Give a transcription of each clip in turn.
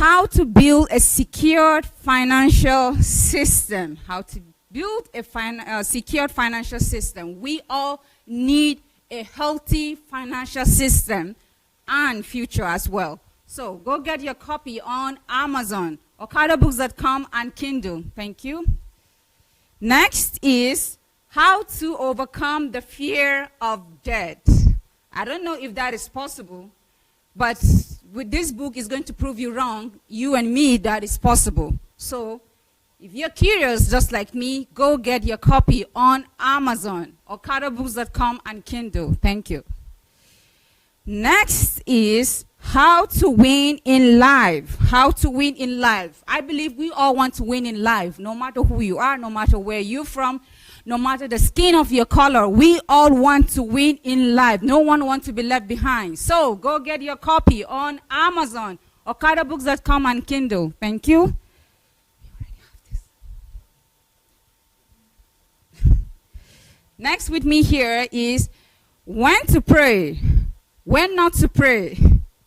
how to build a secured financial system. How to build a secured financial system. We all need a healthy financial system and future as well. So go get your copy on Amazon, okadabooks.com, and Kindle. Thank you. Next is how to overcome the fear of death. I don't know if that is possible, but with this book, it's going to prove you wrong, you and me, that is possible. So if you're curious, just like me, go get your copy on Amazon, okadabooks.com, and Kindle. Thank you. Next is how to win in life. How to win in life. I believe we all want to win in life, no matter who you are, no matter where you're from, no matter the skin of your color. We all want to win in life. No one wants to be left behind. So go get your copy on Amazon, okadabooks.com, and Kindle. Thank you. Next with me here is when to pray, when not to pray,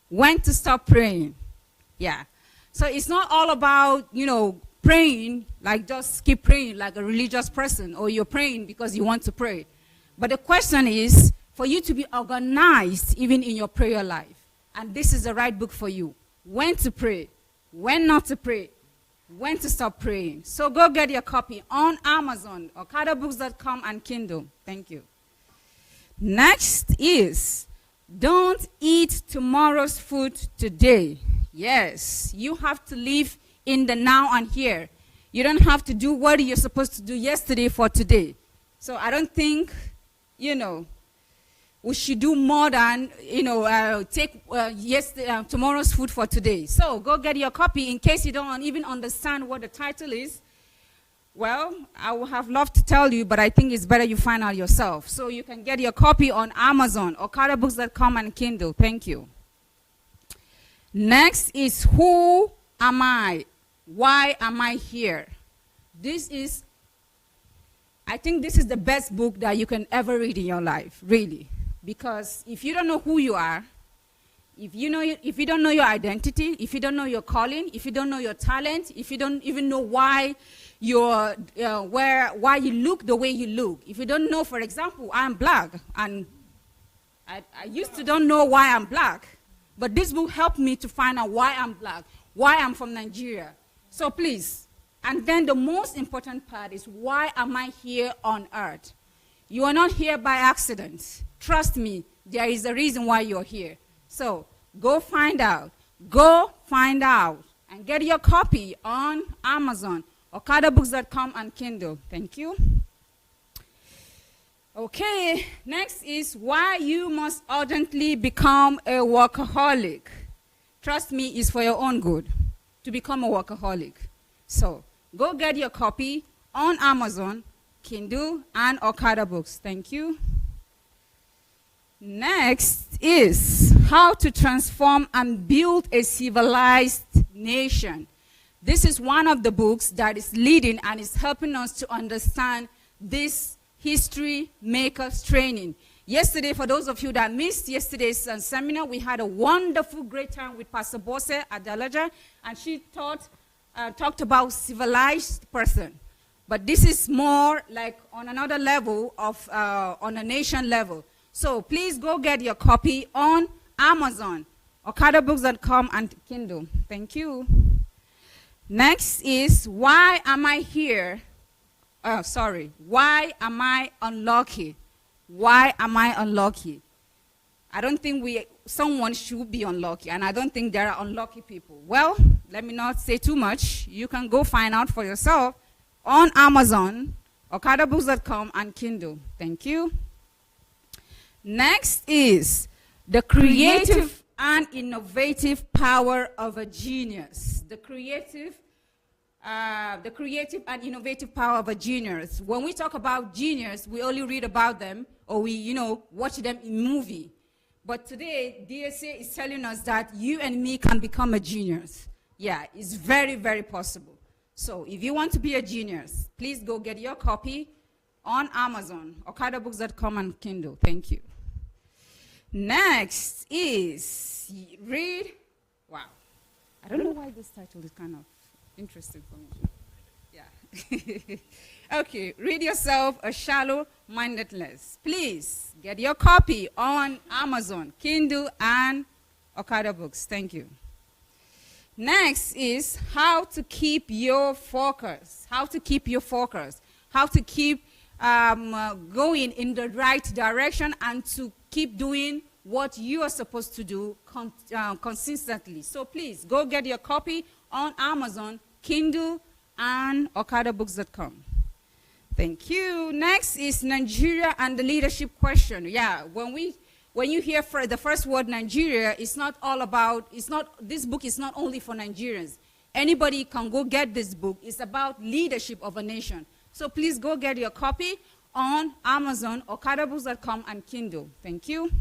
when to stop praying. Yeah. So it's not all about, praying, like just keep praying like a religious person, or you're praying because you want to pray. But the question is for you to be organized even in your prayer life. And this is the right book for you. When to pray, when not to pray, when to stop praying. So go get your copy on Amazon, okadabooks.com, and Kindle. Thank you. Next is don't eat tomorrow's food today. Yes, you have to live in the now and here. You don't have to do what you're supposed to do yesterday for today. So I don't think, we should do more than, take tomorrow's food for today. So go get your copy in case you don't even understand what the title is. Well, I would have loved to tell you, but I think it's better you find out yourself. So you can get your copy on Amazon, okadabooks.com, and Kindle. Thank you. Next is who am I? Why am I here? I think this is the best book that you can ever read in your life, really. Because if you don't know who you are, if you don't know your identity, if you don't know your calling, if you don't know your talent, if you don't even know why why you look the way you look, if you don't know, for example, I'm black, and I used to don't know why I'm black, but this book helped me to find out why I'm black, why I'm from Nigeria. So please, and then the most important part is why am I here on earth? You are not here by accident. Trust me, there is a reason why you're here. So go find out. Go find out and get your copy on Amazon, okadabooks.com, and Kindle. Thank you. Okay, next is why you must urgently become a workaholic. Trust me, it's for your own good to become a workaholic. So go get your copy on Amazon, Kindle, and Okada Books. Thank you. Next is how to transform and build a civilized nation. This is one of the books that is leading and is helping us to understand this history makers training. Yesterday, for those of you that missed yesterday's seminar, we had a wonderful, great time with Pastor Bose Adalaja, and she talked about civilized person. But this is more like on another level of on a nation level. So please go get your copy on Amazon, okadabooks.com, and Kindle. Thank you. Next is why am I here? Why am I unlucky? Why am I unlucky? I don't think someone should be unlucky, and I don't think there are unlucky people. Well, let me not say too much. You can go find out for yourself on Amazon, okadabooks.com, and Kindle. Thank you. Next is the creative and innovative power of a genius. The creative and innovative power of a genius. When we talk about genius, we only read about them or we, watch them in movie. But today, DSA is telling us that you and me can become a genius. Yeah, it's very, very possible. So if you want to be a genius, please go get your copy on Amazon, okadabooks.com, and Kindle. Thank you. Next is read. Wow. I don't know why this title is kind of interesting for me. Yeah. Okay, read yourself A Shallow Mindedness. Please get your copy on Amazon, Kindle, and Okada Books. Thank you. Next is how to keep your focus. How to keep your focus. How to keep going in the right direction and to keep doing what you are supposed to do consistently. So please go get your copy on Amazon, Kindle, and okadabooks.com. Thank you. Next is Nigeria and the leadership question. Yeah, when you hear the first word Nigeria, it's not all about, this book is not only for Nigerians. Anybody can go get this book. It's about leadership of a nation. So please go get your copy on Amazon, okadabooks.com, and Kindle. Thank you.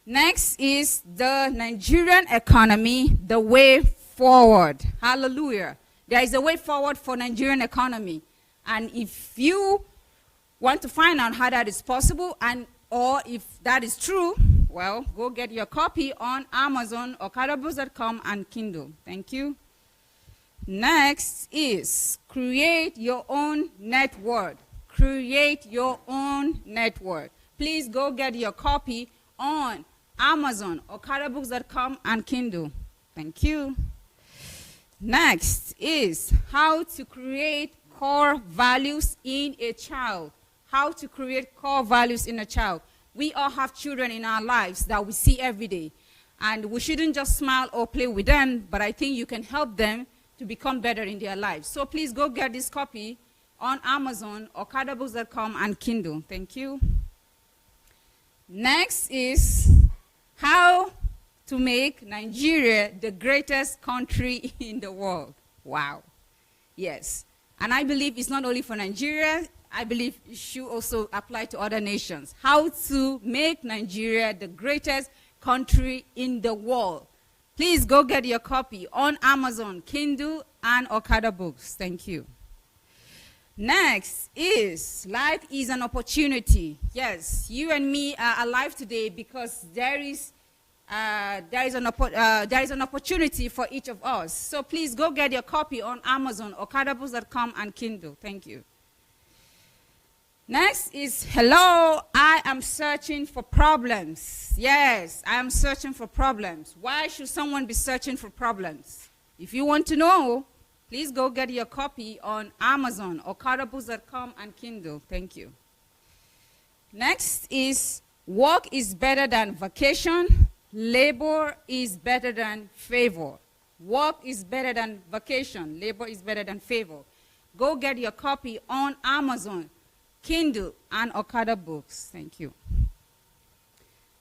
Next is the Nigerian economy, the way forward. Hallelujah. There is a way forward for Nigerian economy. And if you want to find out how that is possible or if that is true, well, go get your copy on Amazon, okadabooks.com, and Kindle. Thank you. Next is create your own network. Create your own network. Please go get your copy on Amazon, okadabooks.com, and Kindle. Thank you. Next is how to create core values in a child. How to create core values in a child. We all have children in our lives that we see every day. And we shouldn't just smile or play with them, but I think you can help them to become better in their lives. So please go get this copy on Amazon, okadabooks.com, and Kindle. Thank you. Next is how to make Nigeria the greatest country in the world. Wow. Yes. And I believe it's not only for Nigeria. I believe it should also apply to other nations. How to make Nigeria the greatest country in the world. Please go get your copy on Amazon, Kindle, and Okada Books. Thank you. Next is life is an opportunity. Yes, you and me are alive today because there is an opportunity for each of us. So please go get your copy on Amazon, okadabooks.com, and Kindle. Thank you. Next is hello, I am searching for problems. Yes, I am searching for problems. Why should someone be searching for problems? If you want to know, please go get your copy on Amazon, okadabooks.com, and Kindle. Thank you. Next is work is better than vacation. Labor is better than favor. Work is better than vacation. Labor is better than favor. Go get your copy on Amazon, Kindle, and Okada Books. Thank you.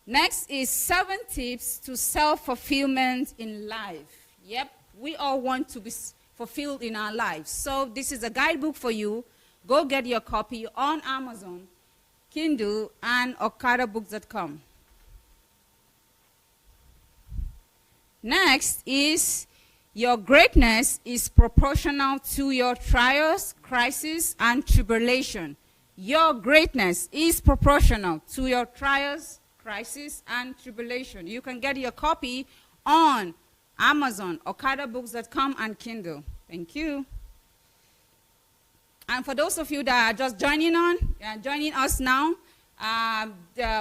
Next is 7 tips to self-fulfillment in life. Yep, we all want to be fulfilled in our lives. So this is a guidebook for you. Go get your copy on Amazon, Kindle, and okadabooks.com. Next is your greatness is proportional to your trials, crises, and tribulation. Your greatness is proportional to your trials, crisis, and tribulation. You can get your copy on Amazon, okadabooks.com, and Kindle. Thank you. And for those of you that are just joining us now,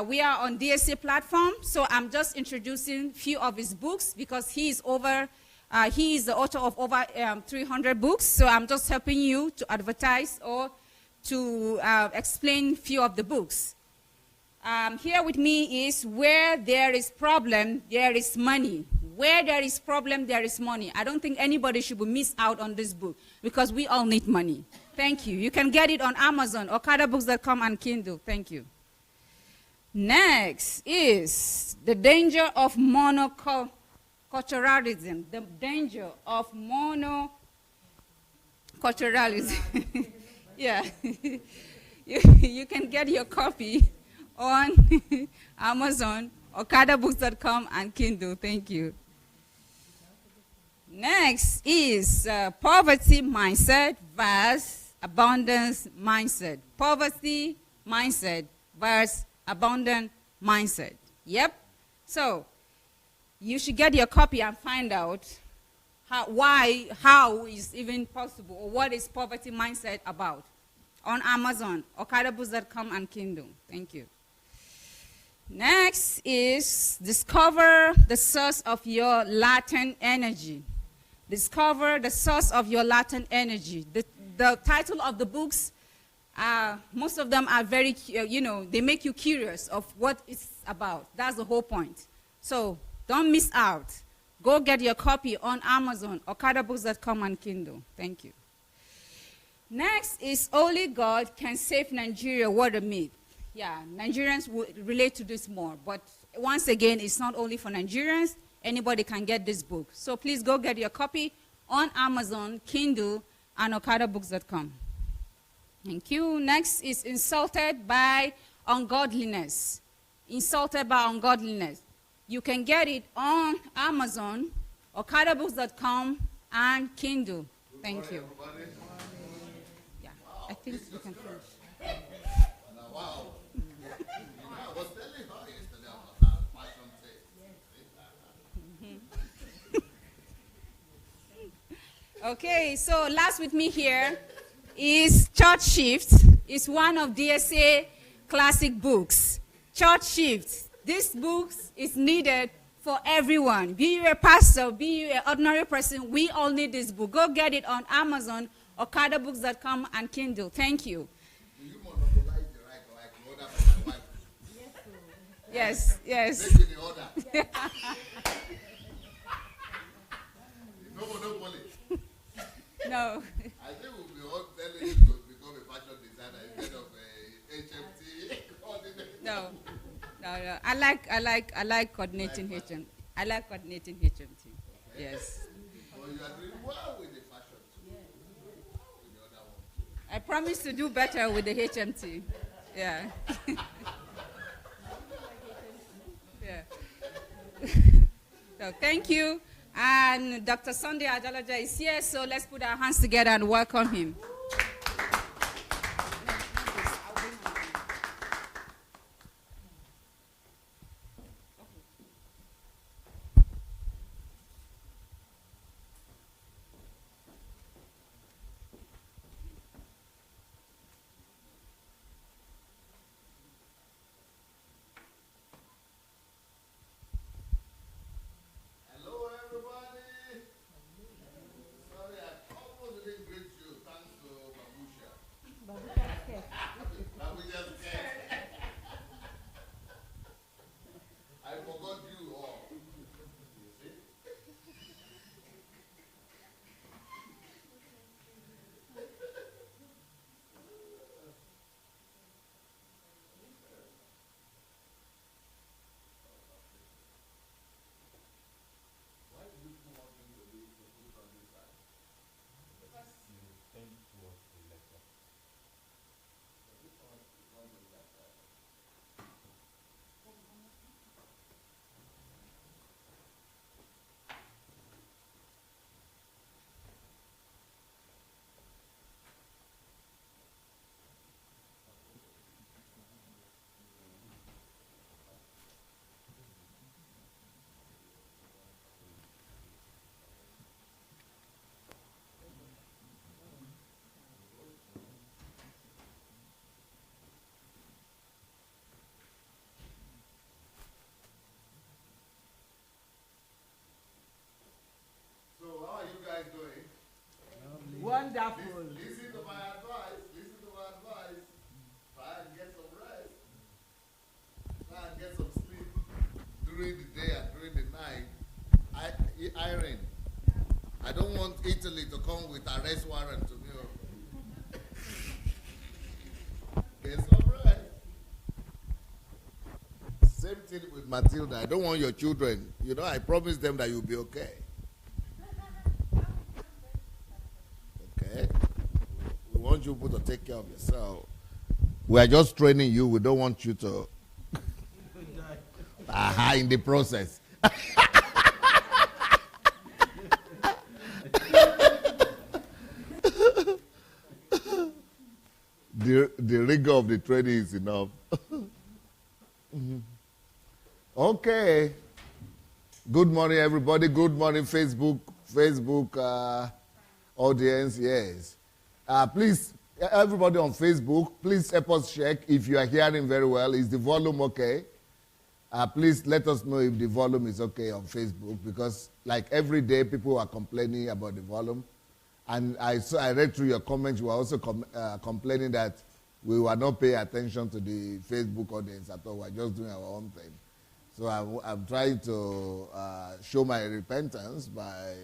we are on DSA platform, so I'm just introducing a few of his books because he is the author of over 300 books, so I'm just helping you to advertise or to explain a few of the books. Here with me is Where There Is Problem, There Is Money. Where there is problem, there is money. I don't think anybody should be missed out on this book because we all need money. Thank you. You can get it on Amazon, okadabooks.com, and Kindle. Thank you. Next is the danger of monoculturalism. The danger of monoculturalism. Yeah. You can get your copy on Amazon, okadabooks.com, and Kindle. Thank you. Next is poverty mindset versus abundance mindset. Poverty mindset versus abundant mindset. Yep. So you should get your copy and find out how is even possible, or what is poverty mindset about, on Amazon, okadabooks.com and Kindle. Thank you. Next is discover the source of your latent energy. Discover the source of your latent energy. The title of the books, most of them are very, they make you curious of what it's about. That's the whole point. So don't miss out. Go get your copy on Amazon, okadabooks.com and Kindle. Thank you. Next is Only God Can Save Nigeria, What a Myth. Yeah, Nigerians will relate to this more. But once again, it's not only for Nigerians. Anybody can get this book. So please go get your copy on Amazon, Kindle, and okadabooks.com. Thank you. Next is Insulted by Ungodliness. Insulted by Ungodliness. You can get it on Amazon, okadabooks.com, and Kindle. Thank you. Yeah, I think you can finish. Wow. I was telling her yesterday about our fashion taste. Okay, so last with me here is Church Shift. It's one of DSA classic books. Church Shift. This book is needed for everyone. Be you a pastor, be you an ordinary person, we all need this book. Go get it on Amazon, okadabooks.com, and Kindle. Thank you. Do you monopolize the right to order for my wife? Yes, yes. Make me the order. No monopoly. No. I think we'll be all telling you to become a fashion designer instead of a HMT coordinator. No. No. I like coordinating HMT. I like coordinating HMT. Yes. Well, you are doing well with the fashion too. With the other one too. I promise to do better with the HMT. Yeah. Yeah. So thank you. And Dr. Sunday Ajalaja is here, so let's put our hands together and welcome him. Hello, everybody. Sorry, I almost didn't greet you. Thanks to Babusha. Babusha's cat. I forgot you all. You see? Why do you want me to be to put on this side? Because you tend towards the left side. This one is on the left side. So how are you guys doing? Wonderful. Listen to my advice. Listen to my advice. Try and get some rest. Try and get some sleep during the day and during the night. Irene, I don't want Italy to come with arrest warrant to me. Get some rest. Same thing with Matilda. I don't want your children. You know, I promised them that you'll be okay. Okay? We want you people to take care of yourself. We are just training you. We don't want you to in the process. The rigor of the training is enough. Okay. Good morning, everybody. Good morning, Facebook audience. Yes. Please, everybody on Facebook, please help us check if you are hearing very well. Is the volume okay? Please let us know if the volume is okay on Facebook, because like every day people are complaining about the volume. And I read through your comments. You were also complaining that we were not paying attention to the Facebook audience at all. We're just doing our own thing. So I'm trying to show my repentance by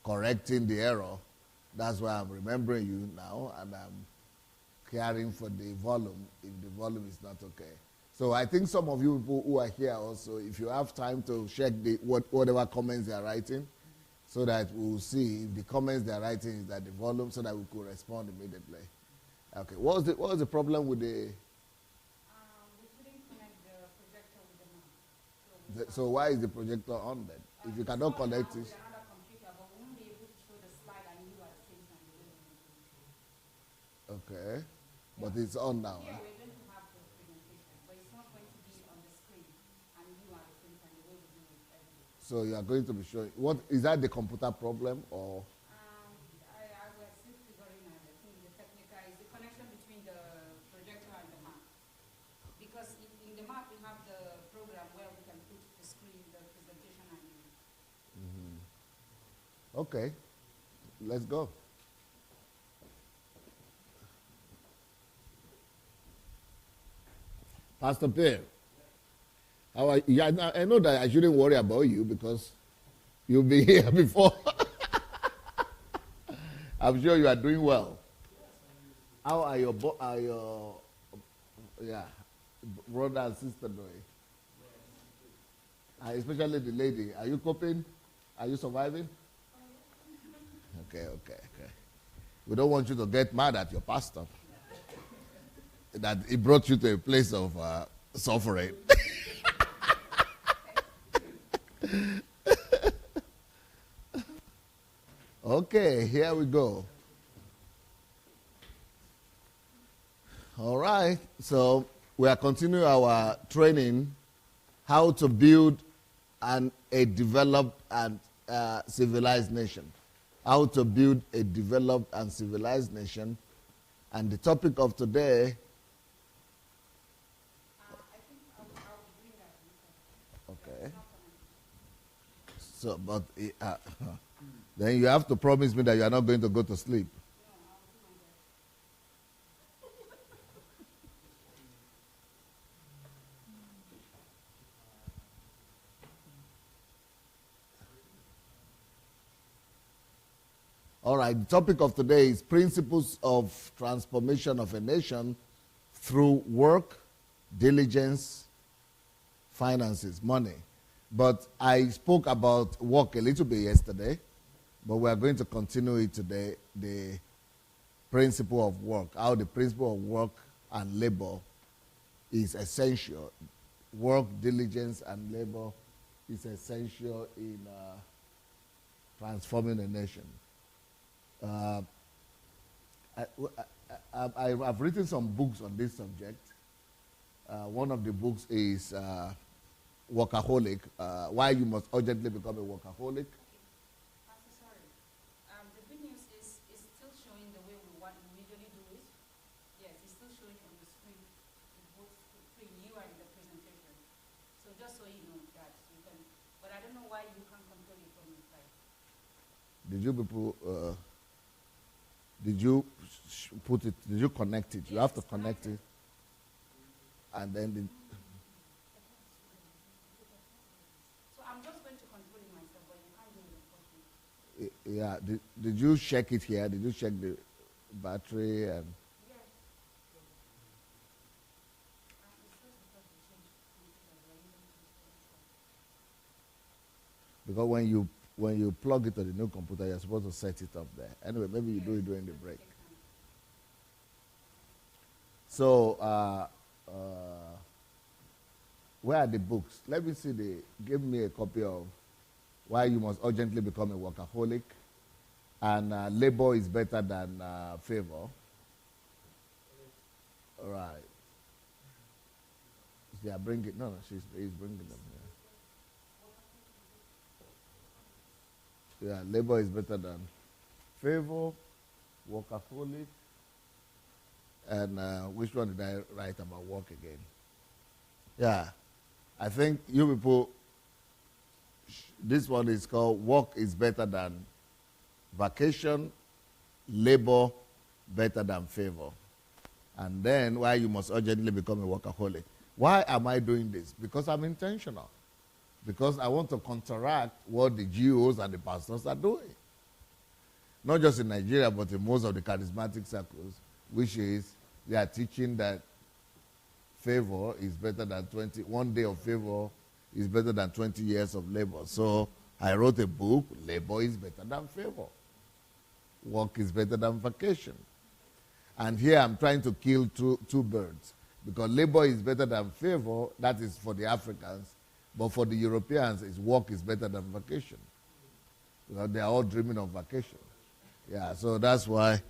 correcting the error. That's why I'm remembering you now, and I'm caring for the volume if the volume is not okay. So I think some of you people who are here also, if you have time to check whatever comments they are writing, so that we'll see if the comments they're writing is at the volume, so that we could respond immediately. Okay, what was the problem with the... We couldn't connect the projector with the mouse. So why is the projector on then? If you cannot connect it... Another computer, but we won't be able to show the slide and you at the same time. Okay, but it's on now. Yeah, we're going to have the presentation, but it's not going to be on the screen and you at the same time, the way we do it every day. So you are going to be showing... What is that, the computer problem or... I was still figuring out, I think the technical is the connection between the projector and the map. Because in the map we have the program where we can put the screen, the presentation and Okay, let's go. Pastor Pierre, how are you? Yeah, I know that I shouldn't worry about you because you'll be here before. I'm sure you are doing well. How are your brother and sister doing? Especially the lady. Are you coping? Are you surviving? Okay. We don't want you to get mad at your pastor that he brought you to a place of suffering. Okay, here we go. All right, so we are continuing our training, how to build a developed and civilized nation. How to build a developed and civilized nation. And the topic of today... I think I'll bring that. Okay. So, but then you have to promise me that you are not going to go to sleep. All right, the topic of today is principles of transformation of a nation through work, diligence, finances, money. But I spoke about work a little bit yesterday, but we are going to continue it today, the principle of work, how the principle of work and labor is essential. Work, diligence, and labor is essential in transforming a nation. I've written some books on this subject. One of the books is Workaholic, Why You Must Urgently Become a Workaholic. Sorry. The good news is it's still showing the way we usually do it. Yes, it's still showing on the screen, both screen, you and the presentation. So just so you know that you can, but I don't know why you can't control it from inside. Did you people... did you put it, did you connect it? You have to connect it. And then... So I'm just going to control it myself, but you can't do it, unfortunately. Yeah, did you check it here? Did you check the battery? And Yes. It's just because we changed computers, we're using because when you plug it to the new computer, you're supposed to set it up there. Anyway, maybe you do it during the break. So, where are the books? Let me see give me a copy of Why You Must Urgently Become a Workaholic and Labor is Better Than Favor. All right. They are bringing, he's bringing them here. Yeah, labor is better than favor, workaholic, and which one did I write about work again? Yeah, I think you people, this one is called work is better than vacation, labor better than favor. And then why you must urgently become a workaholic. Why am I doing this? Because I'm intentional. Because I want to counteract what the GOs and the pastors are doing. Not just in Nigeria, but in most of the charismatic circles, which is they are teaching that favor is better than 1 day of favor is better than 20 years of labor. So I wrote a book, Labor is better than favor. Work is better than vacation. And here I'm trying to kill two birds. Because labor is better than favor, that is for the Africans. But for the Europeans, it's work is better than vacation. Because they are all dreaming of vacation. Yeah, so that's why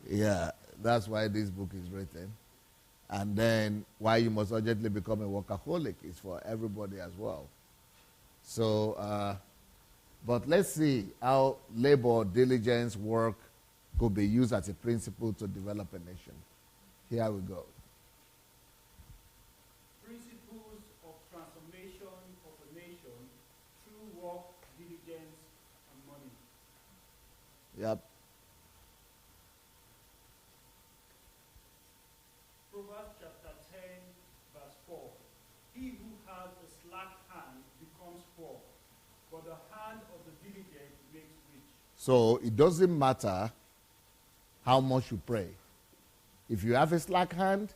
this book is written. And then why you must urgently become a workaholic is for everybody as well. So, but let's see how labor, diligence, work could be used as a principle to develop a nation. Here we go. Principles of transformation of a nation through work, diligence, and money. Yep. Proverbs chapter 10, verse 4. He who has a slack hand becomes poor, but the hand of the diligent makes rich. So it doesn't matter how much you pray. If you have a slack hand,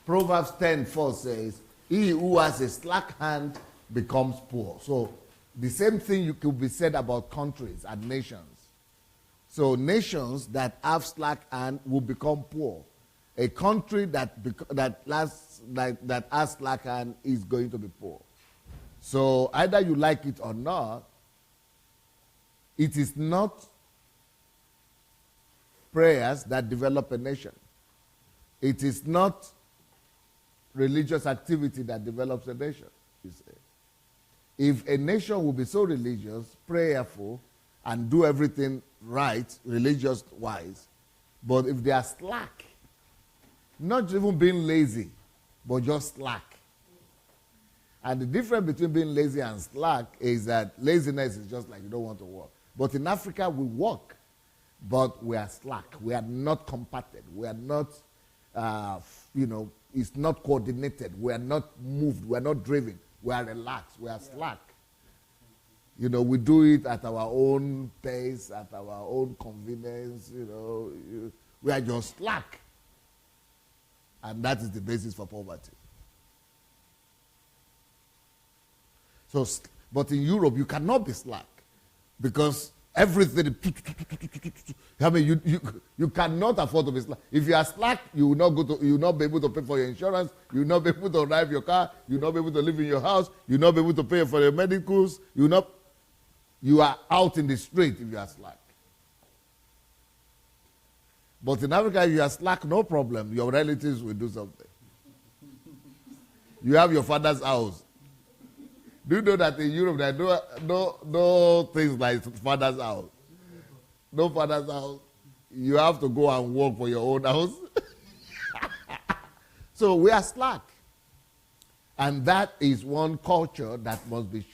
Proverbs 10:4 says, he who has a slack hand becomes poor. So the same thing you could be said about countries and nations. So nations that have slack hand will become poor. A country that has slack hand is going to be poor. So either you like it or not, it is not prayers that develop a nation. It is not religious activity that develops a nation, you say. If a nation will be so religious, prayerful, and do everything right, religious-wise, but if they are slack, not even being lazy, but just slack. And the difference between being lazy and slack is that laziness is just like you don't want to work. But in Africa, we work, but we are slack. We are not compacted. We are not, it's not coordinated. We are not moved. We are not driven. We are relaxed. We are slack. We do it at our own pace, at our own convenience. We are just slack. And that is the basis for poverty. So, but in Europe, you cannot be slack. Because everything, you cannot afford to be slack. If you are slack, you will not be able to pay for your insurance, you will not be able to drive your car, you will not be able to live in your house, you will not be able to pay for your medicals, you are out in the street if you are slack. But in Africa, if you are slack, no problem. Your relatives will do something. You have your father's house. Do you know that in Europe there are no things like father's house? No father's house. You have to go and work for your own house. So we are slack. And that is one culture that must be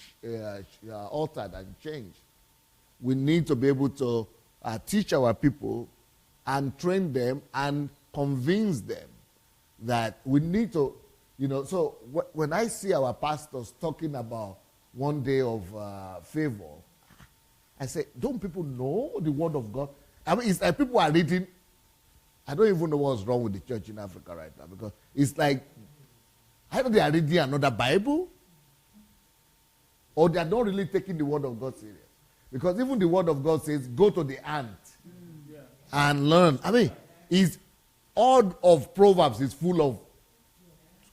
altered and changed. We need to be able to teach our people and train them and convince them that we need to. So when I see our pastors talking about 1 day of favor, I say, don't people know the word of God? I mean, it's like people are reading. I don't even know what's wrong with the church in Africa right now, because it's like, either they are reading another Bible, or they are not really taking the word of God serious. Because even the word of God says, go to the ant and learn. I mean, all of Proverbs is full of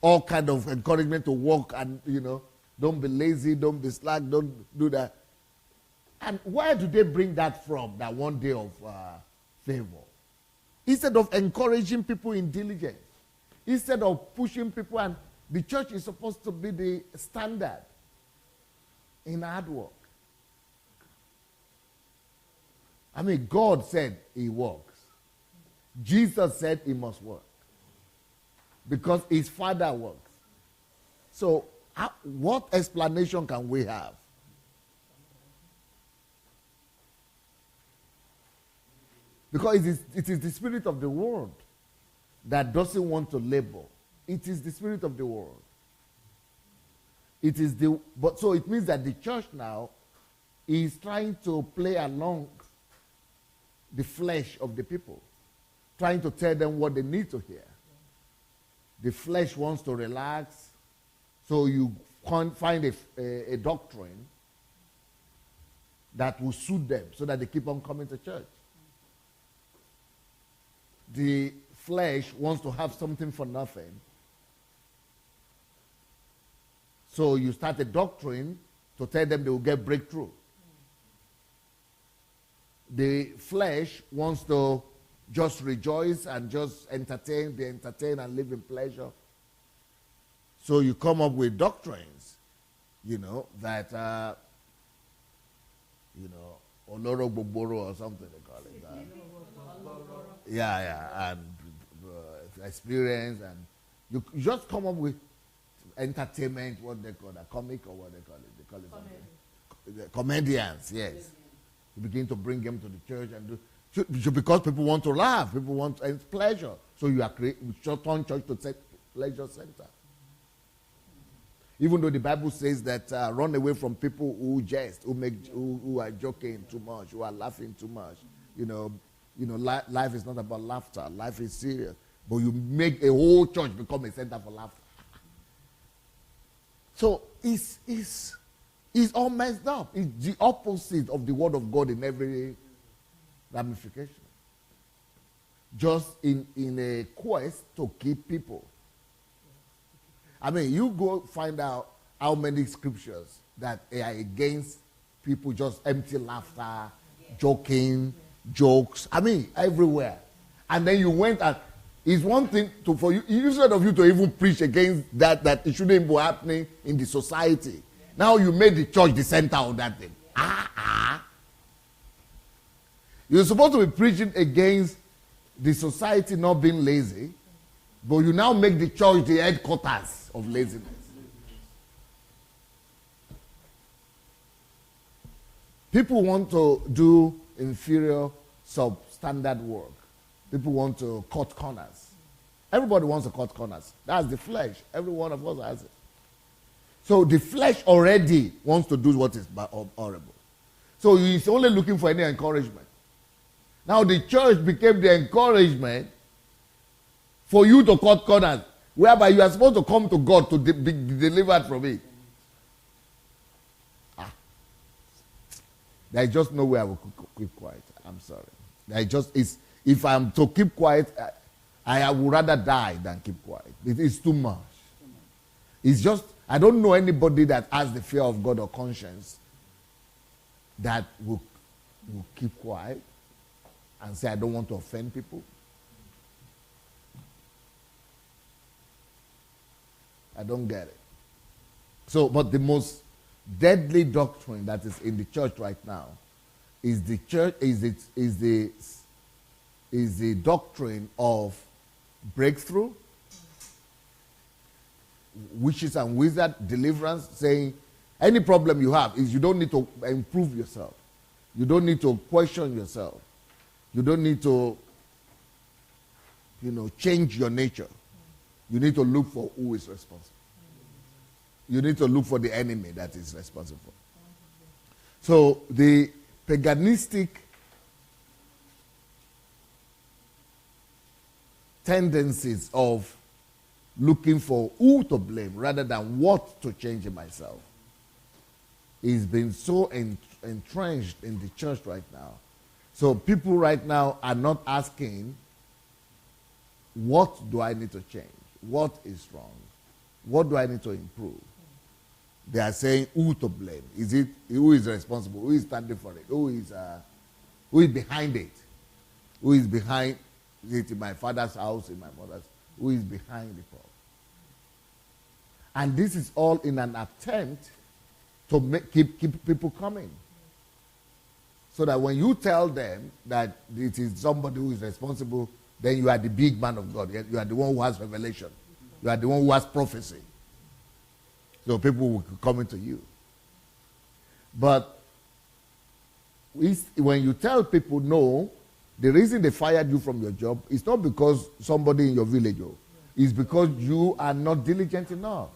all kind of encouragement to work and, don't be lazy, don't be slack, don't do that. And where do they bring that from, that 1 day of favor? Instead of encouraging people in diligence, instead of pushing people, and the church is supposed to be the standard. in hard work. I mean, God said he works. Jesus said he must work. Because his Father works. So, what explanation can we have? Because it is the spirit of the world that doesn't want to labor. It is the spirit of the world. So it means that the church now is trying to play along the flesh of the people, trying to tell them what they need to hear. The flesh wants to relax, so you can't find a doctrine that will suit them so that they keep on coming to church. The flesh wants to have something for nothing. So you start a doctrine to tell them they will get breakthrough. The flesh wants to just rejoice and just be entertained and live in pleasure. So you come up with doctrines, that, Oloro Boboro or something they call it. And experience, and you just come up with entertainment, what they call it, comic or what they call it. They call it something. Comedians, yes. You begin to bring them to the church and because people want to laugh, people want pleasure. So you turn church to pleasure center. Even though the Bible says that run away from people who jest, who are joking too much, who are laughing too much. Life is not about laughter. Life is serious. But you make a whole church become a center for laughter. So it's all messed up. It's the opposite of the word of God in every ramification. Just in a quest to keep people. I mean, you go find out how many scriptures that are against people just empty laughter, joking, jokes. I mean, everywhere. And then you went and it's one thing for you, instead of you to even preach against that it shouldn't be happening in the society. Now you made the church the center of that thing. You're supposed to be preaching against the society not being lazy, but you now make the church the headquarters of laziness. People want to do inferior, substandard work. People want to cut corners. Everybody wants to cut corners. That's the flesh. Every one of us has it. So the flesh already wants to do what is horrible. So he's only looking for any encouragement. Now the church became the encouragement for you to cut corners, whereby you are supposed to come to God to be delivered from it. There is just no way I will keep quiet. I'm sorry. If I'm to keep quiet, I would rather die than keep quiet. It is too much. It's just, I don't know anybody that has the fear of God or conscience that will keep quiet and say, I don't want to offend people. I don't get it. So, but the most deadly doctrine that is in the church right now is the doctrine of breakthrough, witches and wizards, deliverance, saying any problem you have is you don't need to improve yourself. You don't need to question yourself. You don't need to, change your nature. You need to look for who is responsible. You need to look for the enemy that is responsible. So the paganistic tendencies of looking for who to blame rather than what to change in myself is being so entrenched in the church right now. So people right now are not asking, what do I need to change? What is wrong? What do I need to improve? They are saying who to blame. Is it who is responsible? Who is standing for it? Who is behind it? Who is behind it in my father's house, in my mother's? Who is behind the problem? And this is all in an attempt to keep people coming. So that when you tell them that it is somebody who is responsible, then you are the big man of God. You are the one who has revelation. You are the one who has prophecy. So people will come into you. But when you tell people no, the reason they fired you from your job is not because somebody in your village, it's because you are not diligent enough.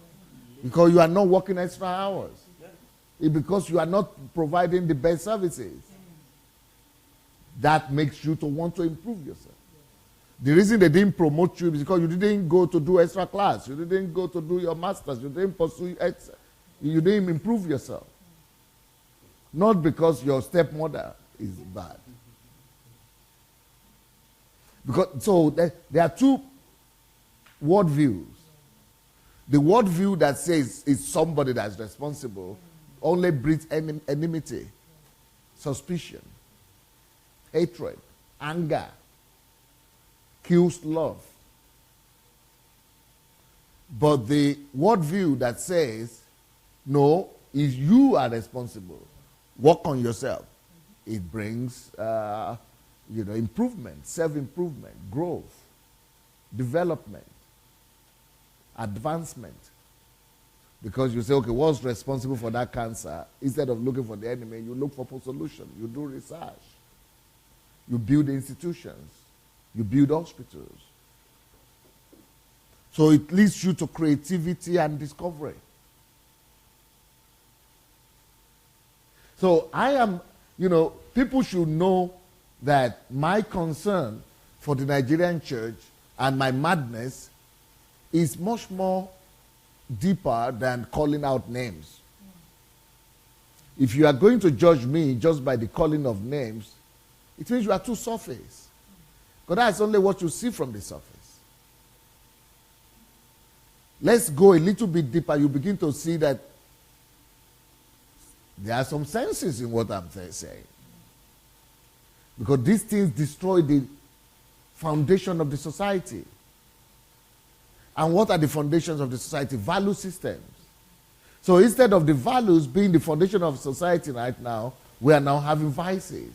Because you are not working extra hours. It's because you are not providing the best services. That makes you to want to improve yourself. The reason they didn't promote you is because you didn't go to do extra class. You didn't go to do your master's. You didn't pursue you didn't improve yourself. Not because your stepmother is bad. Because so there are two worldviews. The worldview that says it's somebody that's responsible only breeds enmity, suspicion, hatred, anger, kills love. But the worldview that says, no, is you are responsible. Work on yourself. It brings, improvement, self-improvement, growth, development, advancement. Because you say, okay, what's responsible for that cancer? Instead of looking for the enemy, you look for a solution. You do research. You build institutions. You build hospitals. So it leads you to creativity and discovery. So I am, people should know that my concern for the Nigerian church and my madness is much more deeper than calling out names. If you are going to judge me just by the calling of names, it means you are too surface. Because that's only what you see from the surface. Let's go a little bit deeper. You begin to see that there are some senses in what I'm saying. Because these things destroy the foundation of the society. And what are the foundations of the society? Value systems. So instead of the values being the foundation of society right now, we are now having vices.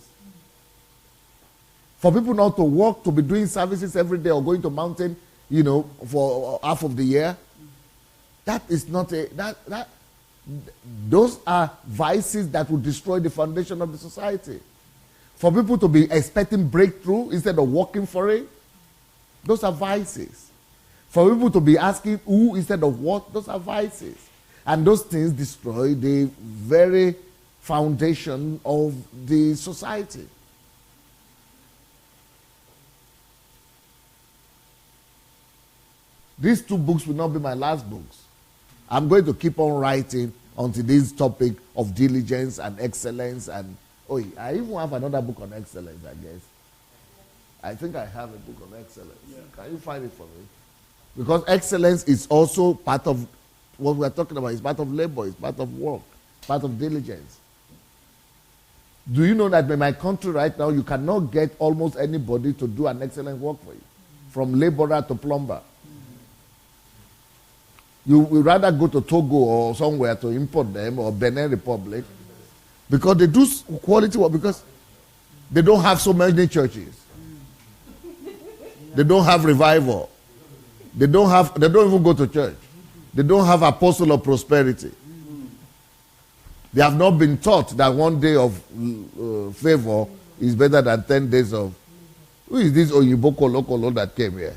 For people not to work, to be doing services every day or going to mountain, for half of the year, that is not those are vices that will destroy the foundation of the society. For people to be expecting breakthrough instead of working for it, those are vices. For people to be asking who instead of what, those are vices. And those things destroy the very foundation of the society. These two books will not be my last books. I'm going to keep on writing onto this topic of diligence and excellence. And I even have another book on excellence, I guess. I think I have a book on excellence. Yeah. Can you find it for me? Because excellence is also part of what we're talking about. It's part of labor, it's part of work, part of diligence. Do you know that in my country right now, you cannot get almost anybody to do an excellent work for you, from laborer to plumber? You would rather go to Togo or somewhere to import them, or Benin Republic, because they do quality work, because they don't have so many churches. They don't have revival. They don't even go to church. They don't have apostle of prosperity. They have not been taught that one day of favor is better than 10 days of. Who is this Oyibo Kolo that came here?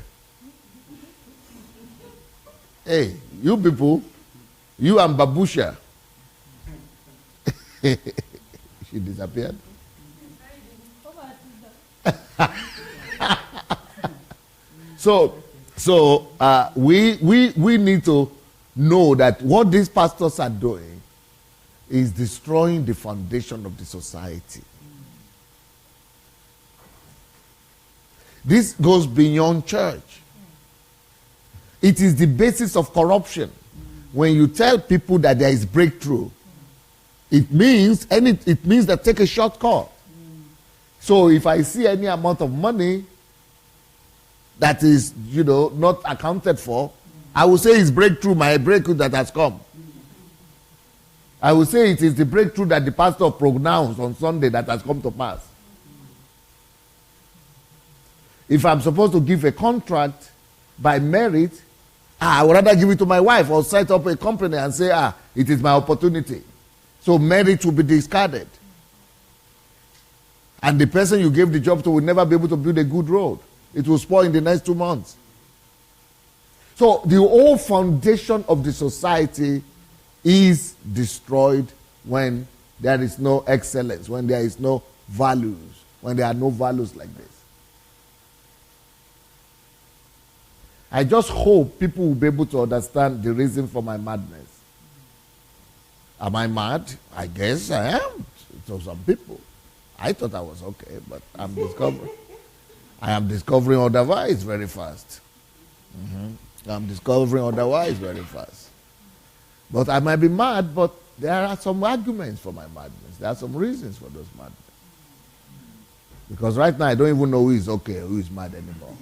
Hey, you people, you and Babusha. She disappeared. So we need to know that what these pastors are doing is destroying the foundation of the society. This goes beyond church. It is the basis of corruption. When you tell people that there is breakthrough, it means that take a shortcut. So if I see any amount of money that is, not accounted for, I will say it's breakthrough, my breakthrough that has come. I will say it is the breakthrough that the pastor pronounced on Sunday that has come to pass. If I'm supposed to give a contract by merit, I would rather give it to my wife or set up a company and say, it is my opportunity. So merit will be discarded. And the person you gave the job to will never be able to build a good road. It will spoil in the next 2 months. So the whole foundation of the society is destroyed when there is no excellence, when there is no values, when there are no values like this. I just hope people will be able to understand the reason for my madness. Am I mad? I guess I am to some people. I thought I was okay, but I am discovering otherwise very fast. I'm discovering otherwise very fast. But I might be mad, but there are some arguments for my madness. There are some reasons for those madness. Because right now I don't even know who is okay or who is mad anymore.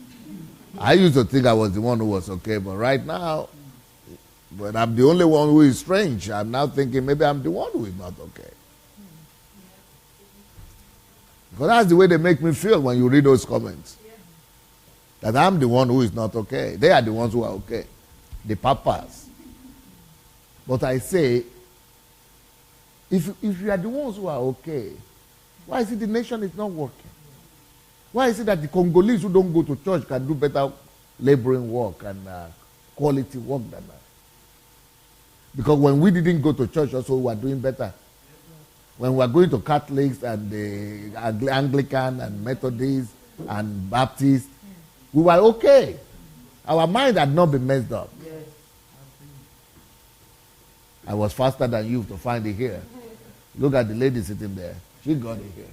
I used to think I was the one who was okay, but right now, when I'm the only one who is strange, I'm now thinking maybe I'm the one who is not okay. Because that's the way they make me feel when you read those comments. That I'm the one who is not okay. They are the ones who are okay. The papas. But I say, if you are the ones who are okay, why is it the nation is not working? Why is it that the Congolese who don't go to church can do better laboring work and quality work than that? Because when we didn't go to church also, we were doing better. When we were going to Catholics and the Anglican and Methodists and Baptists, we were okay. Our mind had not been messed up. I was faster than you to find it here. Look at the lady sitting there. She got it here.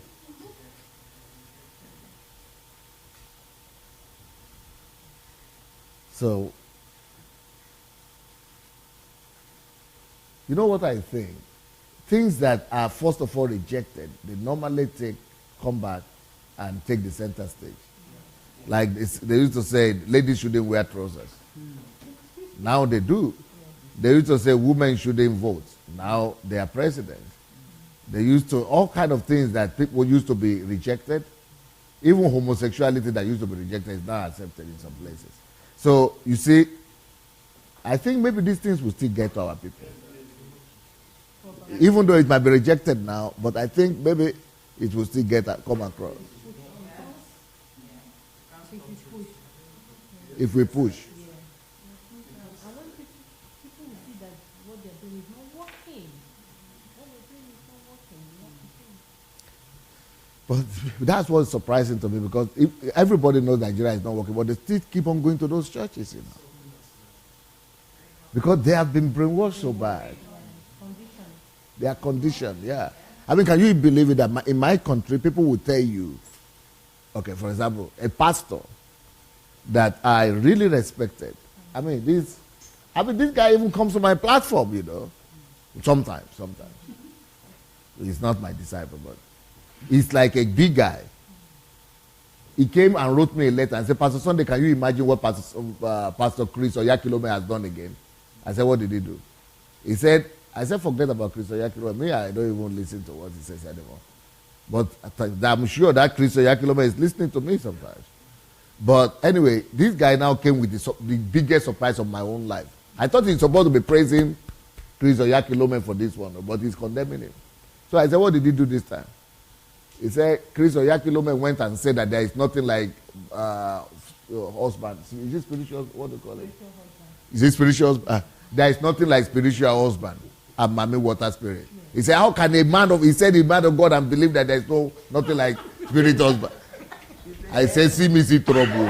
So, you know what I think? Things that are first of all rejected, they normally come back and take the center stage. Like they used to say, ladies shouldn't wear trousers. Now they do. They used to say women shouldn't vote. Now they are presidents. They used to, all kind of things that people used to be rejected. Even homosexuality that used to be rejected is now accepted in some places. So, you see, I think maybe these things will still get to our people. Even though it might be rejected now, but I think maybe it will still come across. If we push. But that's what's surprising to me, because everybody knows Nigeria is not working, but they still keep on going to those churches, you know. Because they have been brainwashed so bad. They are conditioned, yeah. I mean, can you believe it that in my country, people will tell you, okay, for example, a pastor that I really respected. I mean, this guy even comes to my platform, you know. Sometimes. He's not my disciple, but he's like a big guy. He came and wrote me a letter and said, Pastor Sunday, can you imagine what Pastor Chris Oyakilome has done again? I said, what did he do? He said, forget about Chris Oyakilome. Me, I don't even listen to what he says anymore. But I'm sure that Chris Oyakilome is listening to me sometimes. But anyway, this guy now came with the biggest surprise of my own life. I thought he's supposed to be praising Chris Oyakilome for this one, but he's condemning him. So I said, what did he do this time? He said, Chris Oyakilome went and said that there is nothing like husband. Is it spiritual? What do you call it? Is it spiritual? There is nothing like spiritual husband and mommy water spirit. He said, how can a man of God and believe that there is nothing like spiritual husband? I said, see me see trouble.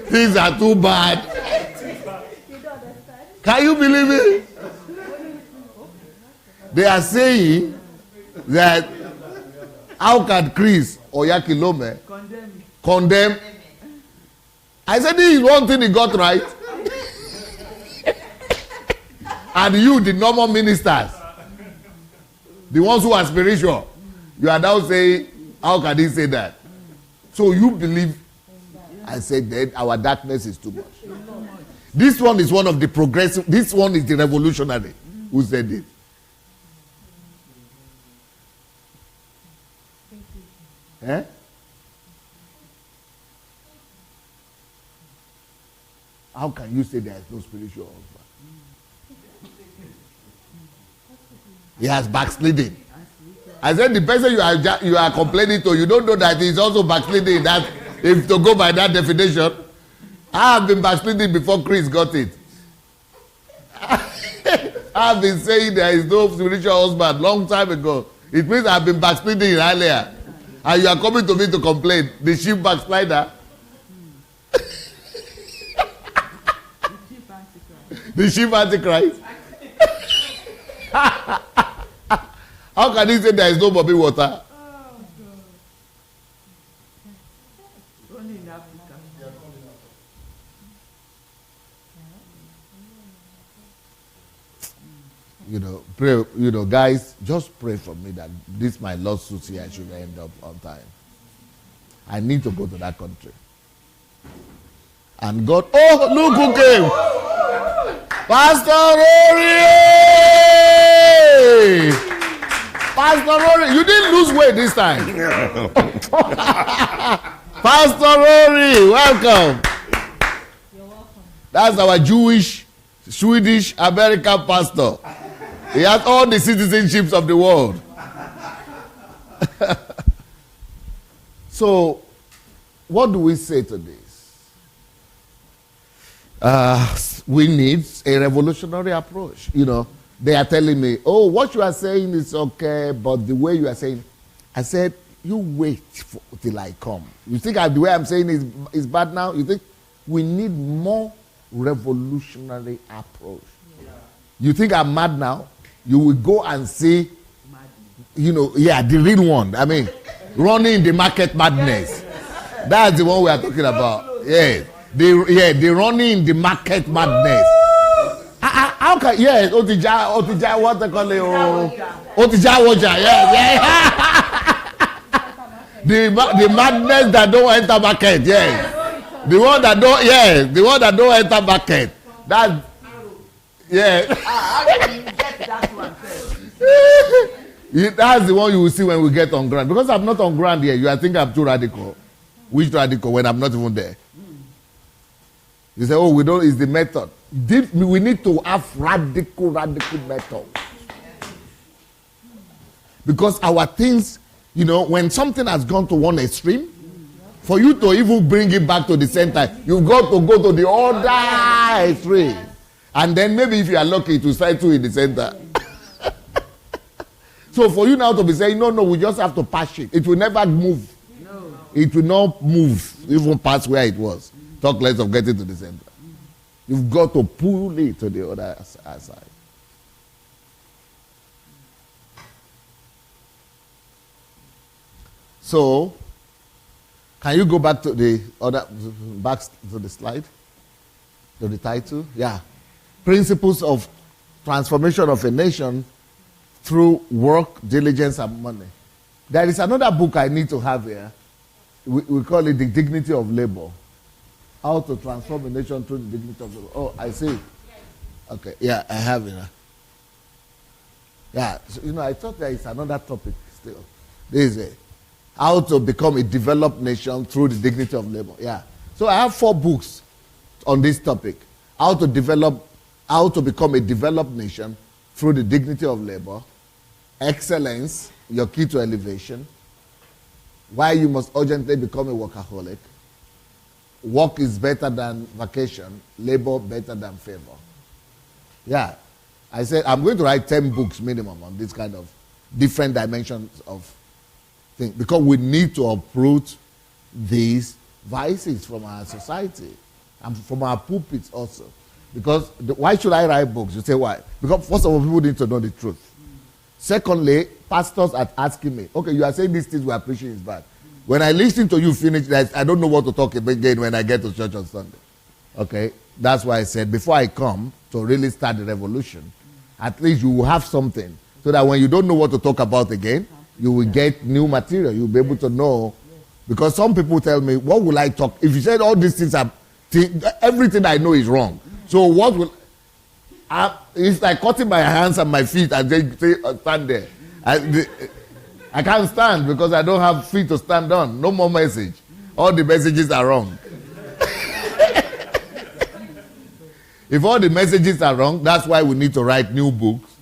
Things are too bad. Can you believe it? They are saying that how can Chris Oyakilome condemn? I said, this is one thing he got right. And you, the normal ministers, the ones who are spiritual, you are now saying, how can he say that? So you believe, I said, then our darkness is too much. This one is one of the progressive. This one is the revolutionary. Who said it? Eh? How can you say there is no spiritual husband? He has backsliding. I said the person you are complaining to, you don't know that he's also backsliding. That if to go by that definition, I have been backsliding before Chris got it. I have been saying there is no spiritual husband long time ago. It means I have been backsliding earlier. And you are coming to me to complain. The sheep backslider. The sheep antichrist. How can he say there is no Bobby water? Pray, guys, just pray for me that this my lawsuit here should end up on time. I need to go to that country. And God, oh, look who came. Pastor Rory! Pastor Rory, you didn't lose weight this time. Pastor Rory, welcome. You're welcome. That's our Jewish, Swedish, American pastor. He has all the citizenships of the world. So, what do we say to this? We need a revolutionary approach. They are telling me, oh, what you are saying is okay, but the way you are saying, I said, you wait till I come. You think the way I'm saying is bad now? You think we need more revolutionary approach? Yeah. You think I'm mad now? You will go and see, the real one. I mean, running the market madness. That's the one we are talking about. Yeah. The running the market madness. How can, yes, Otija, what they call it? Otija Waja, yeah. The madness that don't enter market, yes. The one that don't enter market. That, yeah. How can you get that one first? That's the one you will see when we get on ground. Because I'm not on ground here. You are thinking I'm too radical. Which radical when I'm not even there? You say, oh, it's the method. We need to have radical method. Because our things, when something has gone to one extreme, for you to even bring it back to the center, you've got to go to the other extreme. And then maybe if you are lucky, it will settle in the center. So for you now to be saying, no, we just have to patch it. It will never move. No. It will not move, even past where it was. Talk less of getting to the center. You've got to pull it to the other side. So, can you go back to the slide? To the title? Yeah. Principles of transformation of a nation through work, diligence, and money. There is another book I need to have here. We call it The Dignity of Labor. How to transform a nation through the dignity of labor. Oh, I see. Okay, yeah, I have it. Yeah, so, I thought there is another topic still. This is how to become a developed nation through the dignity of labor. Yeah. So I have 4 books on this topic. How to become a developed nation through the dignity of labor. Excellence, your key to elevation. Why you must urgently become a workaholic. Work is better than vacation. Labor better than favor. Yeah. I said I'm going to write 10 books minimum on this kind of different dimensions of things. Because we need to uproot these vices from our society. And from our pulpits also. Because why should I write books? You say why? Because first of all, people need to know the truth. Secondly, pastors are asking me, okay, you are saying these things we are preaching is bad. When I listen to you finish, I don't know what to talk about again when I get to church on Sunday. Okay? That's why I said, before I come to really start the revolution, at least you will have something. So that when you don't know what to talk about again, you will get new material. You'll be able to know. Because some people tell me, what will I talk? If you said all these things, everything I know is wrong. So what will... it's like cutting my hands and my feet and then say, stand there. I can't stand because I don't have feet to stand on. No more message. All the messages are wrong. If all the messages are wrong, that's why we need to write new books.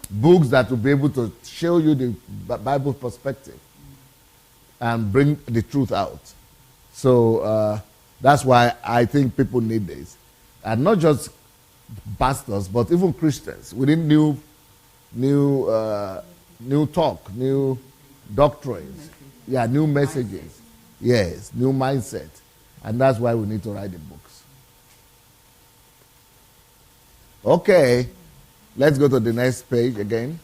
Books that will be able to show you the Bible perspective and bring the truth out. So that's why I think people need this. And not just pastors, but even Christians. We need new talk, new doctrines. Yeah, new messages. Yes, new mindset. And that's why we need to write the books. Okay, let's go to the next page again.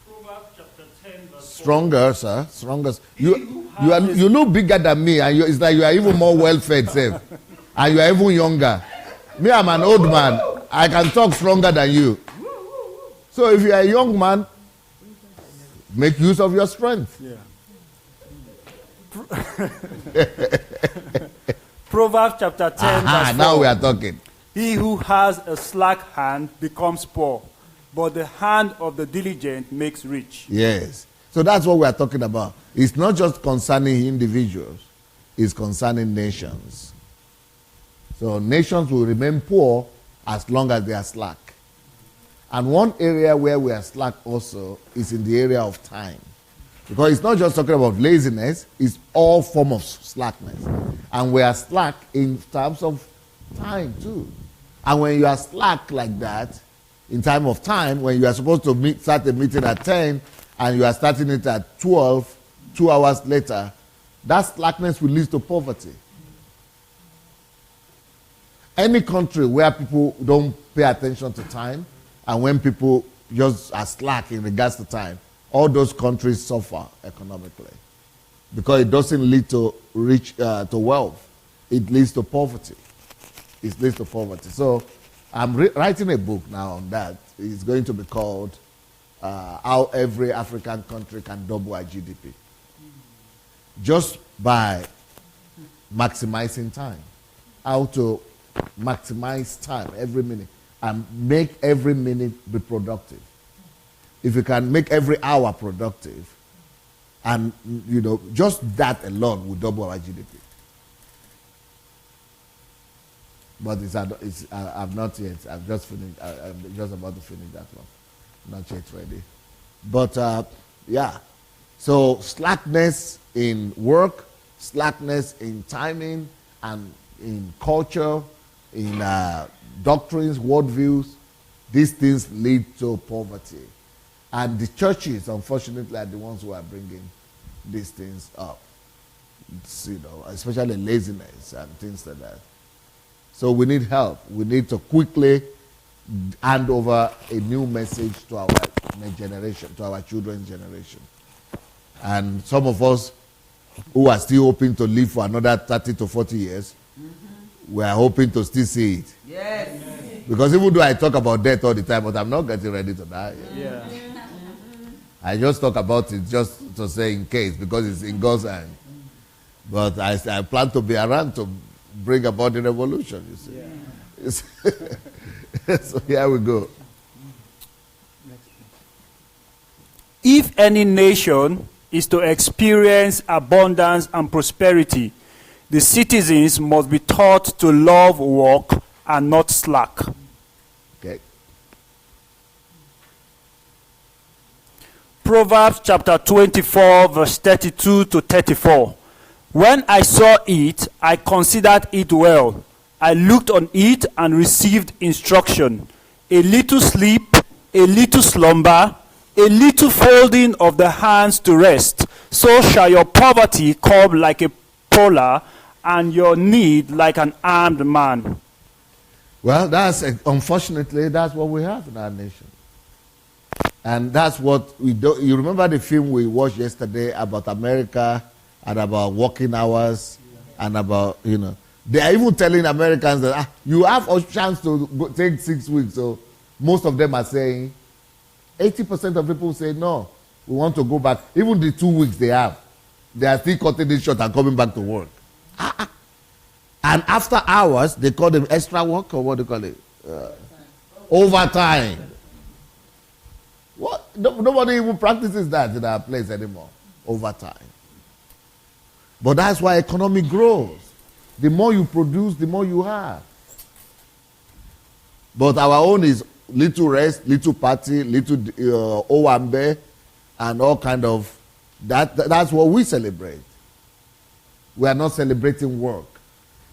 Proverbs chapter 10, verse 4. Stronger, sir. Stronger. You look bigger than me, and it's like you are even more well-fed, sir. And you are even younger. Me, I'm an old man. I can talk stronger than you. So if you are a young man, make use of your strength. Yeah. Proverbs chapter 10, verse 4. Now we are talking. He who has a slack hand becomes poor, but the hand of the diligent makes rich. Yes. So that's what we are talking about. It's not just concerning individuals. It's concerning nations. So nations will remain poor as long as they are slack. And one area where we are slack also is in the area of time. Because it's not just talking about laziness, it's all form of slackness. And we are slack in terms of time too. And when you are slack like that, in time of time, when you are supposed to start a meeting at 10 and you are starting it at 12, 2 hours later, that slackness will lead to poverty. Any country where people don't pay attention to time, and when people just are slack in regards to time, all those countries suffer economically. Because it doesn't lead to to wealth. It leads to poverty. It leads to poverty. So I'm writing a book now on that. It's going to be called How Every African Country Can Double our GDP. Just by maximizing time. How to maximize time every minute and make every minute be productive. If you can make every hour productive, and just that alone will double our GDP. But I've not yet. I've just finished. I'm just about to finish that one. Not yet ready. But yeah. So slackness in work, slackness in timing, and in culture, in doctrines, worldviews, these things lead to poverty. And the churches, unfortunately, are the ones who are bringing these things up. Especially laziness and things like that. So we need help. We need to quickly hand over a new message to our next generation, to our children's generation. And some of us who are still hoping to live for another 30 to 40 years, we are hoping to still see it. Yes. Because even though I talk about death all the time, but I'm not getting ready to die. Yeah. I just talk about it just to say in case, because it's in God's hand. But I plan to be around to bring about the revolution, you see. Yeah. So here we go. If any nation is to experience abundance and prosperity, the citizens must be taught to love work and not slack. Okay. Proverbs chapter 24, verse 32 to 34. When I saw it, I considered it well. I looked on it and received instruction. A little sleep, a little slumber, a little folding of the hands to rest. So shall your poverty come like a polar, and your need like an armed man. Well, unfortunately, that's what we have in our nation. And that's what we do. You remember the film we watched yesterday about America and about working hours and about, they are even telling Americans that you have a chance to take 6 weeks. So most of them are saying, 80% of people say, no, we want to go back. Even the 2 weeks they have, they are still cutting it short and coming back to work. And And after hours, they call them extra work, or what do you call it? Overtime. What? Nobody even practices that in our place anymore. Overtime. But that's why economy grows. The more you produce, the more you have. But our own is little rest, little party, little owambe, and all kind of that's what we celebrate. We are not celebrating work.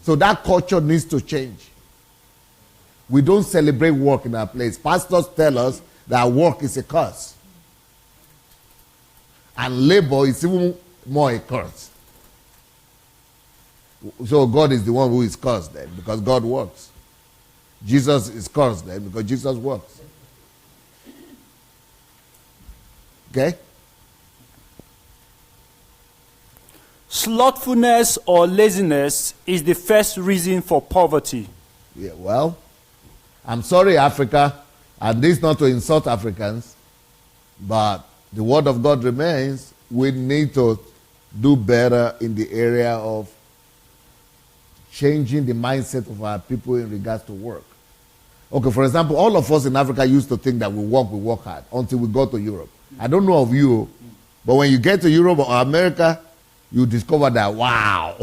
So that culture needs to change. We don't celebrate work in our place. Pastors tell us that work is a curse. And labor is even more a curse. So God is the one who is cursed then, because God works. Jesus is cursed then, because Jesus works. Okay? Slothfulness or laziness is the first reason for poverty. Yeah, well, I'm sorry, Africa, and this not to insult Africans, but the word of God remains. We need to do better in the area of changing the mindset of our people in regards to work. Okay, for example, all of us in Africa used to think that we work hard until we go to Europe. I don't know of you, but when you get to Europe or America, you discover that, wow,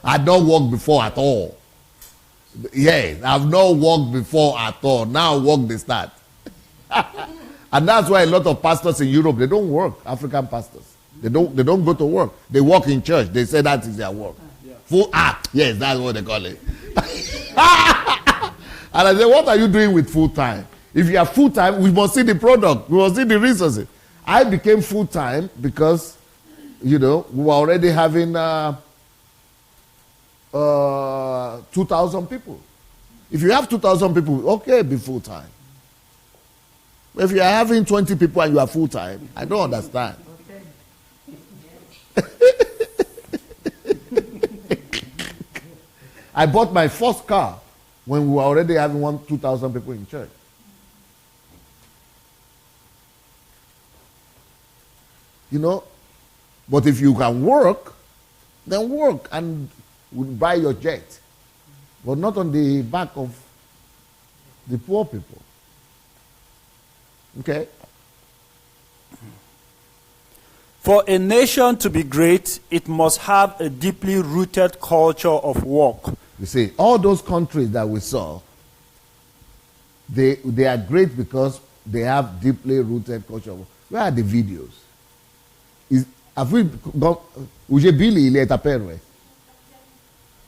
I don't work before at all. Yes, I've not worked before at all. Now work they start. And that's why a lot of pastors in Europe, they don't work, African pastors. They don't go to work. They work in church. They say that is their work. Full act. Yes, that's what they call it. And I say, what are you doing with full time? If you are full time, we must see the product. We must see the resources. I became full time because, we were already having 2,000 people. If you have 2,000 people, okay, be full time. If you are having 20 people and you are full time, I don't understand. I bought my first car when we were already having 2,000 people in church. But if you can work, then work and buy your jet. But not on the back of the poor people. Okay? For a nation to be great, it must have a deeply rooted culture of work. You see, all those countries that we saw, they are great because they have deeply rooted culture of work. Where are the videos? Have we gone?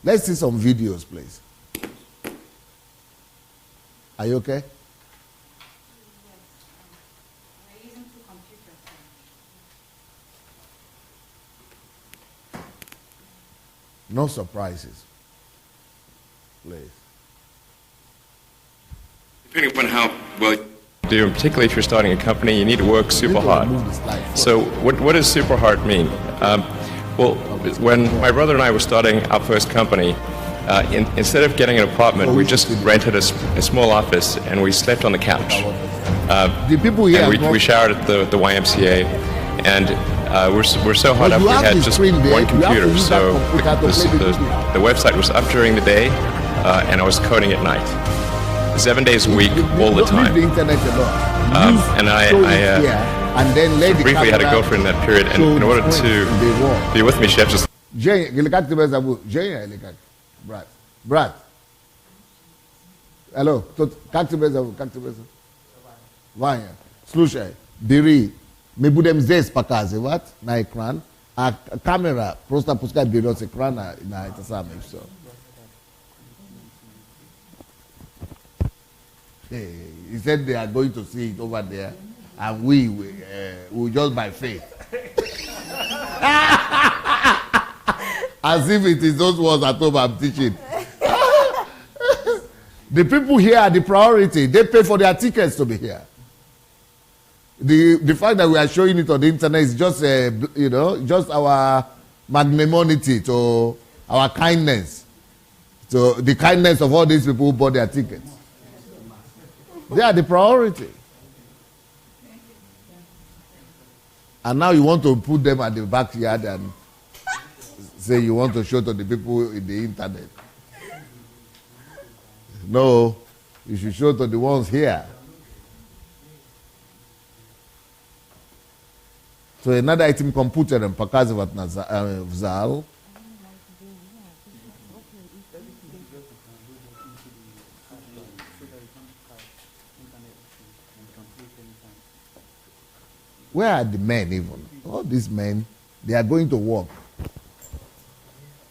Let's see some videos, please. Are you okay? No surprises. Please. Depending upon how well you do, and particularly if you're starting a company, you need to work super hard. So what does super hard mean? Well, when my brother and I were starting our first company, instead of getting an apartment, we just rented a small office and we slept on the couch. The people here and we showered at the YMCA, and we're so hot up we had just one computer, so the website was up during the day, and I was coding at night. 7 days a week, all the time. And I briefly had a girlfriend in that period, and in order to be with me, she had just... Brad. Hello. Как тебя зовут? Ваня. Слушай, бери. Мы будем здесь показывать на экран, а камера просто пускай берет с экрана на это самое все. He said they are going to see it over there, and we just by faith. As if it is those words at home I'm teaching. The people here are the priority. They pay for their tickets to be here. The fact that we are showing it on the internet is just just our magnanimity, to our kindness, to the kindness of all these people who bought their tickets. They are the priority. And now you want to put them at the backyard and say you want to show to the people in the internet. No, you should show to the ones here. So another item computer and показывать в зал. Where are the men even? All these men, they are going to work.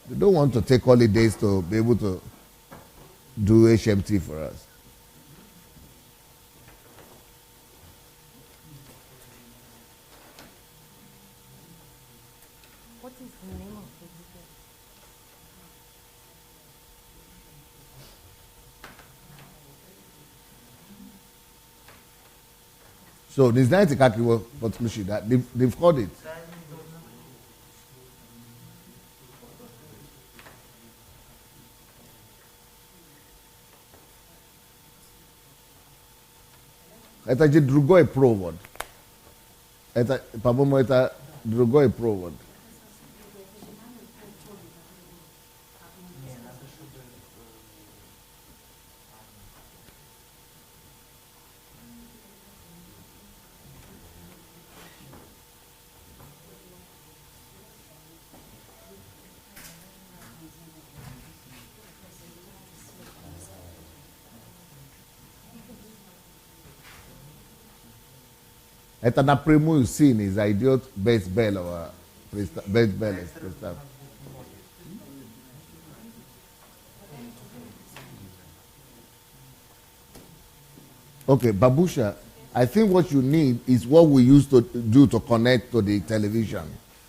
They don't want to take holidays to be able to do HMT for us. What is the name of the video? So this night that they've called it. Это же другой провод. Это, по-моему, это другой провод. Это напрямую сын зайдет без белого, без белых представь. Okay, Babusha, I think what you need is what we used to do to connect to the television.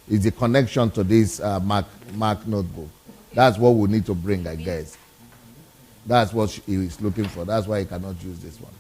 Is the connection to this Mac notebook. That's what we need to bring, I guess. That's what he is looking for. That's why he cannot use this one.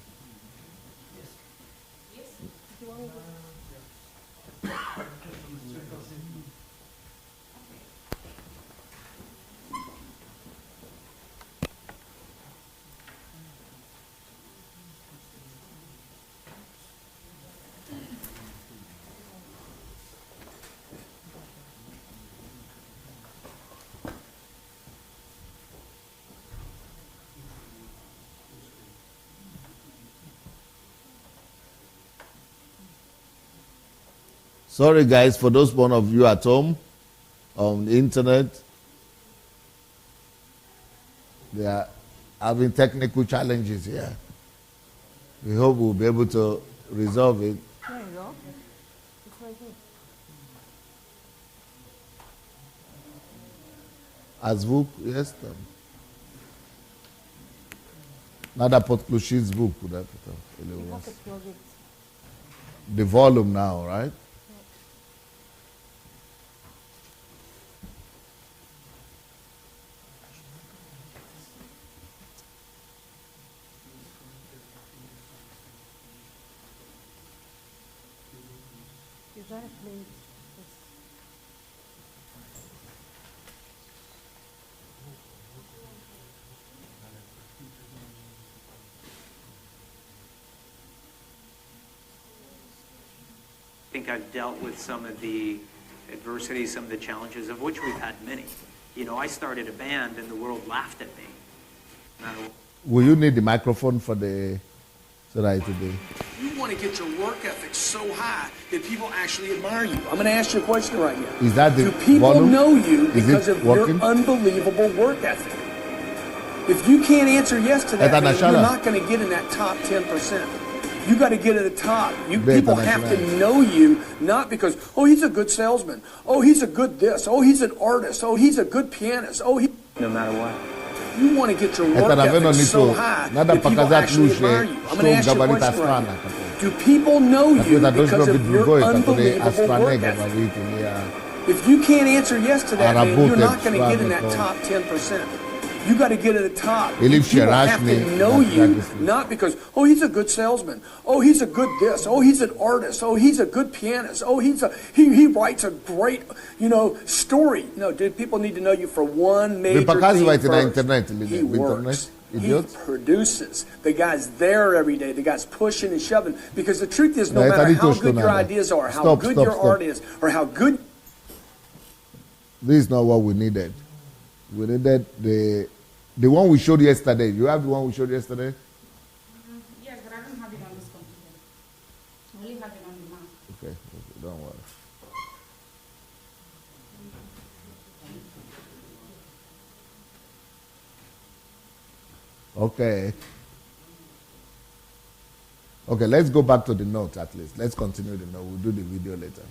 Sorry, guys, for those one of you at home on the internet, they are having technical challenges here. We hope we'll be able to resolve it. There you go. It's right here. А звук есть там? Надо подключить звук куда-то там. You have to plug it. The volume now, right? You gotta play it. I think I've dealt with some of the adversities, some of the challenges, of which we've had many. You know, I started a band and the world laughed at me. Will you need the microphone for the so that today? You want to get your work ethic so high that people actually admire you. I'm going to ask you a question right now. Is that the Do people volume? know you Is because it of working? your unbelievable work ethic? If you can't answer yes to that, then you're not going to get in that top 10%. You got to get at the top. People have to know you, not because, oh, he's a good salesman. Oh, he's a good this. Oh, he's an artist. Oh, he's a good pianist. Oh, he... No matter what. You want to get your work ethic so high that people actually admire you. I'm going to ask you a question right now. Do people know you because of your unbelievable work ethic? If you can't answer yes to that, man, you're not going to get in that top 10%. You got to get at the top. People have to know you, not because, oh, he's a good salesman. Oh, he's a good this. Oh, he's an artist. Oh, he's a good pianist. Oh, he writes a great, story. No, dude, people need to know you for one major thing first. He works. He produces. The guy's there every day. The guy's pushing and shoving. Because the truth is, no matter how good your ideas are, how good your art is, or how good... This is not what we needed. We needed the one we showed yesterday. You have the one we showed yesterday? Yes, but I don't have it on this computer. I only have it on the Mac. Okay, don't worry. Okay. Okay, let's go back to the note at least. Let's continue the note. We'll do the video later.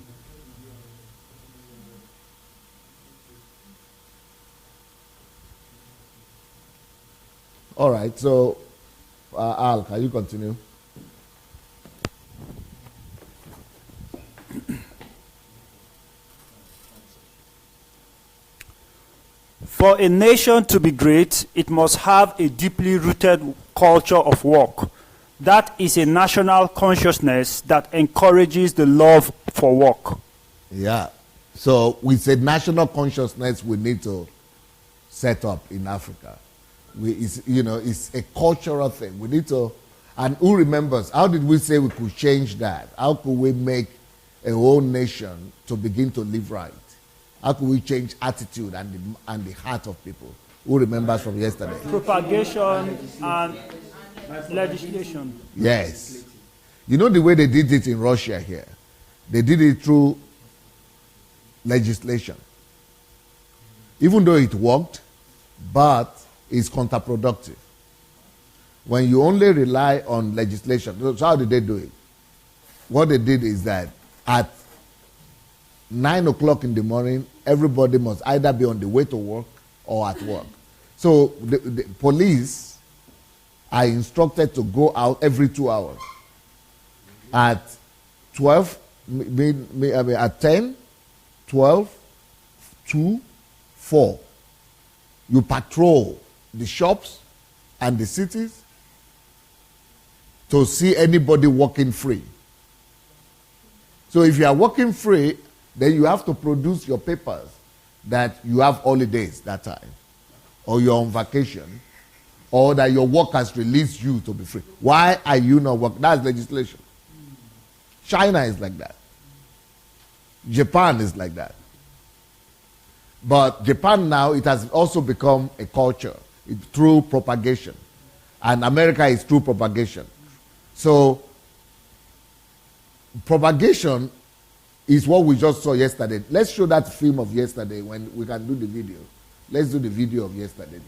All right, so Al, can you continue? For a nation to be great, it must have a deeply rooted culture of work. That is a national consciousness that encourages the love for work. Yeah. So with a national consciousness we need to set up in Africa. It's a cultural thing. We need to, and who remembers, how did we say we could change that? How could we make a whole nation to begin to live right? How could we change attitude and the heart of people? Who remembers from yesterday? Propagation and legislation. Yes. You know the way they did it in Russia here? They did it through legislation. Even though it worked, but it's counterproductive. When you only rely on legislation, so how did they do it? What they did is that at 9 o'clock in the morning, everybody must either be on the way to work or at work. So the police are instructed to go out every 2 hours. At 12, at 10, 12, 2, 4. You patrol the shops and the cities to see anybody walking free. So if you are walking free, then you have to produce your papers that you have holidays that time, or you're on vacation, or that your work has released you to be free. Why are you not working? That's legislation. China is like that. Japan is like that. But Japan now, it has also become a culture through propagation. And America is through propagation. So propagation is what we just saw yesterday. Let's show that film of yesterday when we can do the video. Let's do the video of yesterday.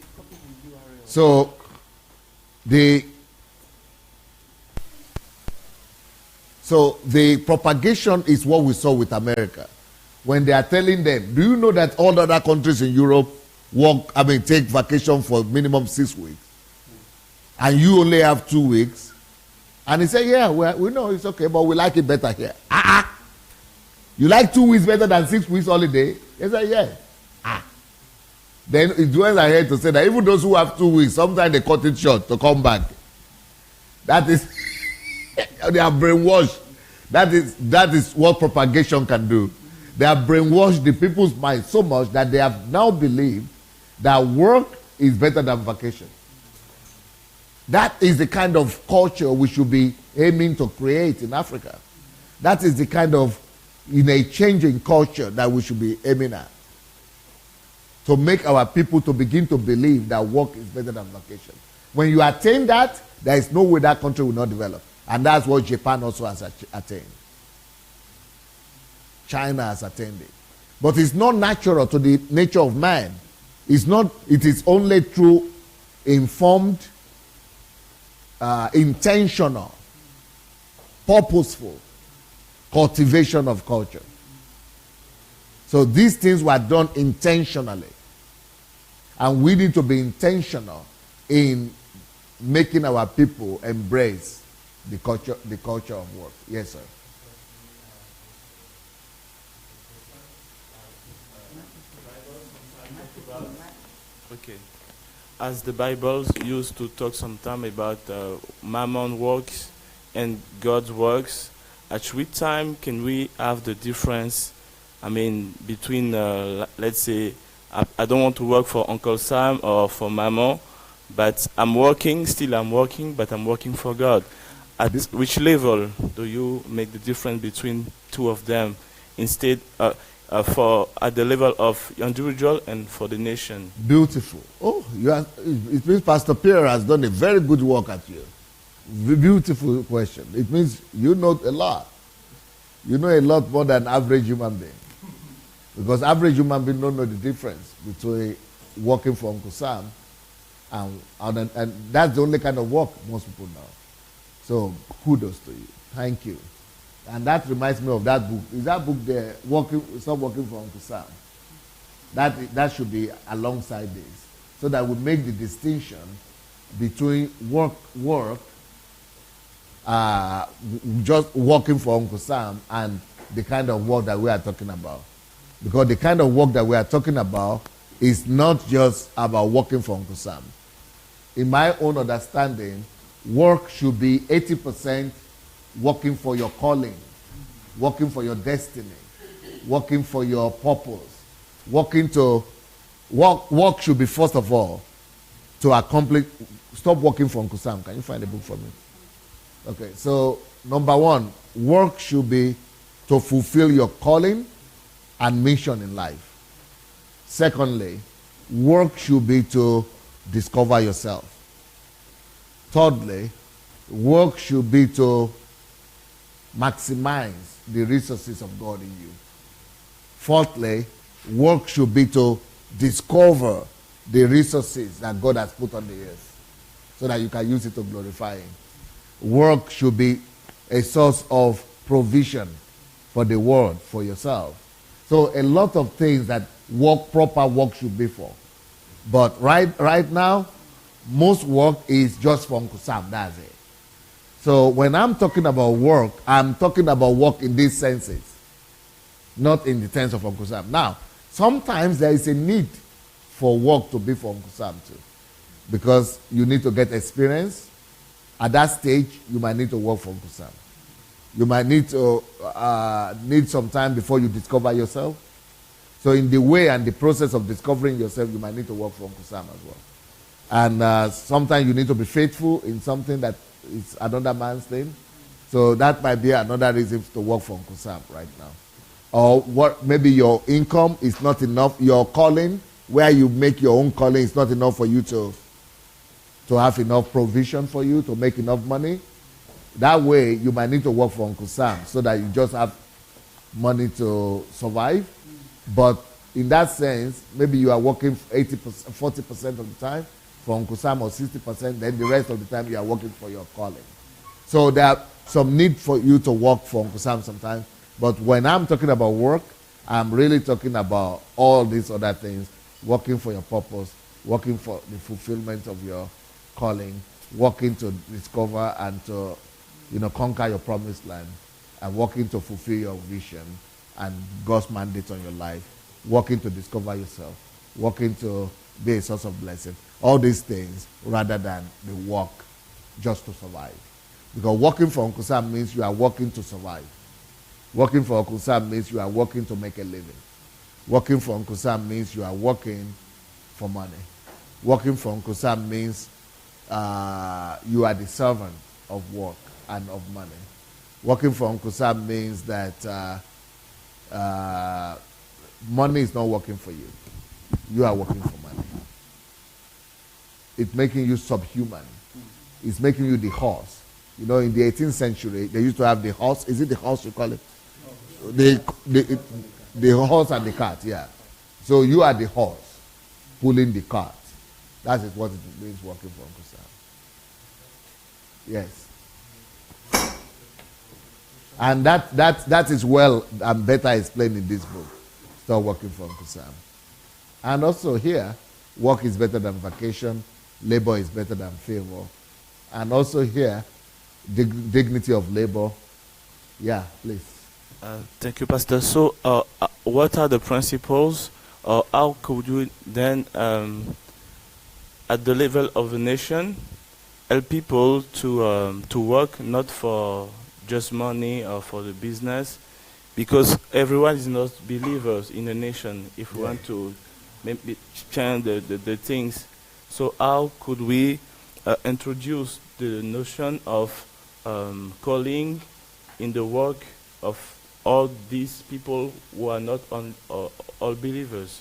So the propagation is what we saw with America. When they are telling them, do you know that all other countries in Europe take vacation for minimum 6 weeks? And you only have 2 weeks? And he said, yeah, we know it's okay, but we like it better here. You like 2 weeks better than 6 weeks holiday? He said, yeah. Then it went ahead to say that even those who have 2 weeks, sometimes they cut it short to come back. That is, they are brainwashed. That is what propagation can do. They have brainwashed the people's mind so much that they have now believed that work is better than vacation. That is the kind of culture we should be aiming to create in Africa. That is the kind of changing culture that we should be aiming at. To make our people to begin to believe that work is better than vacation. When you attain that, there is no way that country will not develop. And that's what Japan also has attained. China has attained it. But it's not natural to the nature of man. It is only through informed, intentional, purposeful cultivation of culture. So these things were done intentionally. And we need to be intentional in making our people embrace the culture of work. Yes, sir. Okay. As the Bible used to talk sometime about Mammon works and God's works, at which time can we have the difference, between, let's say, I don't want to work for Uncle Sam or for Mammon, but I'm working, but I'm working for God. At which level do you make the difference between two of them? Instead, for at the level of individual and for the nation? Beautiful. Oh, it means Pastor Pierre has done a very good work at you. Beautiful question. It means you know a lot. You know a lot more than average human being. Because average human being don't know the difference between working for Uncle Sam and that's the only kind of work most people know. So kudos to you. Thank you. And that reminds me of that book. Is that book there, Stop Working for Uncle Sam? That should be alongside this. So that we make the distinction between work, just working for Uncle Sam and the kind of work that we are talking about. Because the kind of work that we are talking about is not just about working for Uncle Sam. In my own understanding, work should be 80% working for your calling, working for your destiny, working for your purpose, work should be, first of all, to accomplish. Stop working for Uncle Sam. Can you find a book for me? Okay, so number one, work should be to fulfill your calling and mission in life. Secondly, work should be to discover yourself. Thirdly, work should be to maximize the resources of God in you. Fourthly, work should be to discover the resources that God has put on the earth so that you can use it to glorify Him. Work should be a source of provision for the world, for yourself. So a lot of things that proper work should be for. But right now, most work is just for Uncle Sam, that's it. So when I'm talking about work, I'm talking about work in these senses, not in the sense of Uncle Sam. Now, sometimes there is a need for work to be for Uncle Sam too, because you need to get experience. At that stage, you might need to work for Uncle Sam. You might need to need some time before you discover yourself. So in the way and the process of discovering yourself, you might need to work for Uncle Sam as well. And sometimes you need to be faithful in something that is another man's thing. So that might be another reason to work for Uncle Sam right now. Or maybe your income is not enough. Your calling, where you make your own calling, is not enough for you to have enough provision for you, to make enough money. That way, you might need to work for Uncle Sam so that you just have money to survive. But in that sense, maybe you are working 80%, 40% of the time for Uncle Sam, or 60%, then the rest of the time you are working for your calling. So there are some need for you to work for Uncle Sam sometimes. But when I'm talking about work, I'm really talking about all these other things. Working for your purpose, working for the fulfillment of your calling, working to discover and to conquer your promised land, and working to fulfill your vision and God's mandate on your life, working to discover yourself, working to be a source of blessing. All these things rather than the work just to survive. Because working for Uncle Sam means you are working to survive. Working for Uncle Sam means you are working to make a living. Working for Uncle Sam means you are working for money. Working for Uncle Sam means you are the servant of work and of money. Working for Uncle Sam means that money is not working for you. You are working for money. It's making you subhuman. It's making you the horse. In the 18th century, they used to have the horse. Is it the horse you call it? The horse and the cart, yeah. So you are the horse pulling the cart. That is what it means working for Uncle Sam. Yes. And that is well and better explained in this book. Start working for Uncle Sam. And also here, work is better than vacation, labor is better than favor. And also here, dignity of labor. Yeah, please. Thank you, Pastor. So, what are the principles, or how could you then, at the level of a nation, help people to work not for just money or for the business, because everyone is not believers in a nation. If we want to maybe change the things, so how could we introduce the notion of calling in the work of all these people who are not all believers?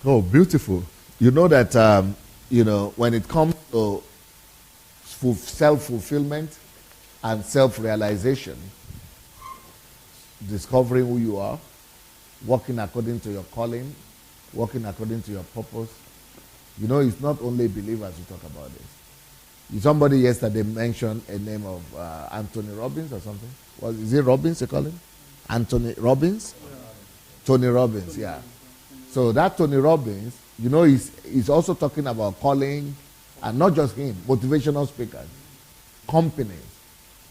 Oh, beautiful. You know that, when it comes to self-fulfillment and self-realization, discovering who you are, working according to your calling, working according to your purpose. It's not only believers who talk about this. Somebody yesterday mentioned a name of Anthony Robbins or something. Is it Robbins you call him? Anthony Robbins? Yeah. Tony Robbins, yeah. So that Tony Robbins, he's also talking about calling, and not just him, motivational speakers, companies.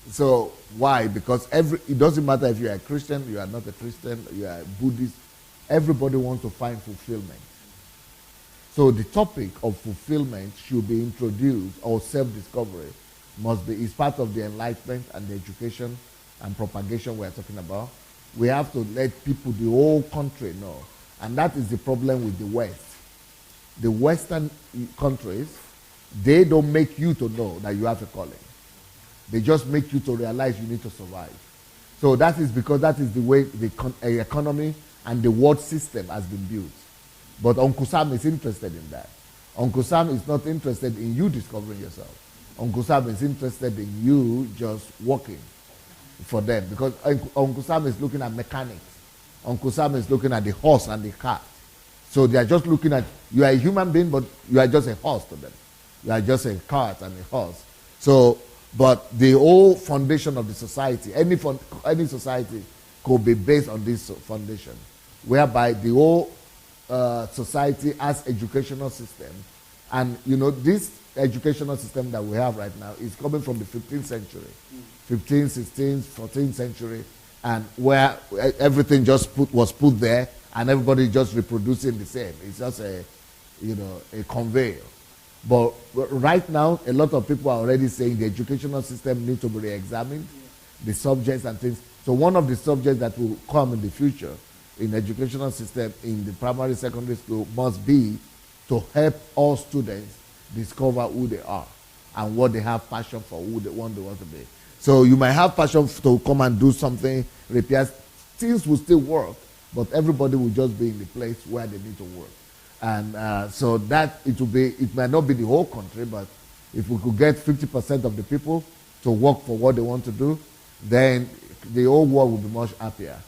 So why? Because it doesn't matter if you're a Christian, you are not a Christian, you are a Buddhist. Everybody wants to find fulfillment. So the topic of fulfillment should be introduced, or self-discovery is part of the enlightenment and the education and propagation we're talking about. We have to let people, the whole country, know. And that is the problem with the West. The Western countries, they don't make you to know that you have a calling. They just make you to realize you need to survive. So that is because that is the way the economy and the world system has been built. But Uncle Sam is interested in that. Uncle Sam is not interested in you discovering yourself. Uncle Sam is interested in you just working for them. Because Uncle Sam is looking at mechanics. Uncle Sam is looking at the horse and the cart. So they are just looking at, you are a human being, but you are just a horse to them. You are just a cart and a horse. So, but the whole foundation of the society, any society could be based on this foundation, whereby the whole society has educational system. And this educational system that we have right now is coming from the 15th century, 15th, 16th, 14th century, and where everything just was put there, and everybody just reproducing the same. It's just a conveyor. But right now, a lot of people are already saying the educational system needs to be re-examined, the subjects and things. So one of the subjects that will come in the future in the educational system in the primary, secondary school must be to help all students discover who they are and what they have passion for, who they want to be. So you might have passion to come and do something, repair. Things will still work, but everybody will just be in the place where they need to work. And so that it might not be the whole country, but if we could get 50% of the people to work for what they want to do, then the whole world will be much happier.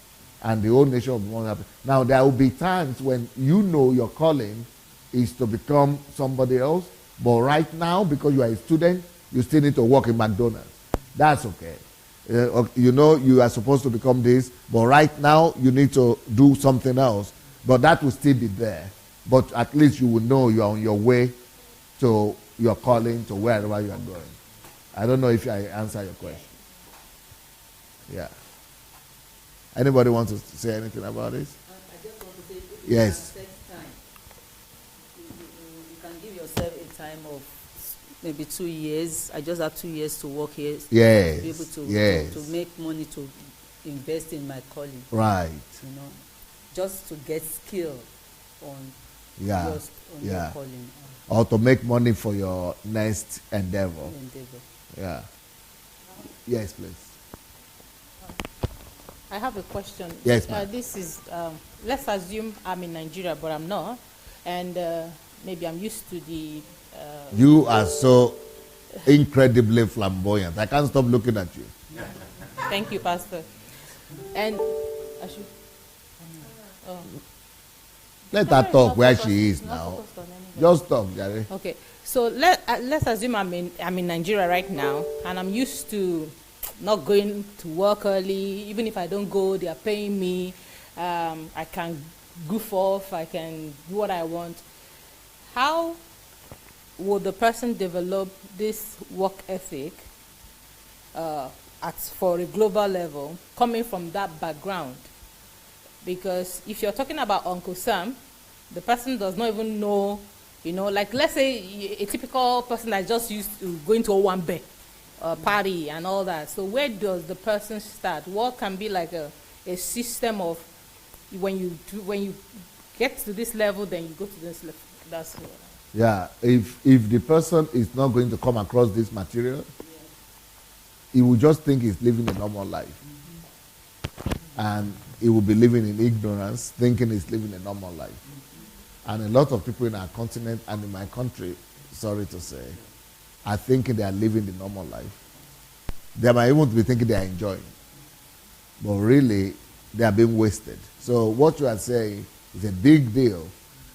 And the whole nation will be more happy. Now, there will be times when your calling is to become somebody else, but right now, because you are a student, you still need to work in McDonald's. That's okay. You are supposed to become this, but right now, you need to do something else. But that will still be there. But at least you will know you are on your way to your calling, to wherever you are going. I don't know if I answer your question. Yeah. Anybody want to say anything about this? I just want to say, yes. Set time. You can give yourself a time of maybe 2 years. I just have 2 years to work here. Yes. To be able to make money to invest in my calling. Right. Just to get skill on your calling. Or to make money for your next endeavor. Yeah. Yes, please. I have a question. Yes, ma'am. This is, let's assume I'm in Nigeria, but I'm not. And maybe I'm used to the... You are so incredibly flamboyant. I can't stop looking at you. Thank you, Pastor. And... Let her talk where she is now. Just talk, Gary. Okay. So let's assume I'm in Nigeria right now, and I'm used to not going to work early. Even if I don't go, they are paying me. I can goof off. I can do what I want. How will the person develop this work ethic for a global level, coming from that background? Because if you're talking about Uncle Sam, the person does not even know, like let's say a typical person that just used to going to a one-bed party and all that. So where does the person start? What can be like a system of when you get to this level, then you go to this level? That's what. Yeah, if the person is not going to come across this material, he will just think he's living a normal life. and he will be living in ignorance, thinking he's living a normal life. And a lot of people in our continent and in my country, sorry to say, are thinking they are living the normal life. They might even be thinking they are enjoying. But really, they are being wasted. So what you are saying is a big deal.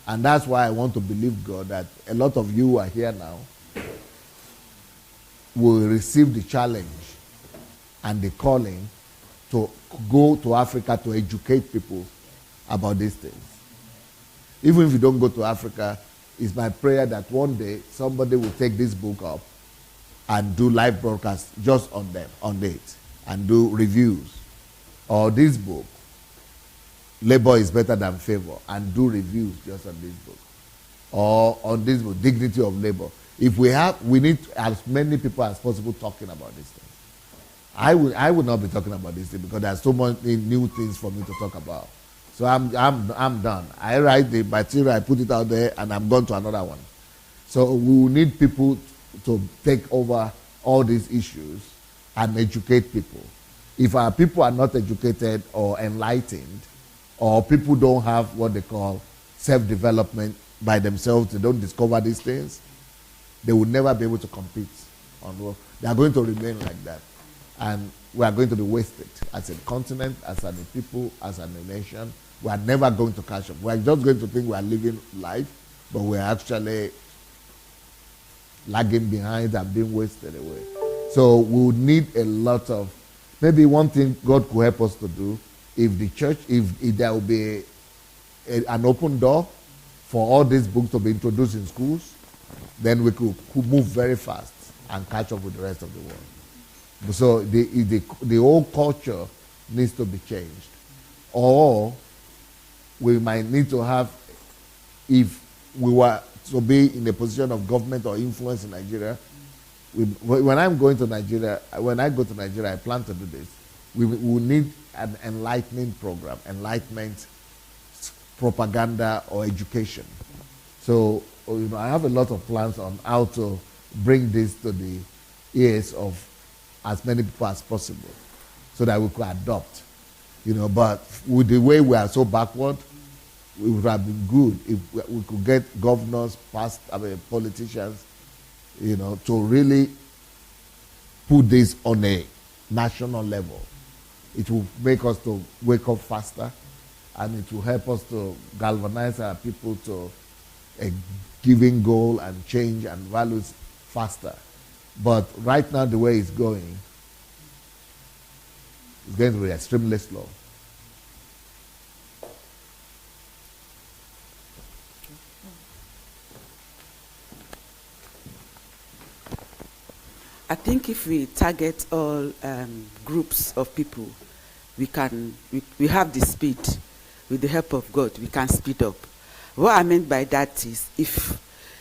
And that's why I want to believe God that a lot of you who are here now will receive the challenge and the calling to go to Africa to educate people about these things. Even if you don't go to Africa, it's my prayer that one day somebody will take this book up and do live broadcasts just on it, and do reviews. Or this book, Labor is Better Than Favor, and do reviews just on this book. Or on this book, Dignity of Labor. If we need as many people as possible talking about these things. I would not be talking about this thing because there's so many new things for me to talk about. So I'm done. I write the material, I put it out there, and I'm gone to another one. So we will need people to take over all these issues and educate people. If our people are not educated or enlightened, or people don't have what they call self-development by themselves, they don't discover these things, they will never be able to compete on work. They are going to remain like that. And we are going to be wasted as a continent, as a people, as a nation. We are never going to catch up. We are just going to think we are living life, but we are actually lagging behind and being wasted away. So we would need a lot of, maybe one thing God could help us to do, if the church, if there will be an open door for all these books to be introduced in schools, then we could move very fast and catch up with the rest of the world. So the whole culture needs to be changed. Or we might need to have, if we were to be in a position of government or influence in Nigeria, when I go to Nigeria, I plan to do this. We will need an enlightenment program, enlightenment propaganda or education. So, I have a lot of plans on how to bring this to the ears of as many people as possible so that we could adopt. But with the way we are so backward, it would have been good if we could get governors, politicians, to really put this on a national level. It will make us to wake up faster, and it will help us to galvanize our people to a giving goal and change and values faster. But right now, the way it's going to be extremely slow. I think if we target all groups of people, we have the speed. With the help of God, we can speed up. What I meant by that is if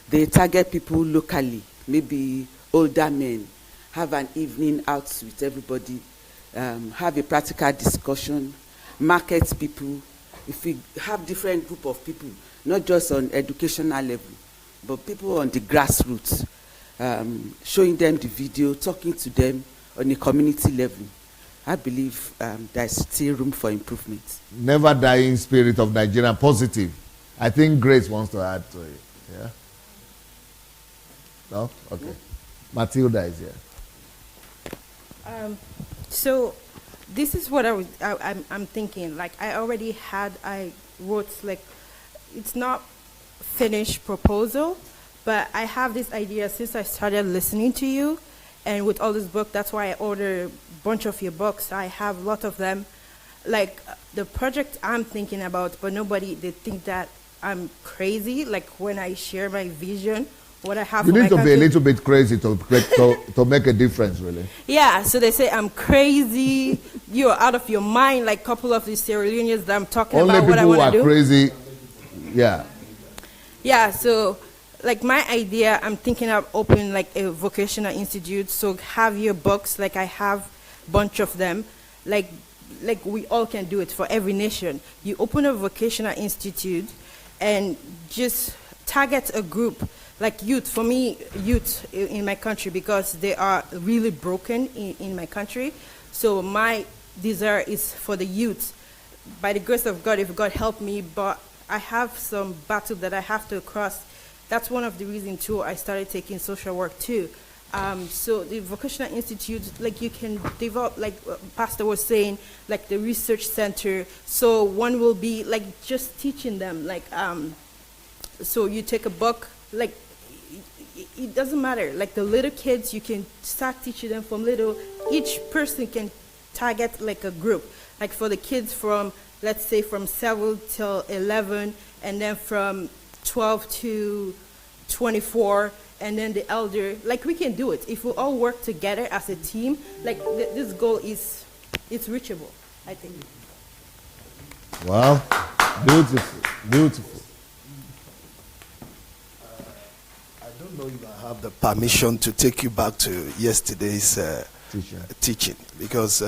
they target people locally, maybe older men, have an evening out with everybody, have a practical discussion, market people. If we have different group of people, not just on educational level, but people on the grassroots, showing them the video, talking to them on a community level, I believe there's still room for improvement. Never dying spirit of Nigeria, positive. I think Grace wants to add to it. Yeah? No? Okay. Matilda is here. So this is what I'm thinking. Like I wrote it's not finished proposal, but I have this idea since I started listening to you, and with all this book, that's why I ordered a bunch of your books. I have a lot of them. Like the project I'm thinking about, but they think that I'm crazy. Like when I share my vision, what I have. You need to be a little bit crazy to make a difference, really. Yeah, so they say I'm crazy. You're out of your mind. Like a couple of these Sierra Leoneans that I'm talking Only about what I want to do. Only people who are crazy. Yeah. Yeah, so like my idea, I'm thinking of opening like a vocational institute. So have your books, like I have a bunch of them, like we all can do it for every nation. You open a vocational institute and just target a group, like youth. For me, youth in my country, because they are really broken in my country. So my desire is for the youth. By the grace of God, if God help me, but I have some battle that I have to cross. That's one of the reasons too I started taking social work too. So the Vocational Institute, like you can develop, like Pastor was saying, like the research center. So one will be like just teaching them, like, so you take a book, like it doesn't matter. Like the little kids, you can start teaching them from little. Each person can target like a group. Like for the kids from, let's say from 7 till 11, and then from 12 to 24, and then the elder, like we can do it. If we all work together as a team, like this goal is, it's reachable, I think. Wow, beautiful, beautiful. I don't know if I have the permission to take you back to yesterday's teaching, because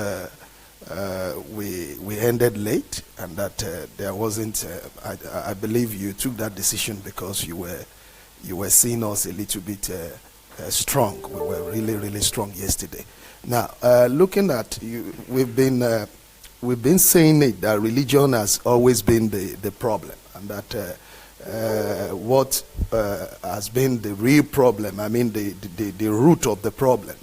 we ended late, and that there wasn't. I believe you took that decision because you were seeing us a little bit strong. We were really, really strong yesterday. Now, looking at you, we've been saying it that religion has always been the problem, and that what has been the real problem. I mean, the root of the problem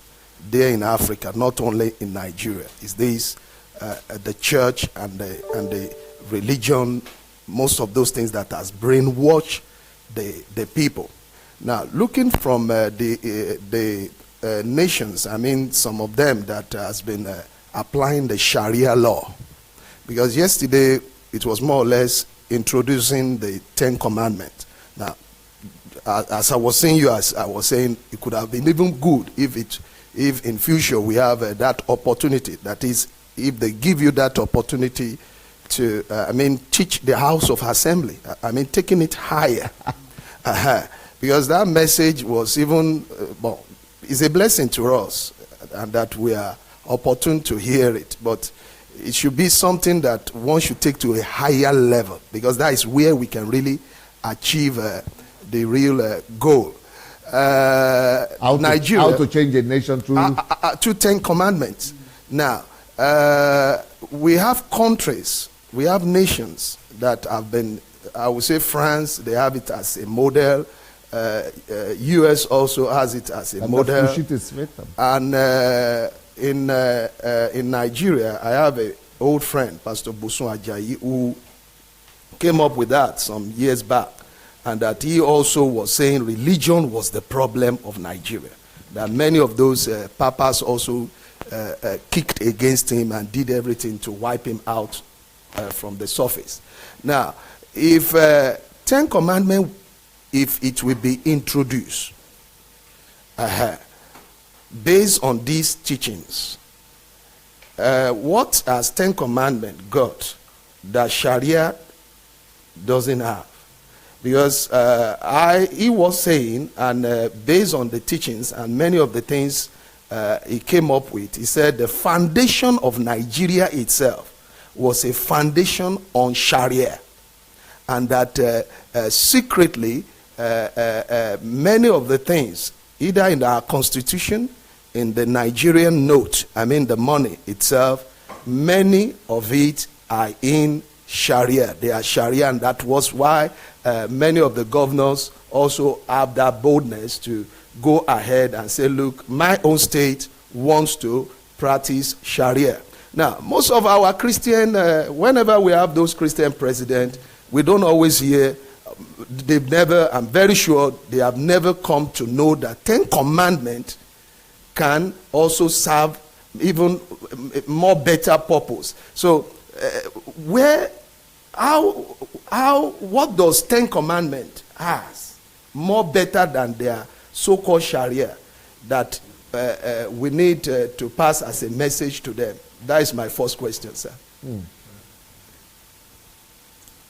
there in Africa, not only in Nigeria, is this: the church and the religion. Most of those things that has brainwashed the people. Now, looking from the nations, I mean, some of them that has been applying the Sharia law, because yesterday it was more or less introducing the 10 Commandments. Now, as I was saying, it could have been even good if in future we have that opportunity. That is, if they give you that opportunity to, teach the house of assembly. Taking it higher. Because that message was even, it's a blessing to us, and that we are opportune to hear it. But it should be something that one should take to a higher level, because that is where we can really achieve the real goal. Nigeria. How to change a nation through 10 Commandments. Now, we have countries, we have nations that have been, I would say France, they have it as a model. US also has it as a model. And in Nigeria, I have an old friend, Pastor Bosun Ajayi, who came up with that some years back, and that he also was saying religion was the problem of Nigeria. That many of those papas also kicked against him and did everything to wipe him out from the surface. Now, if 10 Commandments, if it will be introduced based on these teachings, what has 10 Commandments got that Sharia doesn't have? Because he was saying, and based on the teachings and many of the things he came up with, he said the foundation of Nigeria itself was a foundation on Sharia, and that secretly many of the things, either in our constitution, in the Nigerian note, the money itself, many of it are in Sharia. They are Sharia, and that was why many of the governors also have that boldness to go ahead and say, look, my own state wants to practice Sharia. Now, most of our Christian, whenever we have those Christian presidents, we don't always hear, they've never, I'm very sure they have never come to know that 10 Commandments can also serve even more better purpose. So, what does 10 Commandments has more better than their so-called Sharia that we need to pass as a message to them? That is my first question, sir.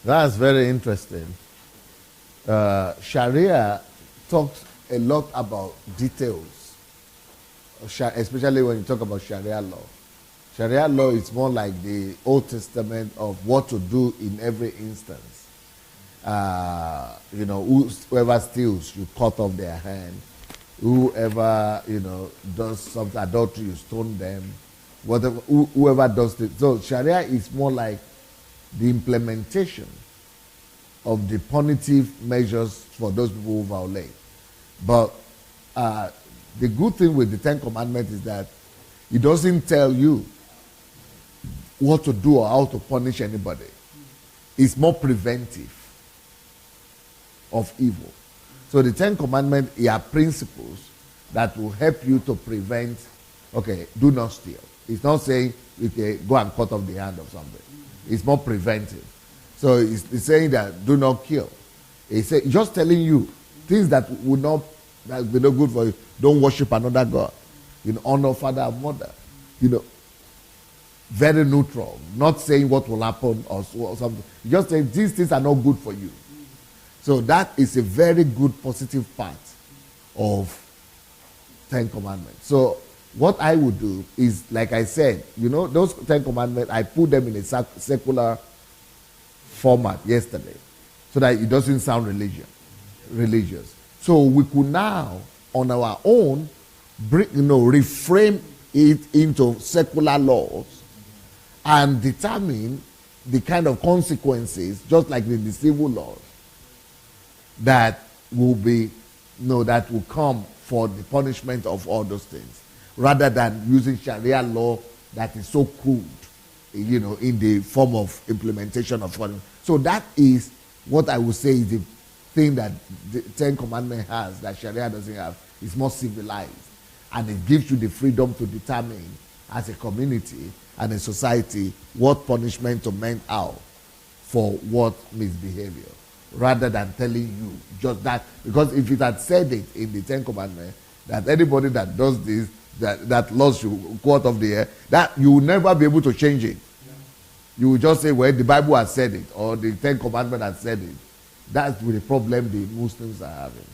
That's very interesting. Sharia talks a lot about details, especially when you talk about Sharia law. Sharia law is more like the Old Testament of what to do in every instance. Whoever steals, you cut off their hand. Whoever, does something, adultery, you stone them. whatever, whoever does it. So Sharia is more like the implementation of the punitive measures for those people who violate. But the good thing with the Ten Commandments is that it doesn't tell you what to do or how to punish anybody. It's more preventive of evil. So the Ten Commandments are principles that will help you to prevent, okay, do not steal. It's not saying, okay, go and cut off the hand of somebody. It's more preventive. So it's saying that do not kill. It's just telling you things that would not, that be no good for you. Don't worship another God. You know, honor father and mother. You know, very neutral. Not saying what will happen or something. Just saying these things are not good for you. So that is a very good positive part of Ten Commandments. So what I would do is, like I said, you know, those Ten Commandments, I put them in a secular format yesterday so that it doesn't sound religious. So we could now, on our own, reframe it into secular laws and determine the kind of consequences, just like in the civil laws, that will be, that will come for the punishment of all those things, rather than using Sharia law that is so crude, in the form of implementation of punishment. So that is what I would say is the thing that the Ten Commandments has that Sharia doesn't have. It's more civilized, and it gives you the freedom to determine as a community and a society what punishment to mete out for what misbehavior, rather than telling you just that. Because if it had said it in the Ten Commandments that anybody that does this, that lost you quart of the air, that you will never be able to change it. You will just say, well, the Bible has said it, or the Ten Commandments has said it. That's the problem the Muslims are having.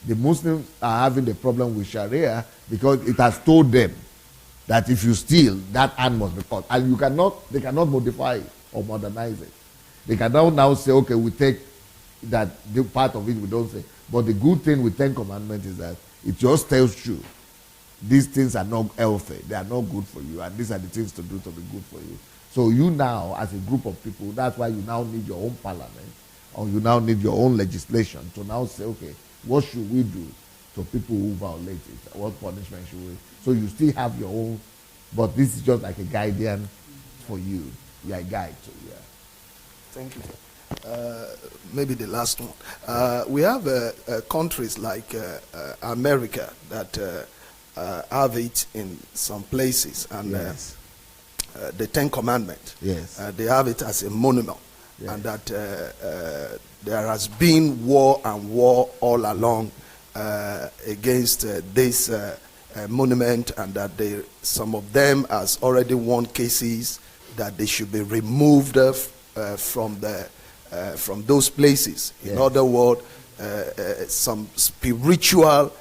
The Muslims are having the problem with Sharia because it has told them that if you steal, that hand must be cut. And they cannot modify it or modernize it. They cannot now say, okay, we take that the part of it we don't say. But the good thing with Ten Commandments is that it just tells you these things are not healthy, they are not good for you, and these are the things to do to be good for you. So you now, as a group of people, that's why you now need your own parliament, or you now need your own legislation to now say, okay, what should we do to people who violate it? What punishment should we? So you still have your own, but this is just like a guardian for you. You're a guide too, yeah. Thank you. Maybe the last one. We have countries like America that have it in some places, and yes. The Ten Commandments. Yes. They have it as a monument, yes. And that there has been war all along against this monument, and that some of them has already won cases that they should be removed from those places. Yes. In other words, some spiritual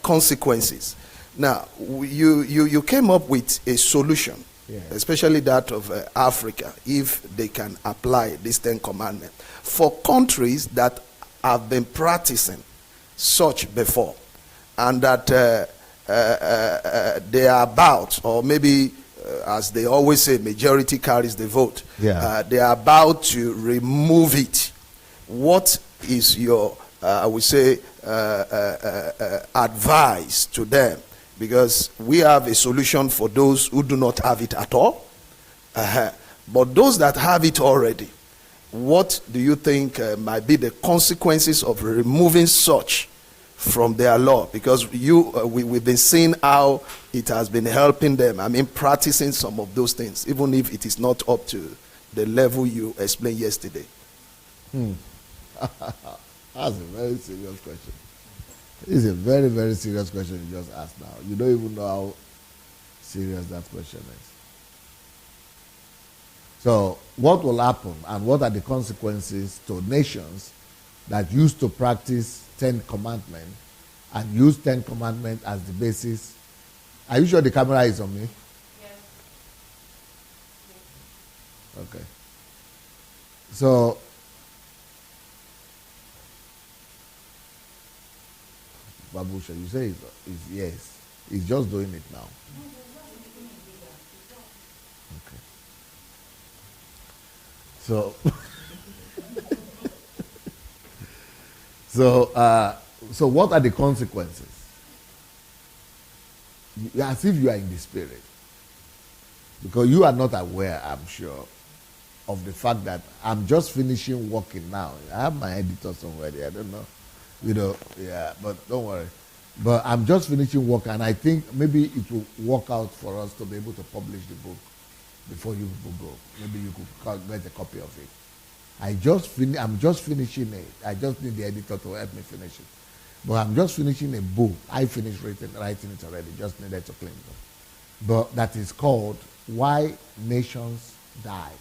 consequences. Now, you came up with a solution, yes. Especially that of Africa, if they can apply this Ten Commandments. For countries that have been practicing such before, and that they are about, or maybe as they always say, majority carries the vote. Yeah. They are about to remove it. What is your, I would say, advice to them? Because we have a solution for those who do not have it at all. But those that have it already, what do you think might be the consequences of removing such from their law? Because we've been seeing how it has been helping them. I mean, practicing some of those things, even if it is not up to the level you explained yesterday. That's a very serious question. It's a very, very serious question you just asked now. You don't even know how serious that question is. So what will happen and what are the consequences to nations that used to practice Ten Commandments and use Ten Commandments as the basis? Are you sure the camera is on me? Yes. Okay. So Babusha, you say it's yes. He's just doing it now. So, so what are the consequences? As if you are in the spirit. Because you are not aware, I'm sure, of the fact that I'm just finishing working now. I have my editor somewhere there, I don't know. Yeah, but don't worry. But I'm just finishing work, and I think maybe it will work out for us to be able to publish the book before you people go. Maybe you could get a copy of it. I'm just finishing it. I just need the editor to help me finish it. But I'm just finishing a book. I finished writing it already, just needed to clean it up. But that is called Why Nations Die.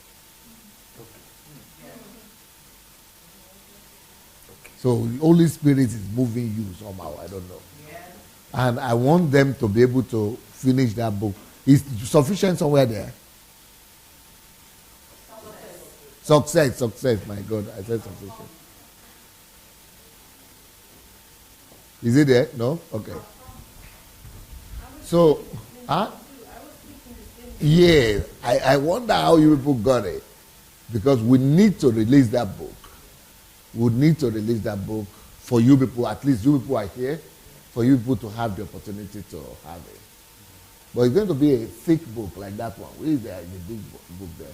So the Holy Spirit is moving you somehow, I don't know. And I want them to be able to finish that book. Is sufficient somewhere there? Success, my God, I said sufficient. Is it there? No? Okay. So, yeah, I wonder how you people got it. Because we need to release that book. We need to release that book for you people, at least you people are here, for you people to have the opportunity to have it. But it's going to be a thick book like that one. Where is there the big book there?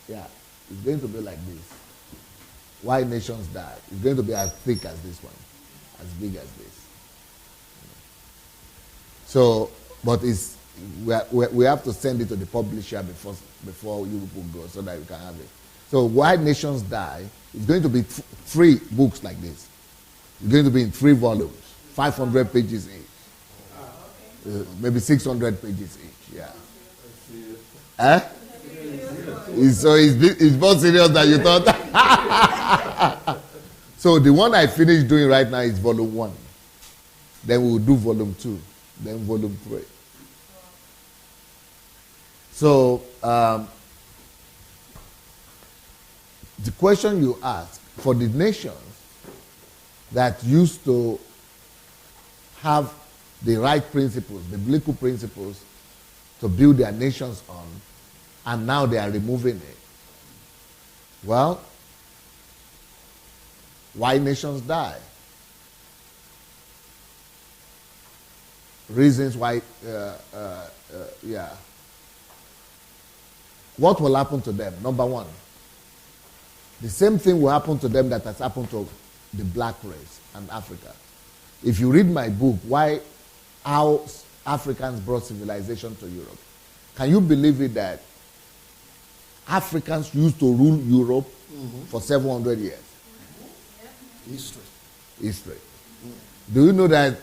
Yeah, it's going to be like this. Why Nations Die. It's going to be as thick as this one, as big as this. So, but we have to send it to the publisher before you people go so that you can have it. So Why Nations Die is going to be 3 books like this. It's going to be in 3 volumes, 500 pages each. Maybe 600 pages each, yeah. So it's more serious than you thought. So the one I finished doing right now is volume 1. Then we'll do volume 2. Then volume 3. So the question you ask for the nations that used to have the right principles, the biblical principles to build their nations on, and now they are removing it. Well, why nations die? Reasons why, yeah. What will happen to them? Number 1, the same thing will happen to them that has happened to the black race and Africa. If you read my book, How Africans Brought Civilization to Europe, can you believe it that Africans used to rule Europe for 700 years? History. Do you know that,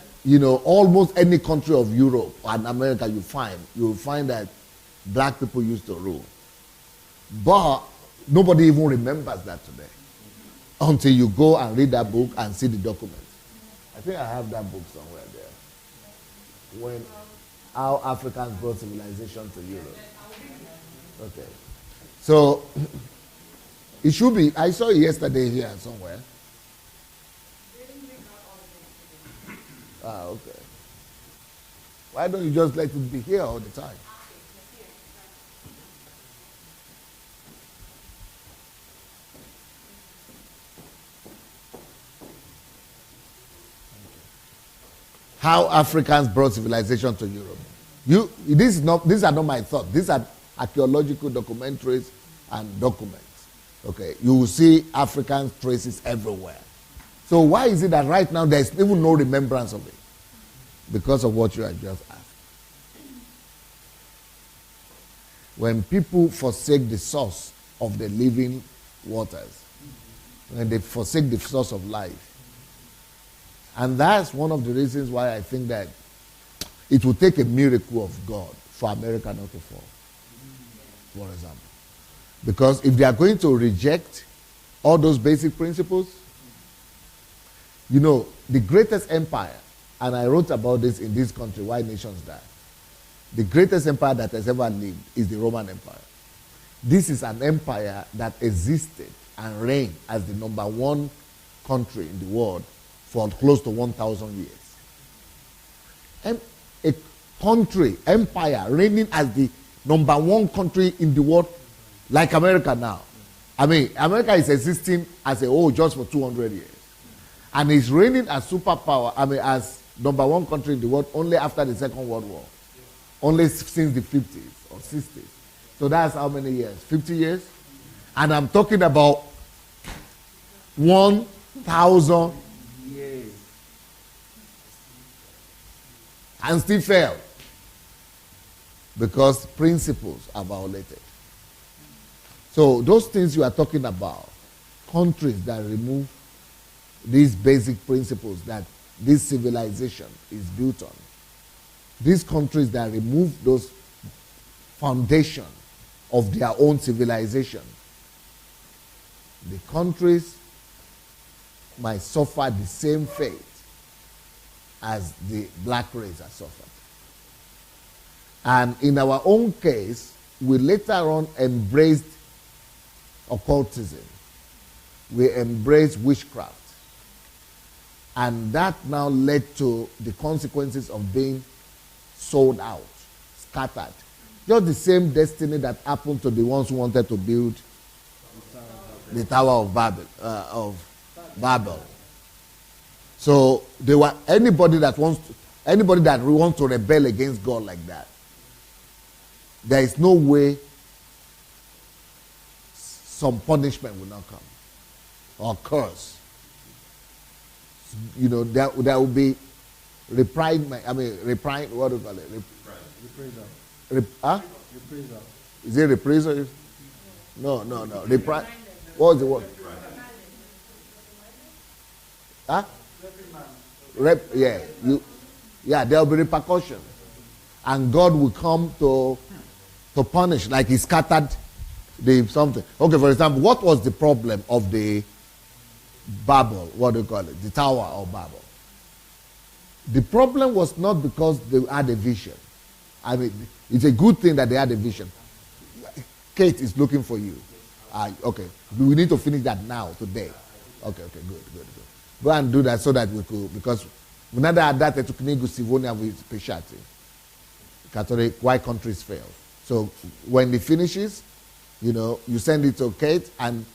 almost any country of Europe and America you will find that black people used to rule. But nobody even remembers that today until you go and read that book and see the documents. I think I have that book somewhere there. How Africans Brought Civilization to Europe. Okay. So, it should be, I saw it yesterday here somewhere. Okay. Why don't you just let it be here all the time? How Africans brought civilization to Europe. These are not my thoughts. These are archaeological documentaries and documents. Okay, you will see African traces everywhere. So why is it that right now there is even no remembrance of it? Because of what you have just asked. When people forsake the source of the living waters, when they forsake the source of life, and that's one of the reasons why I think that it will take a miracle of God for America not to fall, for example. Because if they are going to reject all those basic principles, the greatest empire, and I wrote about this in this country, Why Nations Die. The greatest empire that has ever lived is the Roman Empire. This is an empire that existed and reigned as the number 1 country in the world for close to 1,000 years. And a country, empire, reigning as the number 1 country in the world Like America now. I mean, America is existing as a whole just for 200 years. And is reigning as superpower, I mean, as number one country in the world only after the Second World War. Only since the 50s or 60s. So that's how many years? 50 years? And I'm talking about 1,000 years. And still failed. Because principles are violated. So those things you are talking about, countries that remove these basic principles that this civilization is built on, these countries that remove those foundations of their own civilization, the countries might suffer the same fate as the black race has suffered. And in our own case, we later on embraced occultism. We embraced witchcraft. And that now led to the consequences of being sold out, scattered. Just the same destiny that happened to the ones who wanted to build the Tower of Babel. So they were anybody that wants to rebel against God like that. There is no way some punishment will not come or curse. You know, there will be reprisal. What do you call it? Reprisal. Is it reprisal? No. What was the word? Huh? There will be repercussions. And God will come to punish, like he scattered the something. Okay, for example, what was the problem of the Babel? What do you call it? The Tower of Babel. The problem was not because they had a vision. I mean, it's a good thing that they had a vision. Kate is looking for you. Okay, we need to finish that now, today. Okay, good. Go and do that so that we could, because we never had that to Sivonia with specialty. Catholic, why countries fail. So when it finishes, you know, you send it to Kate and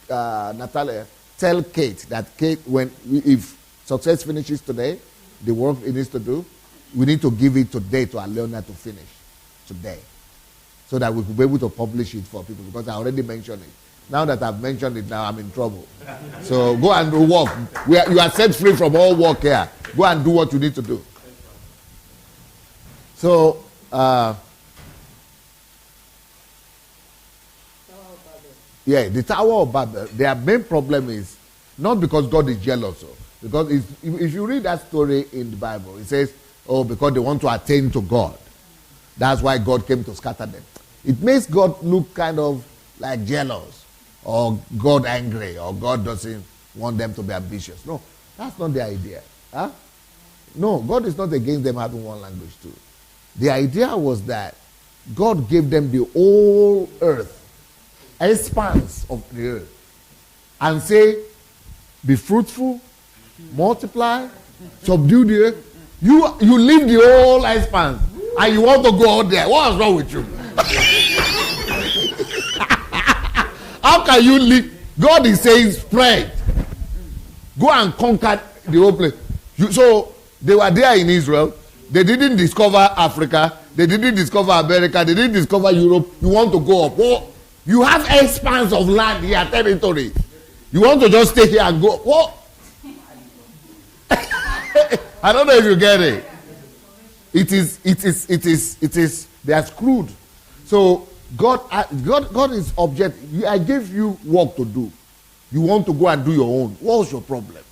Natalia. Tell Kate that if success finishes today, the work it needs to do, we need to give it today to Aleona to finish today, so that we could be able to publish it for people. Because I already mentioned it. Now that I've mentioned it, now I'm in trouble. So go and work. You are set free from all work here. Go and do what you need to do. So. The Tower of Babel, their main problem is not because God is jealous. Because if you read that story in the Bible, it says, because they want to attain to God. That's why God came to scatter them. It makes God look kind of like jealous, or God angry, or God doesn't want them to be ambitious. No, that's not the idea. Huh? No, God is not against them having one language too. The idea was that God gave them the whole earth, expanse of the earth, and say, be fruitful, multiply, subdue the earth. You leave the whole expanse and you want to go out there. What is wrong with you? How can you leave? God is saying spread. Go and conquer the whole place. So they were there in Israel. They didn't discover Africa. They didn't discover America. They didn't discover Europe. You want to go up. Well, you have expanse of land here, territory. You want to just stay here and go. What? I don't know if you get it. It is. They are screwed. So God is object. I gave you work to do. You want to go and do your own. What's your problem?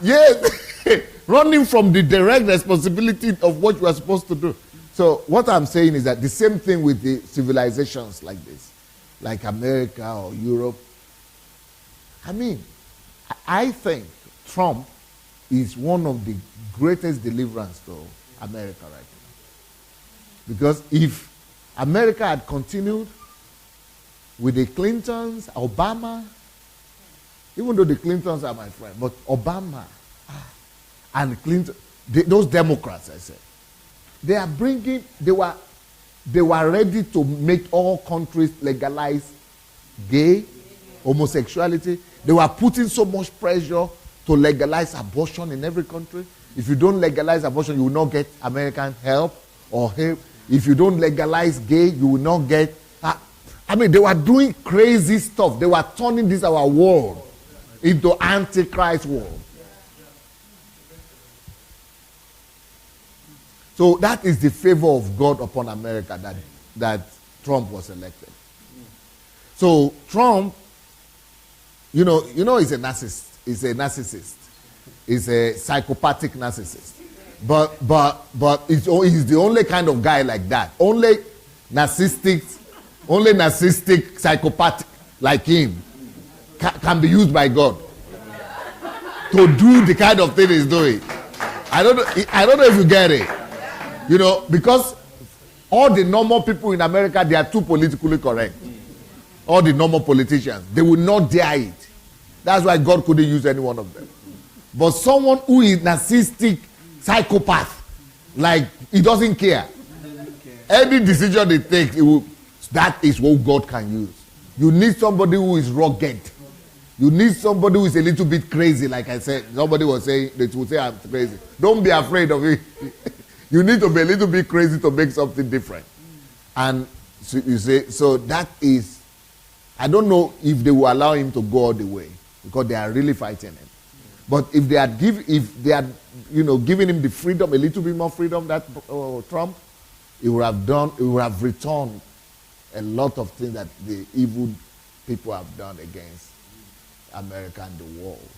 Yes, running from the direct responsibility of what you are supposed to do. So what I'm saying is that the same thing with the civilizations like this, like America or Europe. I mean, I think Trump is one of the greatest deliverance to America right now. Because if America had continued with the Clintons, Obama, even though the Clintons are my friend, but Obama and Clinton, those Democrats, I said, they were they were ready to make all countries legalize gay, homosexuality. They were putting so much pressure to legalize abortion in every country. If you don't legalize abortion, you will not get American help or help. If you don't legalize gay, you will not get... they were doing crazy stuff. They were turning this our world into Antichrist world. So that is the favor of God upon America that Trump was elected. So Trump, he's a narcissist. He's a narcissist. He's a psychopathic narcissist. But he's the only kind of guy like that. Only narcissistic psychopathic like him can be used by God to do the kind of thing he's doing. I don't know if you get it. Because all the normal people in America, they are too politically correct. All the normal politicians, they will not dare it. That's why God couldn't use any one of them. But someone who is narcissistic psychopath, like he doesn't care. Any decision they take, that is what God can use. You need somebody who is rugged. You need somebody who is a little bit crazy, like I said. Somebody was saying, they would say I'm crazy. Don't be afraid of it. You need to be a little bit crazy to make something different. And so you say, so that is, I don't know if they will allow him to go all the way, because they are really fighting him. But if they had given him the freedom, a little bit more freedom that Trump, he would have returned a lot of things that the evil people have done against America and the world.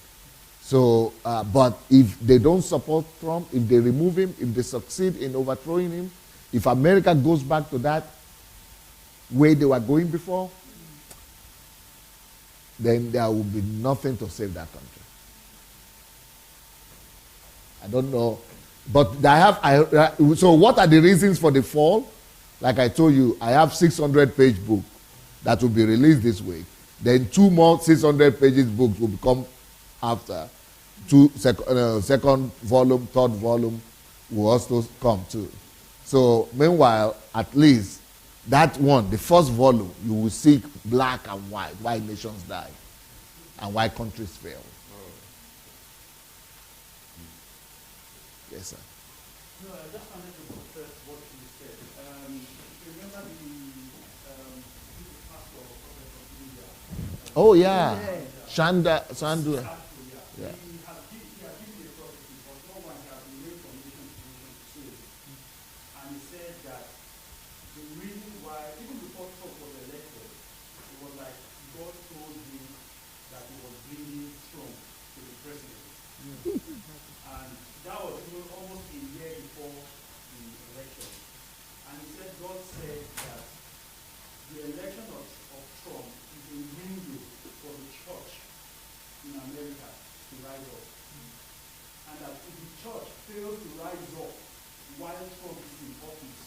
So, but if they don't support Trump, if they remove him, if they succeed in overthrowing him, if America goes back to that way they were going before, then there will be nothing to save that country. I don't know. But so what are the reasons for the fall? Like I told you, I have 600-page book that will be released this week. Then 2 more 600 pages books will come after. Second volume, third volume will also come too. So meanwhile, at least that one, the first volume, you will see black and white, why nations die and why countries fail. Yes, sir. No, I just wanted to confess what you said. Remember the pastor of India? Oh yeah, Sandu. Yeah. And he said that the reason why, even before Trump was elected, it was like God told him that he was bringing Trump to the presidency. And that was even almost a year before the election. And he said, God said that the election of Trump is a window for the church in America to rise up. And that if the church fails to rise up while Trump is in office,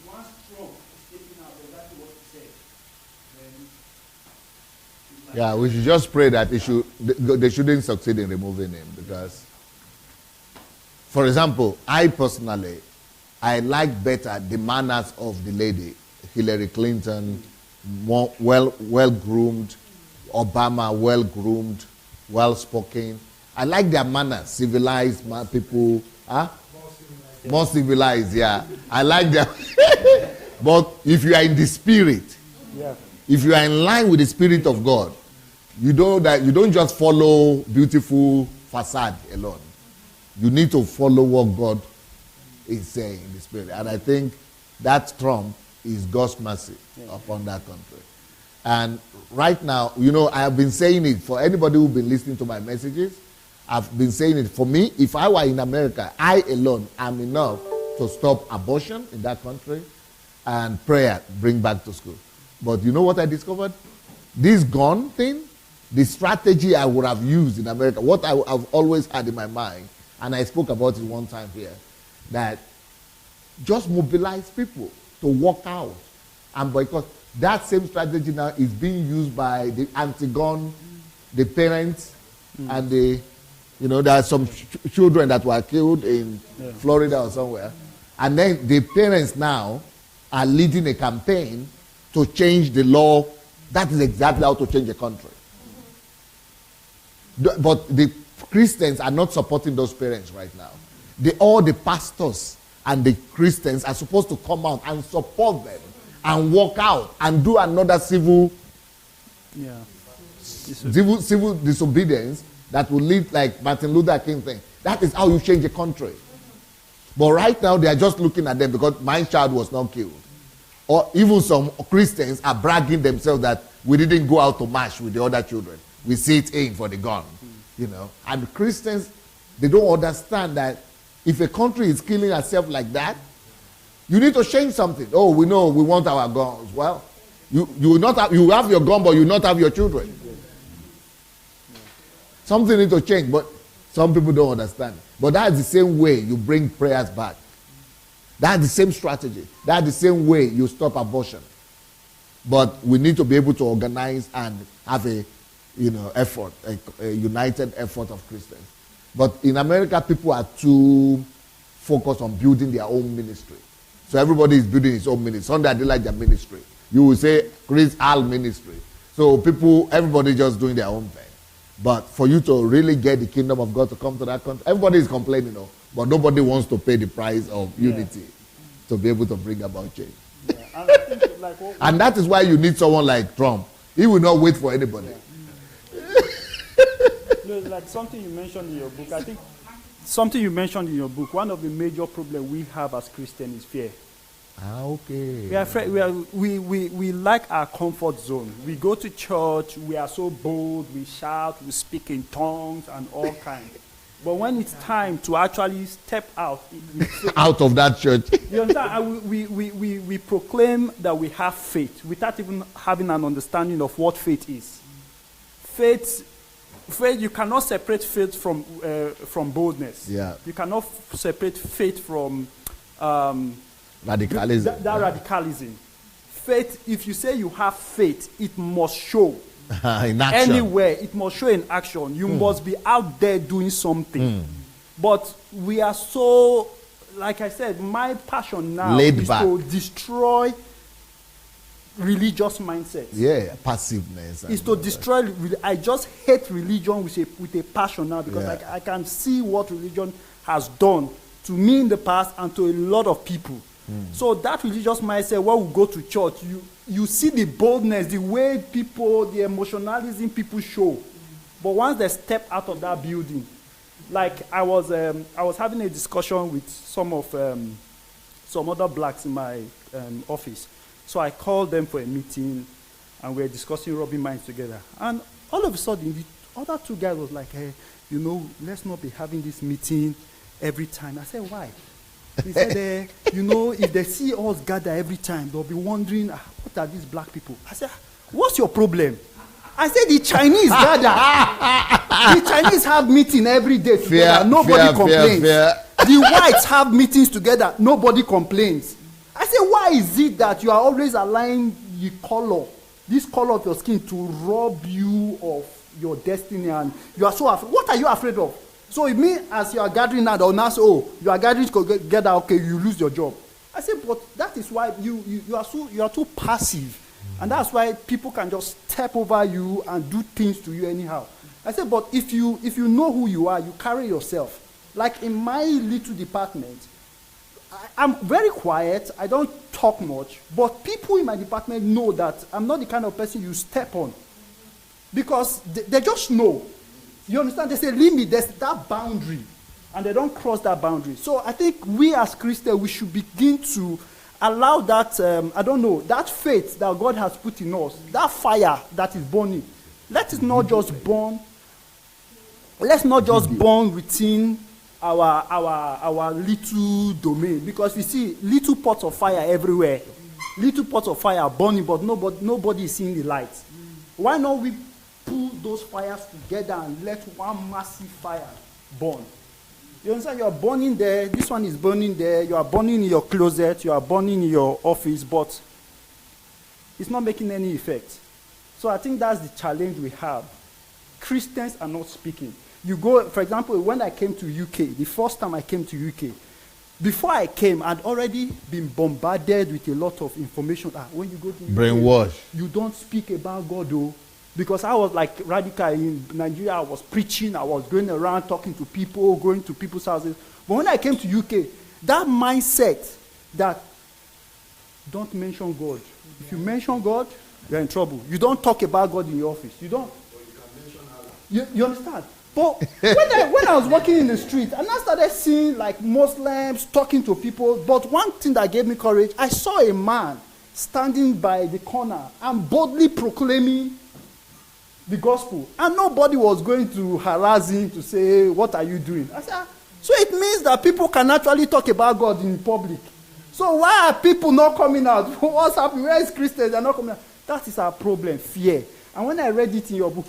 once Trump is taken out, exactly what he said, then yeah, we should just pray that they shouldn't succeed in removing him, because, for example, I personally, I like better the manners of the lady, Hillary Clinton, more well-groomed, Obama well-groomed, well-spoken. I like their manners, civilized people, more civilized, yeah. I like them. But if you are in the spirit, if you are in line with the spirit of God, you don't just follow beautiful facade alone. You need to follow what God is saying in the spirit. And I think that Trump is God's mercy upon that country. And right now, I have been saying it for anybody who's been listening to my messages. I've been saying it. For me, if I were in America, I alone am enough to stop abortion in that country and prayer, bring back to school. But you know what I discovered? This gun thing, the strategy I would have used in America, what I've always had in my mind, and I spoke about it one time here, that just mobilize people to walk out and boycott. That same strategy now is being used by the anti-gun, the parents, and there are some children that were killed in Florida or somewhere. And then the parents now are leading a campaign to change the law. That is exactly how to change a country. But the Christians are not supporting those parents right now. All the pastors and the Christians are supposed to come out and support them and walk out and do another civil disobedience that will lead, like Martin Luther King thing. That is how you change a country. But right now they are just looking at them because my child was not killed. Or even some Christians are bragging themselves that we didn't go out to march with the other children. We sit in for the gun. You know. And Christians, they don't understand that if a country is killing itself like that, you need to change something. Oh, we know we want our guns. Well, you have your gun, but you not have your children. Something needs to change, but some people don't understand. But that's the same way you bring prayers back. That's the same strategy. That's the same way you stop abortion. But we need to be able to organize and have a effort, a united effort of Christians. But in America, people are too focused on building their own ministry. So everybody is building his own ministry. Sunday, they like their ministry. You will say Chris Al ministry. So everybody just doing their own thing. But for you to really get the kingdom of God to come to that country, everybody is complaining, but nobody wants to pay the price of unity to be able to bring about change. Yeah. And, I think, like, and that is why you need someone like Trump. He will not wait for anybody. No, like something you mentioned in your book. I think something you mentioned in your book. One of the major problems we have as Christians is fear. Okay. We like our comfort zone. We go to church. We are so bold. We shout. We speak in tongues and all kinds. But when it's time to actually step out out of that church, you understand? We proclaim that we have faith without even having an understanding of what faith is. Faith, you cannot separate faith from boldness. Yeah. You cannot separate faith from radicalism. That radicalism. Faith, if you say you have faith, it must show. In action. Anywhere, it must show in action. You must be out there doing something. But we are so, like I said, my passion now is to destroy religious mindsets. Yeah, passiveness. Is to destroy. I just hate religion with a passion now because I can see what religion has done to me in the past and to a lot of people. So that religious mindset, when we go to church, you see the boldness, the way people, the emotionalism people show. But once they step out of that building, like I was having a discussion with some other blacks in my office. So I called them for a meeting, and we were discussing rubbing minds together. And all of a sudden, the other two guys was like, hey, let's not be having this meeting every time. I said, why? He said, if they see us gather every time, they'll be wondering, what are these black people? I said, what's your problem? I said, the Chinese gather. The Chinese have meeting every day together. Nobody complains. The whites have meetings together. Nobody complains. I said, why is it that you are always allowing the color, this color of your skin, to rob you of your destiny, and you are so afraid? What are you afraid of? So it means as you are gathering now, they'll now say, you are gathering together, okay, you lose your job. I said, but that is why you are too passive. And that's why people can just step over you and do things to you anyhow. I said, but if you know who you are, you carry yourself. Like in my little department, I'm very quiet, I don't talk much, but people in my department know that I'm not the kind of person you step on. Because they just know. You understand? They say, limit, there's that boundary. And they don't cross that boundary. So I think we as Christians, we should begin to allow that, that faith that God has put in us, that fire that is burning. Let's not just burn within our little domain. Because you see, little pots of fire everywhere. Little pots of fire are burning, but nobody is seeing the light. Why not we pull those fires together and let one massive fire burn? You understand? You are burning there, this one is burning there, you are burning in your closet, you are burning in your office, but it's not making any effect. So I think that's the challenge we have. Christians are not speaking. You go, for example, when I came to UK, the first time I came to UK, before I came, I'd already been bombarded with a lot of information. When you go to brainwash, you don't speak about God, though. Because I was like radical in Nigeria. I was preaching. I was going around talking to people, going to people's houses. But when I came to UK, that mindset that don't mention God. If you mention God, you're in trouble. You don't talk about God in your office. You don't. You understand? But when I was walking in the street, and I started seeing like Muslims talking to people, but one thing that gave me courage, I saw a man standing by the corner and boldly proclaiming the gospel. And nobody was going to harass him to say, what are you doing? I said, so it means that people can actually talk about God in public. So why are people not coming out? What's happening? Where is Christians? They're not coming out. That is our problem, fear. And when I read it in your book,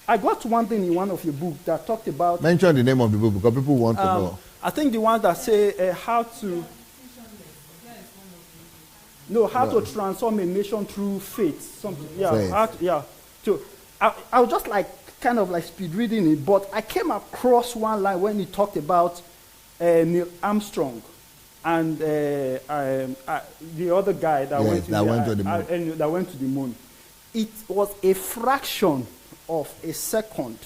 I got one thing in one of your books that talked about... Mention the name of the book because people want to know. I think the one that say how to transform a nation through faith. Something. Yeah. Faith. So I was just like kind of like speed reading it, but I came across one line when he talked about Neil Armstrong and the other guy that went to the moon. It was a fraction of a second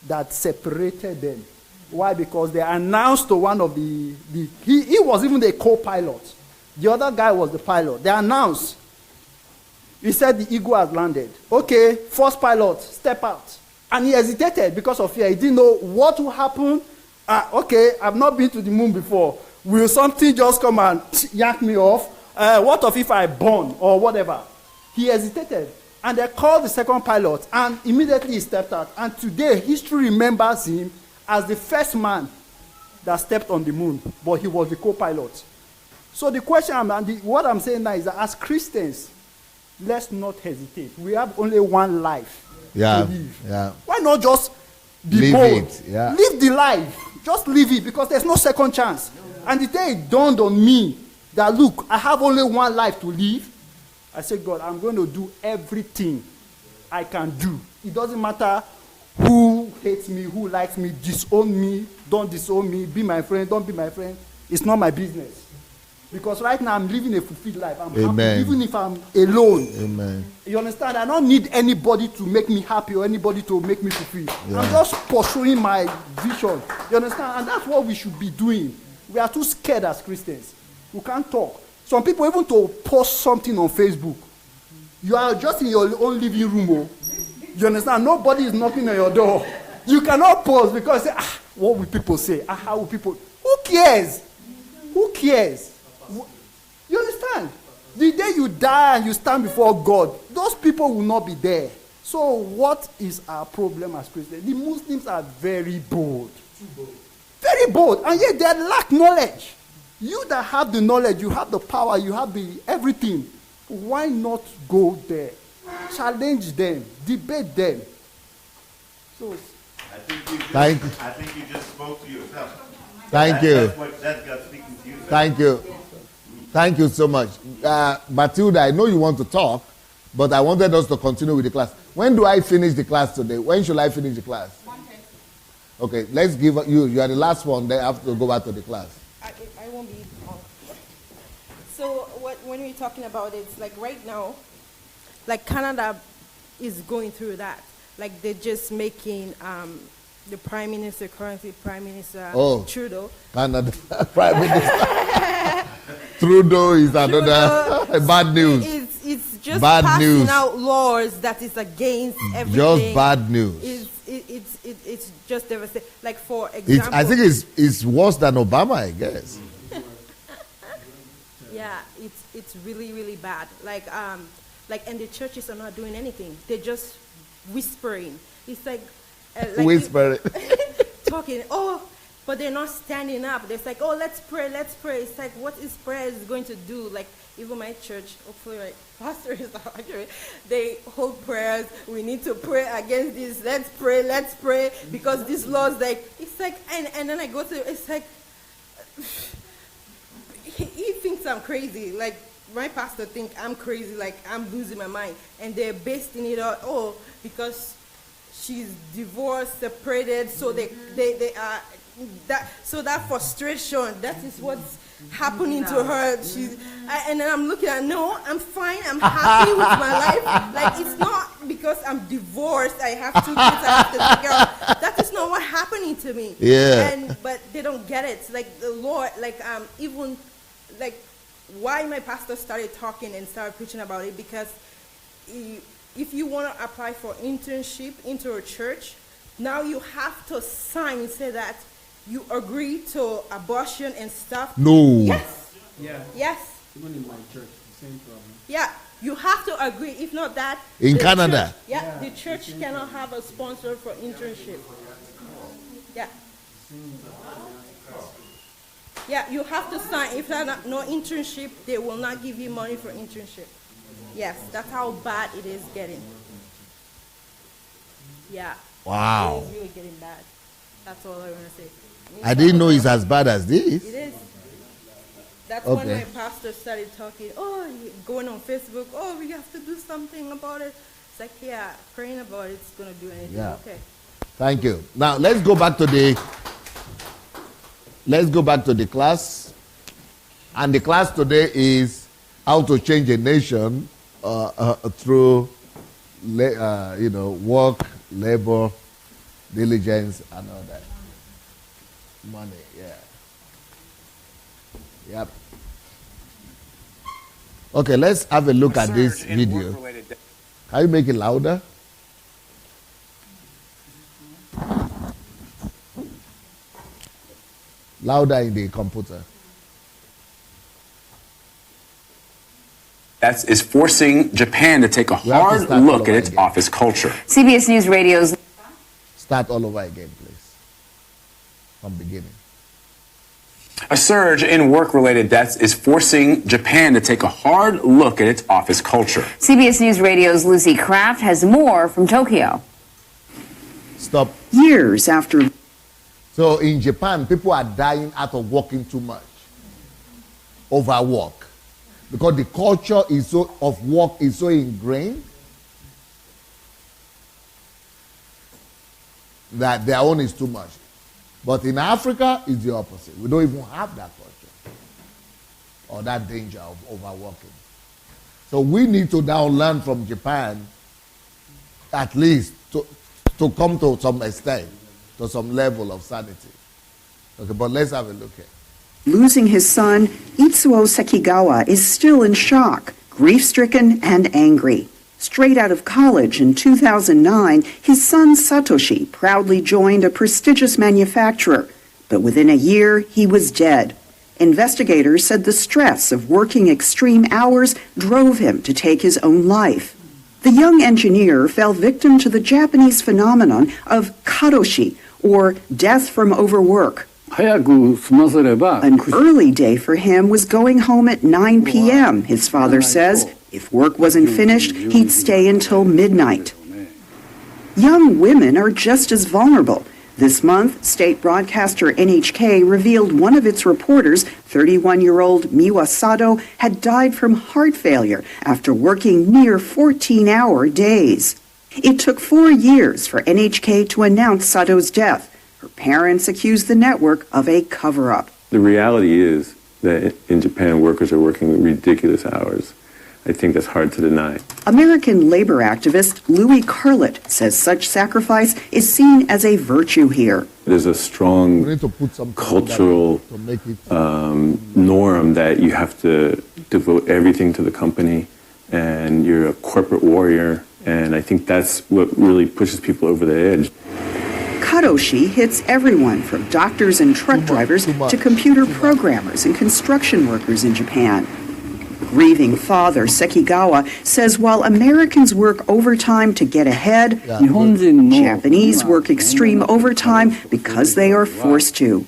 that separated them. Why? Because they announced to one of he was even the co-pilot. The other guy was the pilot. They announced. He said the eagle has landed. Okay, first pilot, step out. And he hesitated because of fear. He didn't know what will happen. Okay, I've not been to the moon before. Will something just come and yank me off? What if I burn or whatever? He hesitated. And they called the second pilot, and immediately he stepped out. And today, history remembers him as the first man that stepped on the moon, but he was the co-pilot. So the question, what I'm saying now is that as Christians, let's not hesitate. We have only one life to live. Yeah. Why not just be bold? Live the life. Just live it, because there's no second chance. And the day it dawned on me that, look, I have only one life to live, I said, God, I'm going to do everything I can do. It doesn't matter who hates me, who likes me, disown me, don't disown me, be my friend, don't be my friend. It's not my business. Because right now I'm living a fulfilled life. I'm happy, even if I'm alone. Amen. You understand? I don't need anybody to make me happy or anybody to make me fulfilled. Yeah. I'm just pursuing my vision. You understand? And that's what we should be doing. We are too scared as Christians. We can't talk. Some people, even to post something on Facebook, you are just in your own living room. Oh. You understand? Nobody is knocking on your door. You cannot post because, what will people say? How will people? Who cares? Who cares? You understand? The day you die and you stand before God, those people will not be there. So what is our problem as Christians? The Muslims are very bold. Too bold. Very bold. And yet they lack knowledge. You that have the knowledge, you have the power, you have the everything. Why not go there? Challenge them. Debate them. So I think you just spoke to yourself. Thank you. That's God speaking to you. Thank you. Thank you so much. Matilda, I know you want to talk, but I wanted us to continue with the class. When do I finish the class today? When should I finish the class? 1:30. Okay, let's give you are the last one, then I have to go back to the class. I won't be long. So when we're talking about it, like right now, like Canada is going through that. Like they're just making the Prime Minister, currently Prime Minister Trudeau. Canada Prime Minister. Trudeau is another bad news. It's just bad passing news. out laws that is against everything. Just bad news. It's just devastating. Like for example, I think it's worse than Obama, I guess. Yeah, it's really, really bad. Like and the churches are not doing anything. They're just whispering. It's like whispering. Talking. But they're not standing up. They're like, let's pray, let's pray. It's like, what is prayer is going to do? Like, even my church, hopefully my pastor is not accurate, they hold prayers. We need to pray against this. Let's pray, because this law is like, it's like, and then I go to, it's like, he thinks I'm crazy. Like, my pastor thinks I'm crazy, like I'm losing my mind. And they're basing it on, because she's divorced, separated, so they are, that frustration, that is what's happening to her. And then I'm looking at, no, I'm fine. I'm happy with my life. Like, it's not because I'm divorced. I have 2 kids I have to take care of. That is not what's happening to me. Yeah. But they don't get it. Like the Lord, even like why my pastor started talking and started preaching about it, because if you want to apply for internship into a church, now you have to sign and say that you agree to abortion and stuff. No. Yes. Yeah. Yes. Even in my church, the same problem. Yeah. You have to agree. If not that. In Canada. Church, the church cannot have a sponsor for internship. Yeah. Yeah, you have to sign. If there's no internship, they will not give you money for internship. Yes, that's how bad it is getting. Yeah. Wow. It is really getting bad. That's all I want to say. I didn't know it's as bad as this. It is. That's Okay. when my pastor started talking, going on Facebook, we have to do something about it. It's like, yeah, praying about it's going to do anything. Yeah. Okay. Thank you. Now let's go back to the class. And the class today is how to change a nation through work, labor, diligence, and all that. Money, yeah. Yep. Okay, let's have a look at this video. Can you make it louder? Louder in the computer. That is forcing Japan to take a hard look at its office culture. CBS News Radio's... Start all over again, please. From beginning. A surge in work-related deaths is forcing Japan to take a hard look at its office culture. CBS News Radio's Lucy Kraft has more from Tokyo. Stop. Years after... So in Japan, people are dying out of working too much. Overwork. Because the culture of work is so ingrained that their own is too much. But in Africa, it's the opposite. We don't even have that culture or that danger of overworking. So we need to now learn from Japan, at least, to come to some extent, to some level of sanity. Okay, but let's have a look at it. Losing his son, Itsuo Sekigawa is still in shock, grief-stricken and angry. Straight out of college in 2009, his son Satoshi proudly joined a prestigious manufacturer, but within a year he was dead. Investigators said the stress of working extreme hours drove him to take his own life. The young engineer fell victim to the Japanese phenomenon of karoshi, or death from overwork. An early day for him was going home at 9 p.m., his father says. If work wasn't finished, he'd stay until midnight. Young women are just as vulnerable. This month, state broadcaster NHK revealed one of its reporters, 31-year-old Miwa Sato, had died from heart failure after working near 14-hour days. It took 4 years for NHK to announce Sato's death. Her parents accused the network of a cover-up. The reality is that in Japan, workers are working ridiculous hours. I think that's hard to deny. American labor activist Louis Carlett says such sacrifice is seen as a virtue here. There's a strong cultural norm that you have to devote everything to the company, and you're a corporate warrior, and I think that's what really pushes people over the edge. Karoshi hits everyone from doctors and truck drivers to computer programmers and construction workers in Japan. Grieving father Sekigawa says while Americans work overtime to get ahead, Japanese work extreme overtime because they are forced to.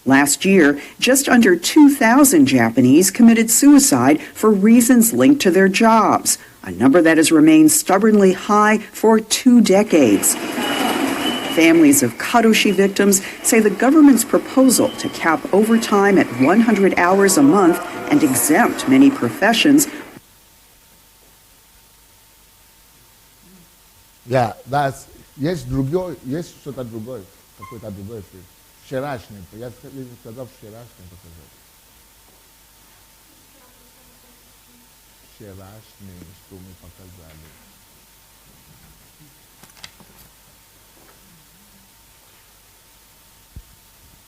Last year, just under 2,000 Japanese committed suicide for reasons linked to their jobs, a number that has remained stubbornly high for 2 decades. Families of karoshi victims say the government's proposal to cap overtime at 100 hours a month and exempt many professions. Yeah, that's yes, drugoj, yes, что-то другое, какой-то другой фильм. Вчерашний, я сказал вчерашний.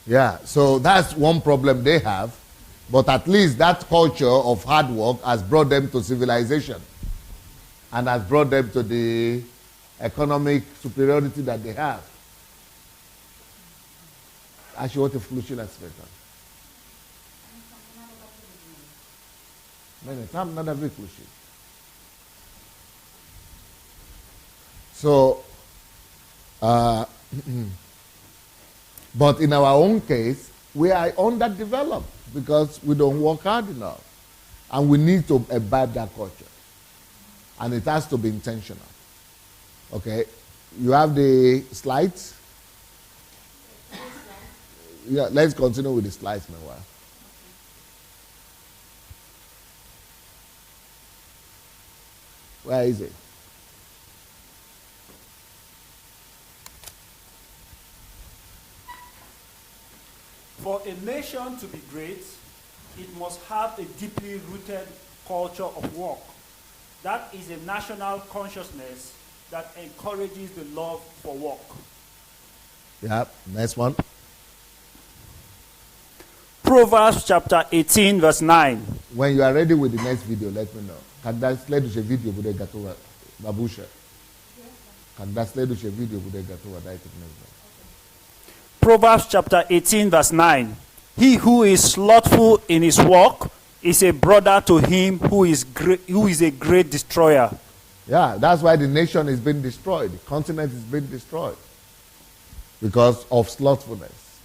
Yeah, so that's one problem they have. But at least that culture of hard work has brought them to civilization and has brought them to the economic superiority that they have. Actually, what a flushing aspect. I'm not a big flushing. So, but in our own case, we are underdeveloped because we don't work hard enough. And we need to imbibe that culture. And it has to be intentional. Okay? You have the slides? Yeah, let's continue with the slides meanwhile. Where is it? For a nation to be great, it must have a deeply rooted culture of work. That is a national consciousness that encourages the love for work. Yeah, next one. Proverbs chapter 18, verse 9. When you are ready with the next video, let me know. Kada следующее видео bude готово, бабуша. Kada следующее видео bude готово, дайте мне знать. Proverbs chapter 18, verse 9. He who is slothful in his work is a brother to him who is a great destroyer. Yeah, that's why the nation is being destroyed. The continent is being destroyed because of slothfulness.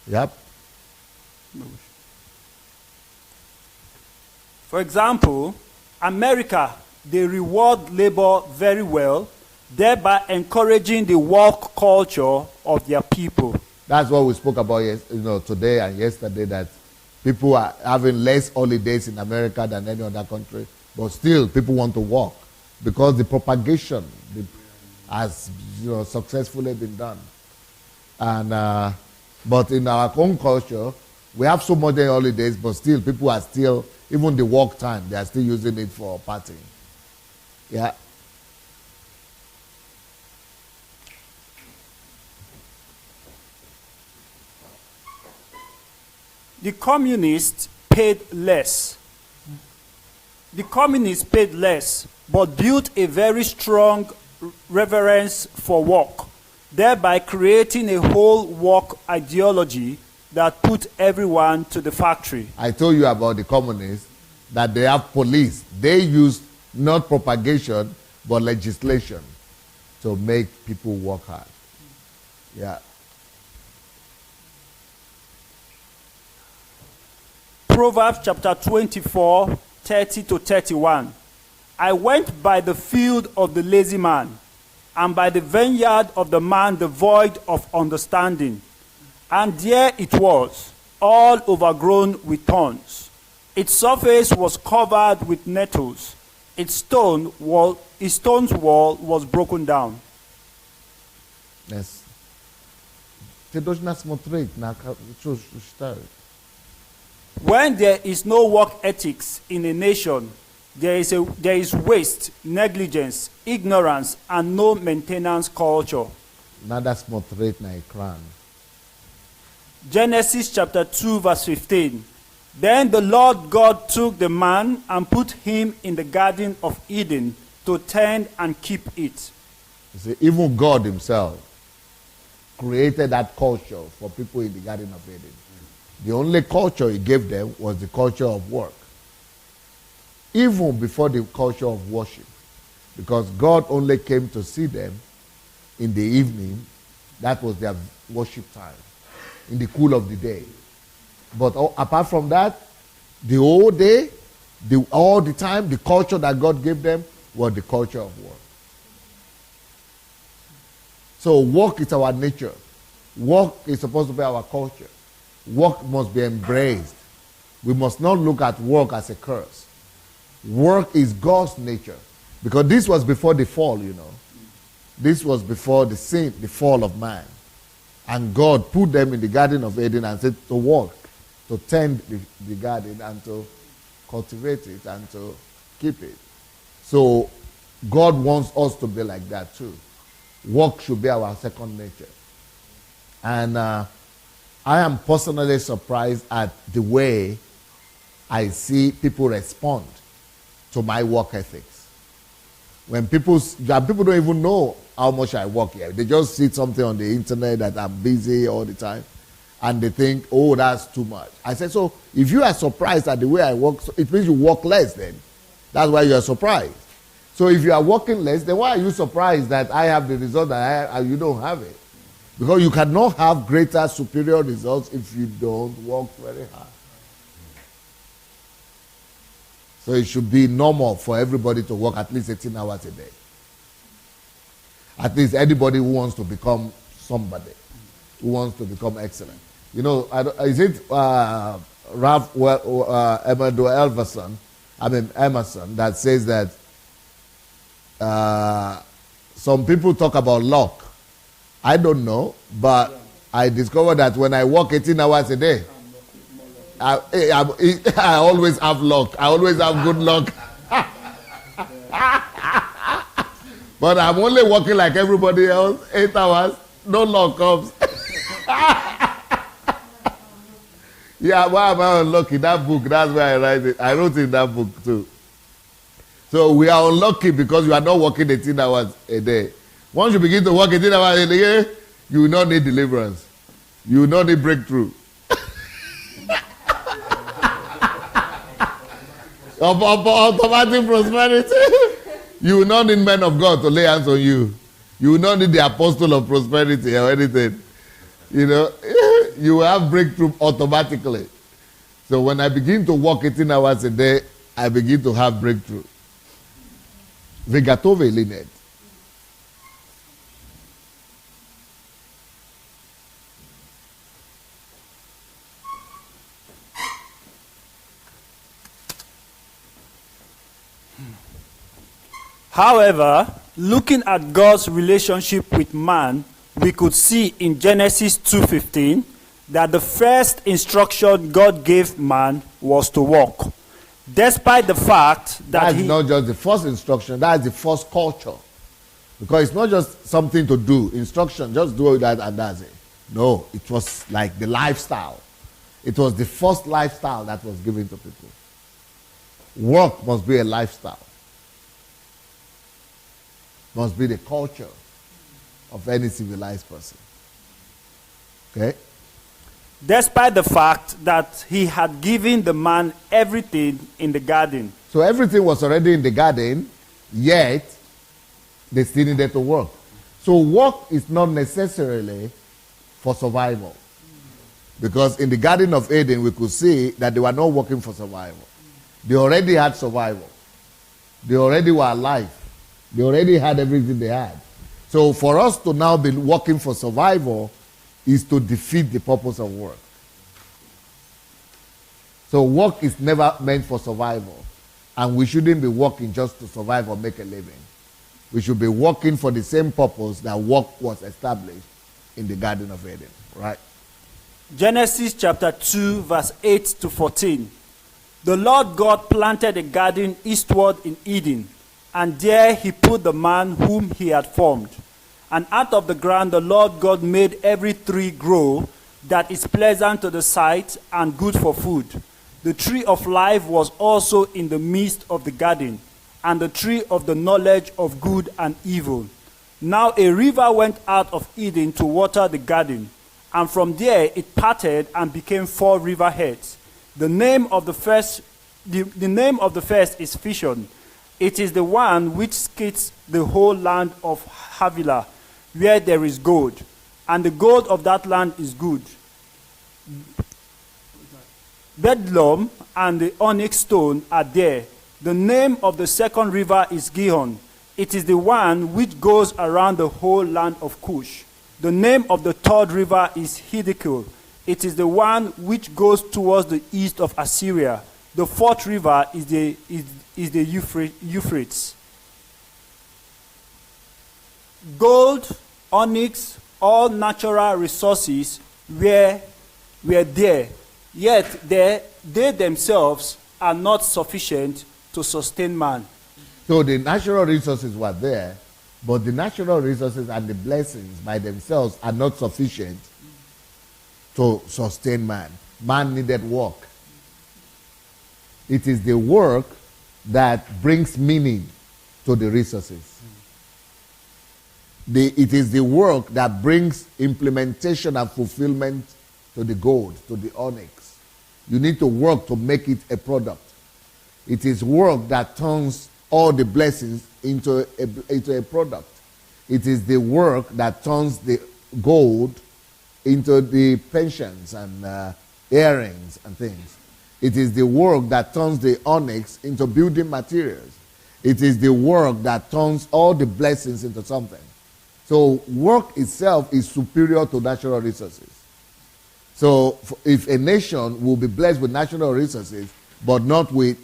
Yep. For example, America, they reward labor very well, thereby encouraging the work culture of their people. That's what we spoke about today and yesterday, that people are having less holidays in America than any other country, but still people want to work because the propagation has successfully been done. And but in our own culture, we have so many holidays, but still people are still, even the work time, they are still using it for partying. Yeah. The communists paid less. The communists paid less, but built a very strong reverence for work, thereby creating a whole work ideology that put everyone to the factory. I told you about the communists, that they have police. They use not propagation, but legislation to make people work hard. Yeah. Proverbs chapter 24, 30 to 31. I went by the field of the lazy man, and by the vineyard of the man devoid of understanding. And there it was, all overgrown with thorns. Its surface was covered with nettles. Its stone wall was broken down. Yes. Ты должна смотреть на что читают. When there is no work ethics in a nation, there is waste, negligence, ignorance, and no maintenance culture. Надо смотреть на экран. Genesis chapter 2, verse 15. Then the Lord God took the man and put him in the Garden of Eden to tend and keep it. You see, even God himself created that culture for people in the Garden of Eden. The only culture he gave them was the culture of work. Even before the culture of worship. Because God only came to see them in the evening. That was their worship time. In the cool of the day. But apart from that, the whole day, all the time, the culture that God gave them was the culture of work. So work is our nature. Work is supposed to be our culture. Work must be embraced. We must not look at work as a curse. Work is God's nature. Because this was before the fall, This was before the sin, the fall of man. And God put them in the Garden of Eden and said to work, to tend the garden and to cultivate it and to keep it. So God wants us to be like that too. Work should be our second nature. And I am personally surprised at the way I see people respond to my work ethics. When people don't even know how much I work here. They just see something on the internet that I'm busy all the time, and they think, oh, that's too much. I said, so if you are surprised at the way I work, it means you work less then. That's why you are surprised. So if you are working less, then why are you surprised that I have the result that you don't have it? Because you cannot have greater, superior results if you don't work very hard. So it should be normal for everybody to work at least 18 hours a day. At least anybody who wants to become somebody, who wants to become excellent. You know, is it Ralph Emerson that says that some people talk about luck. I don't know, but I discovered that when I work 18 hours a day, I always have luck. I always have good luck. But I'm only working like everybody else, 8 hours, no luck comes. Yeah, why am I unlucky? That book, that's where I write it. I wrote in that book too. So we are unlucky because you are not working 18 hours a day. Once you begin to work 18 hours a day, you will not need deliverance. You will not need breakthrough. Automatic prosperity. You will not need men of God to lay hands on you. You will not need the apostle of prosperity or anything. You know, you will have breakthrough automatically. So when I begin to work 18 hours a day, I begin to have breakthrough. Vegatove linet. However, looking at God's relationship with man, we could see in Genesis 2:15 that the first instruction God gave man was to walk. Despite the fact that that's not just the first instruction, that's the first culture. Because it's not just something to do, instruction, just do that and that's it. No, it was like the lifestyle. It was the first lifestyle that was given to people. Work must be a lifestyle. Must be the culture of any civilized person. Okay? Despite the fact that he had given the man everything in the garden. So everything was already in the garden, yet they still needed to work. So work is not necessarily for survival. Because in the Garden of Eden, we could see that they were not working for survival. They already had survival. They already were alive. They already had everything they had. So for us to now be working for survival is to defeat the purpose of work. So work is never meant for survival. And we shouldn't be working just to survive or make a living. We should be working for the same purpose that work was established in the Garden of Eden. Right? Genesis chapter 2 verse 8 to 14. The Lord God planted a garden eastward in Eden, and there he put the man whom he had formed. And out of the ground the Lord God made every tree grow that is pleasant to the sight and good for food. The tree of life was also in the midst of the garden, and the tree of the knowledge of good and evil. Now a river went out of Eden to water the garden, and from there it parted and became 4 river heads. The name of the first is Fishon. It is the one which skirts the whole land of Havilah, where there is gold, and the gold of that land is good. Bedlam and the onyx stone are there. The name of the second river is Gihon. It is the one which goes around the whole land of Cush. The name of the third river is Hiddekel. It is the one which goes towards the east of Assyria. The fourth river is the Euphrates. Gold, onyx, all natural resources were there, yet they themselves are not sufficient to sustain man. So the natural resources were there, but the natural resources and the blessings by themselves are not sufficient to sustain man. Man needed work. It is the work that brings meaning to the resources. It is the work that brings implementation and fulfillment to the gold, to the onyx. You need to work to make it a product. It is work that turns all the blessings into a product. It is the work that turns the gold into the pensions and earrings and things. It is the work that turns the onyx into building materials. It is the work that turns all the blessings into something. So work itself is superior to natural resources. So if a nation will be blessed with natural resources, but not with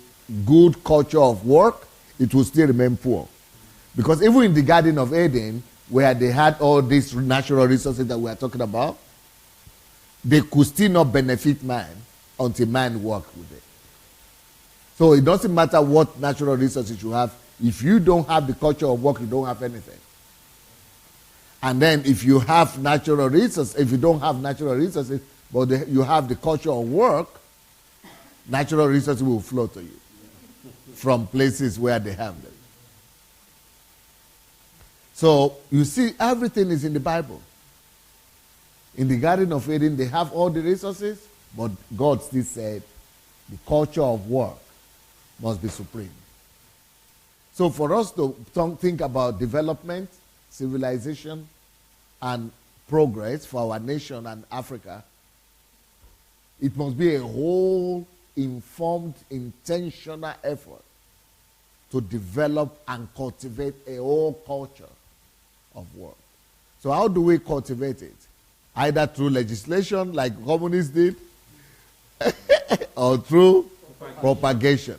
good culture of work, it will still remain poor. Because even in the Garden of Eden, where they had all these natural resources that we are talking about, they could still not benefit man until man worked with it. So it doesn't matter what natural resources you have. If you don't have the culture of work, you don't have anything. And then if you have natural resources, if you don't have natural resources, but you have the culture of work, natural resources will flow to you from places where they have them. So you see, everything is in the Bible. In the Garden of Eden, they have all the resources, but God still said the culture of work must be supreme. So for us to think about development, civilization, and progress for our nation and Africa, it must be a whole informed, intentional effort to develop and cultivate a whole culture of work. So how do we cultivate it? Either through legislation like communists did, or through propagation.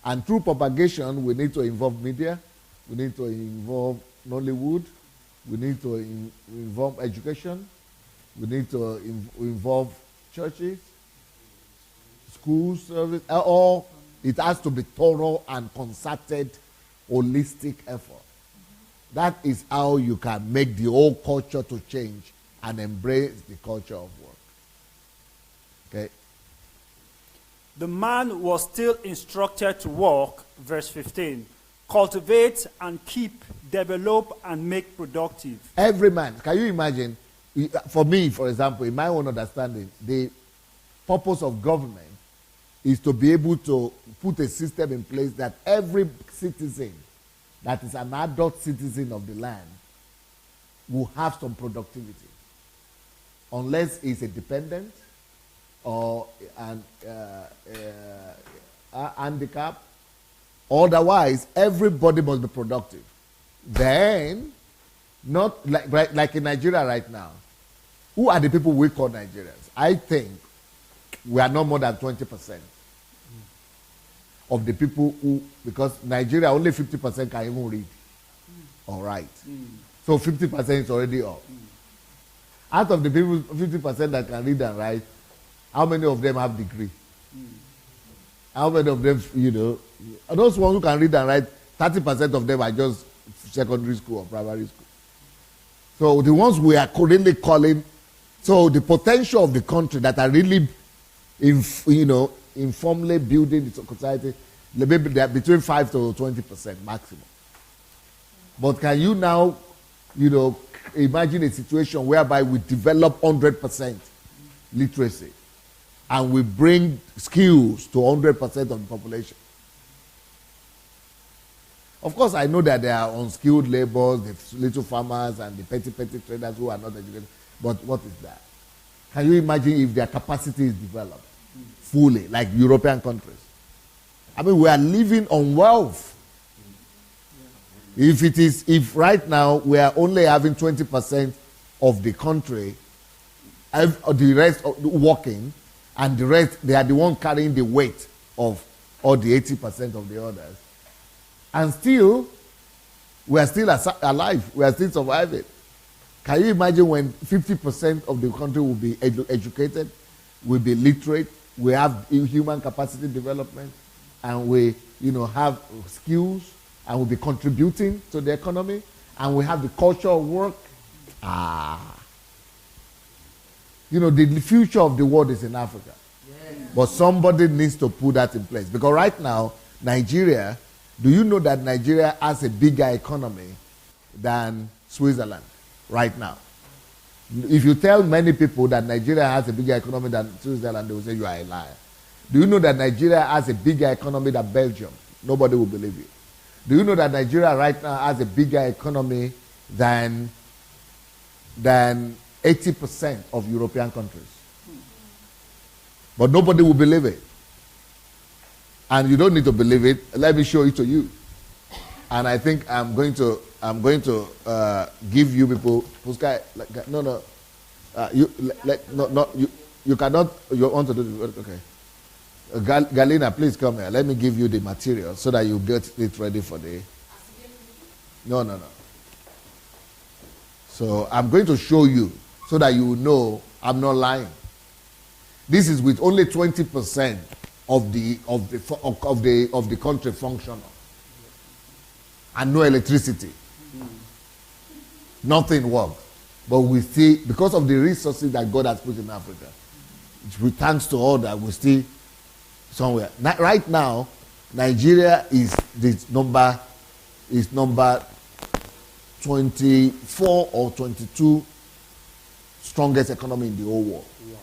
And through propagation, we need to involve media, we need to involve Nollywood, we need to involve education, we need to involve churches, schools, service, all. It has to be thorough and concerted, holistic effort. That is how you can make the whole culture to change and embrace the culture of work. Okay? The man was still instructed to work, verse 15, cultivate and keep, develop and make productive. Every man, can you imagine? For me, for example, in my own understanding, the purpose of government is to be able to put a system in place that every citizen that is an adult citizen of the land will have some productivity. Unless he's a dependent or an handicap. Otherwise, everybody must be productive. Then, not like in Nigeria right now, who are the people we call Nigerians? I think we are not more than 20% of the people who, because Nigeria, only 50% can even read or write. So 50% is already up. Out of the people, 50% that can read and write, how many of them have degree? How many of them, those ones who can read and write, 30% of them are just secondary school or primary school. So the ones we are currently calling, so the potential of the country that are really, informally building the society, maybe they are between 5 to 20% maximum. But can you now, imagine a situation whereby we develop 100% literacy and we bring skills to 100% of the population? Of course, I know that there are unskilled laborers, the little farmers and the petty traders who are not educated, but what is that? Can you imagine if their capacity is developed fully, like European countries? I mean, we are living on wealth. If right now we are only having 20% of the country, the rest working, and the rest, they are the ones carrying the weight of all the 80% of the others. And still, we are still alive. We are still surviving. Can you imagine when 50% of the country will be educated, will be literate, we have human capacity development, and we, have skills, and we'll be contributing to the economy, and we have the culture of work, the future of the world is in Africa. Yes. But somebody needs to put that in place. Because right now, Nigeria, do you know that Nigeria has a bigger economy than Switzerland right now? If you tell many people that Nigeria has a bigger economy than Switzerland, they will say you are a liar. Do you know that Nigeria has a bigger economy than Belgium? Nobody will believe you. Do you know that Nigeria right now has a bigger economy than 80% of European countries? But nobody will believe it. And you don't need to believe it. Let me show it to you. And I think I'm going to give you people. You cannot. You want to do it? Okay. Galina, please come here. Let me give you the material so that you get it ready for the. No. So I'm going to show you so that you know I'm not lying. This is with only 20% of the country functional, and no electricity. Nothing works. But we see, because of the resources that God has put in Africa, thanks to all that, we still somewhere. Right now, Nigeria is number 24 or 22 strongest economy in the whole world. Yeah.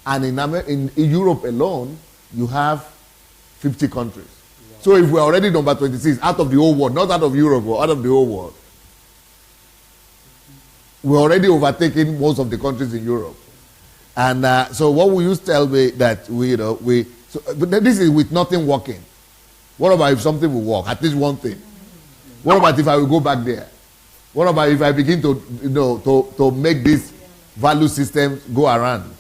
And in Europe alone, you have 50 countries. Yeah. So if we're already number 26 out of the whole world, not out of Europe, but out of the whole world, we're already overtaking most of the countries in Europe. And so what will you tell me that but this is with nothing working. What about if something will work? At least one thing. What about if I will go back there? What about if I begin to make this value system go around?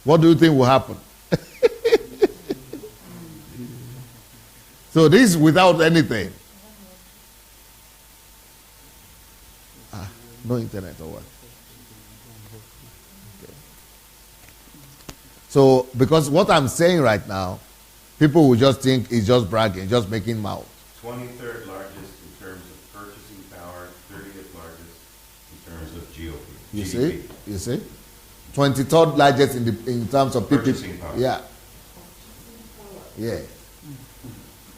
What do you think will happen? So this is without anything. No internet or what? Okay. So, because what I'm saying right now, people will just think it's just bragging, just making mouth. 23rd largest in terms of purchasing power, 30th largest in terms of GOP. You see? 23rd largest in terms of purchasing power. Yeah.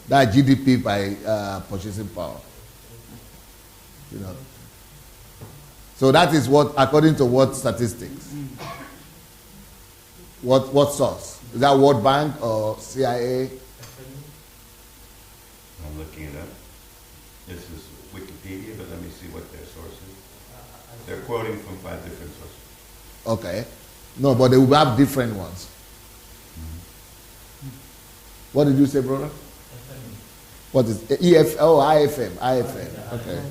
That GDP by purchasing power. So that is what, according to what statistics? What source? Is that World Bank or CIA? I'm looking it up. This is Wikipedia, but let me see what their source is. They're quoting from 5 different sources. Okay. No, but they will have different ones. What did you say, brother? What is IFM? IFM. Okay.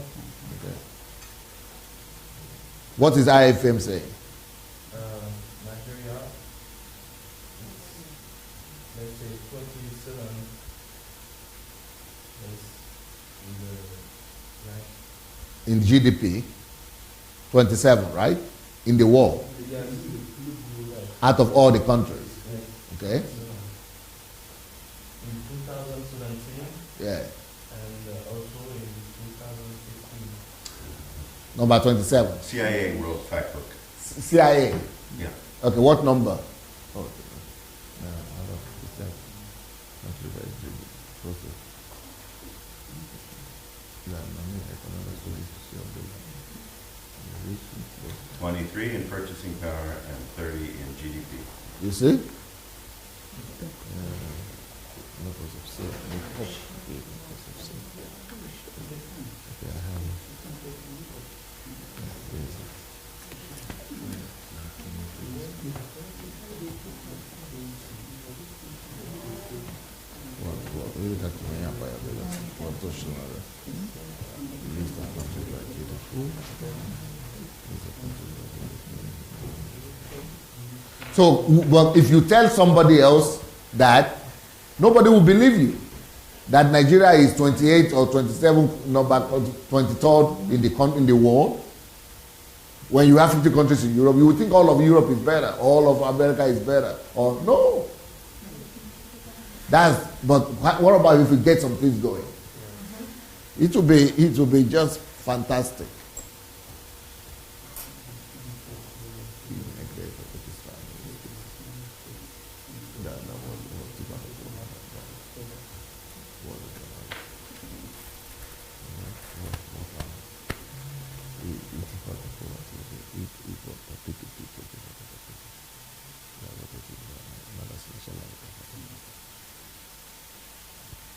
What is IFM saying? Nigeria, let's say 27 is in GDP, 27, right? In the world. Out of all the countries. Okay? In 2017. Yeah. And also in 2015. Number 27. CIA World Factbook. CIA? Yeah. Okay, what number? Oh, no. 23 in purchasing power and 30 in GDP. You see? So, but if you tell somebody else that, nobody will believe you. That Nigeria is 28 or 27, number 23rd in the world. When you have 50 countries in Europe, you would think all of Europe is better, all of America is better. Or no, But what about if we get some things going? It will be just fantastic.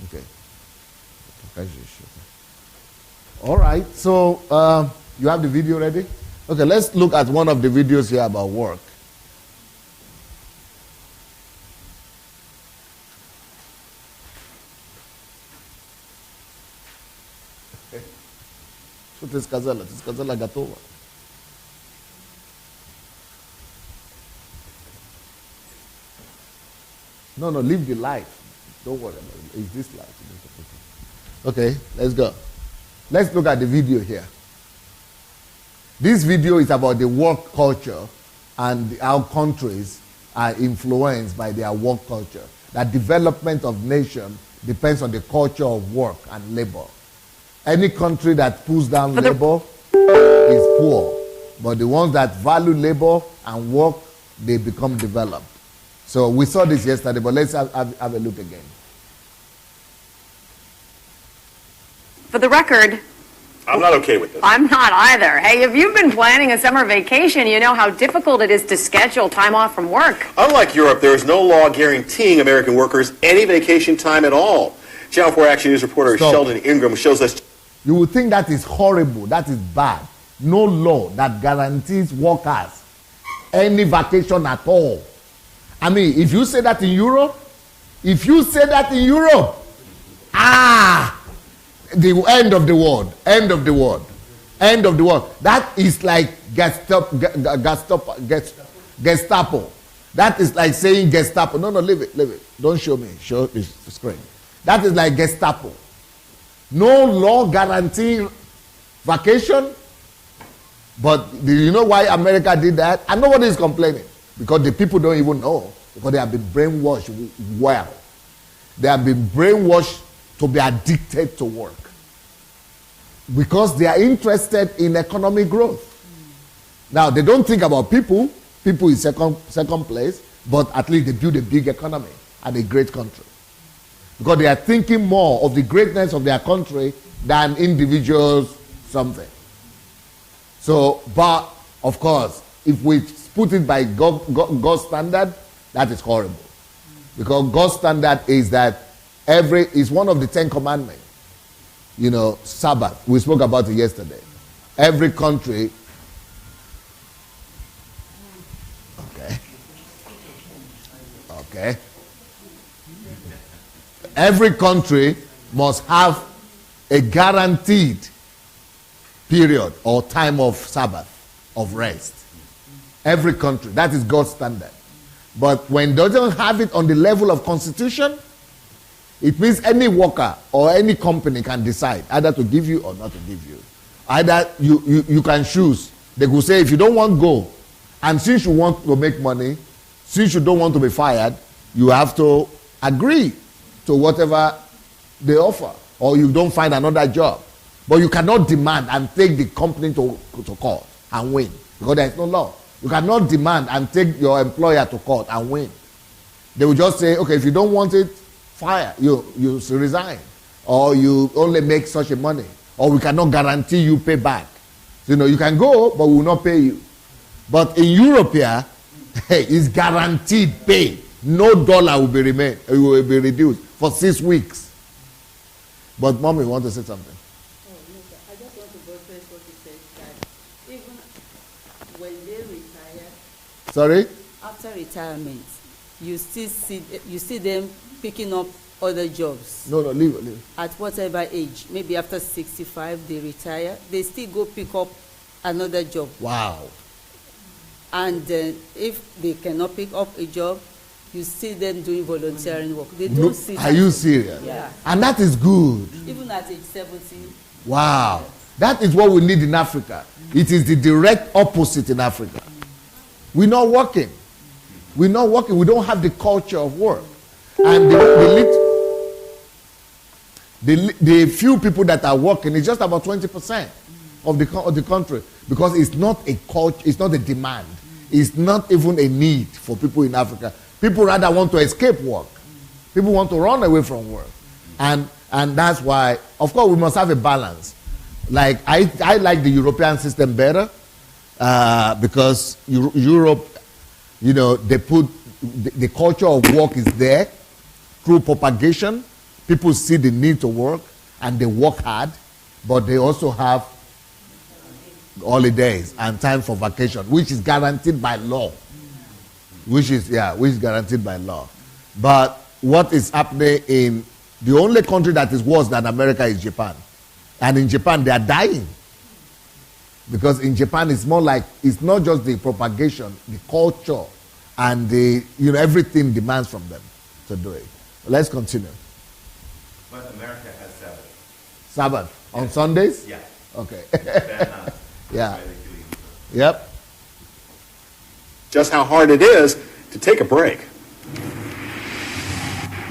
Okay. All right, so you have the video ready? Okay, let's look at one of the videos here about work. Что ты сказала? Ты сказала готово. No, leave the light. Don't worry about it. It's this light. Okay, let's go. Let's look at the video here. This video is about the work culture and how countries are influenced by their work culture. That development of nation depends on the culture of work and labor. Any country that pulls down labor is poor. But the ones that value labor and work, they become developed. So we saw this yesterday, but let's have a look again. For the record, I'm not okay with this. I'm not either. Hey, if you've been planning a summer vacation, you know how difficult it is to schedule time off from work. Unlike Europe, there is no law guaranteeing American workers any vacation time at all. Channel 4 Action News reporter Sheldon Ingram shows us. You would think that is horrible, that is bad. No law that guarantees workers any vacation at all. I mean, if you say that in Europe, the end of the world, end of the world. That is like Gestapo. That is like saying Gestapo. No, leave it. Don't show me. Show the screen. That is like Gestapo. No law guaranteeing vacation. But do you know why America did that? And nobody is complaining. Because the people don't even know. Because they have been brainwashed well. They have been brainwashed to be addicted to work. Because they are interested in economic growth. Now, they don't think about people. People is second place. But at least they build a big economy and a great country. Because they are thinking more of the greatness of their country than individuals something. So, but, of course, if we put it by God's standard, that is horrible. Because God's standard is that is one of the 10 commandments. You know, Sabbath. We spoke about it yesterday. Every country. Okay. Every country must have a guaranteed period or time of Sabbath, of rest. Every country. That is God's standard. But when it doesn't have it on the level of constitution, it means any worker or any company can decide either to give you or not to give you. Either you can choose. They could say, if you don't want to go, and since you want to make money, since you don't want to be fired, you have to agree to whatever they offer, or you don't find another job. But you cannot demand and take the company to court and win, because there is no law. You cannot demand and take your employer to court and win. They will just say, okay, if you don't want it, fire, you resign, or you only make such a money, or we cannot guarantee you pay back. So, you can go, but we will not pay you. But in Europe here, it's guaranteed pay. No dollar will be reduced for 6 weeks. But mommy want to say something. I just want to buttress what you said, that even when they retire, sorry? After retirement, you see them picking up other jobs. No, leave it. At whatever age, maybe after 65 they retire, they still go pick up another job. Wow. And if they cannot pick up a job, you see them doing volunteering work. They don't see. Are you serious? Yeah. And that is good. Even at age 70. Wow. That is what we need in Africa. It is the direct opposite in Africa. We're not working. We don't have the culture of work. And the the few people that are working is just about 20% of the country, because it's not a culture, it's not a demand, it's not even a need for people in Africa. People rather want to escape work. People want to run away from work, and that's why, of course, we must have a balance. Like I like the European system better, because Europe, you know, they put the culture of work is there through propagation. People see the need to work and they work hard, but they also have holidays and time for vacation, which is guaranteed by law. Which is guaranteed by law. But what is happening in the only country that is worse than America is Japan. And in Japan, they are dying. Because in Japan, it's more like, it's not just the propagation, the culture, and the, you know, everything demands from them to do it. Let's continue. But America has Sabbath. Sabbath? On Sundays? Yeah. Okay. Yeah. Yeah. Yep. Just how hard it is to take a break.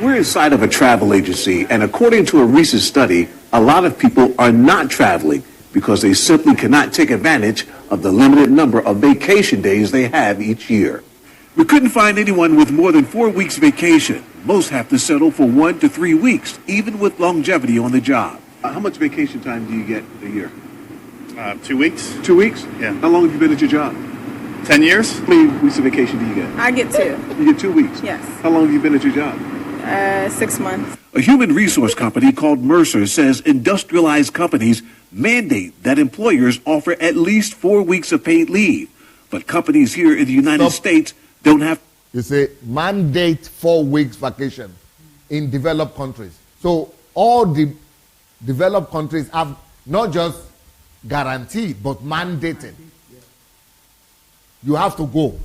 We're inside of a travel agency, and according to a recent study, a lot of people are not traveling because they simply cannot take advantage of the limited number of vacation days they have each year. We couldn't find anyone with more than 4 weeks vacation. Most have to settle for 1 to 3 weeks, even with longevity on the job. How much vacation time do you get a year? 2 weeks. 2 weeks? Yeah. How long have you been at your job? 10 years. How many weeks of vacation do you get? I get 2. You get 2 weeks? Yes. How long have you been at your job? 6 months. A human resource company called Mercer says industrialized companies mandate that employers offer at least 4 weeks of paid leave. But companies here in the United States don't have. You say mandate 4 weeks vacation in developed countries. So all the developed countries have not just guaranteed, but mandated. You have to go.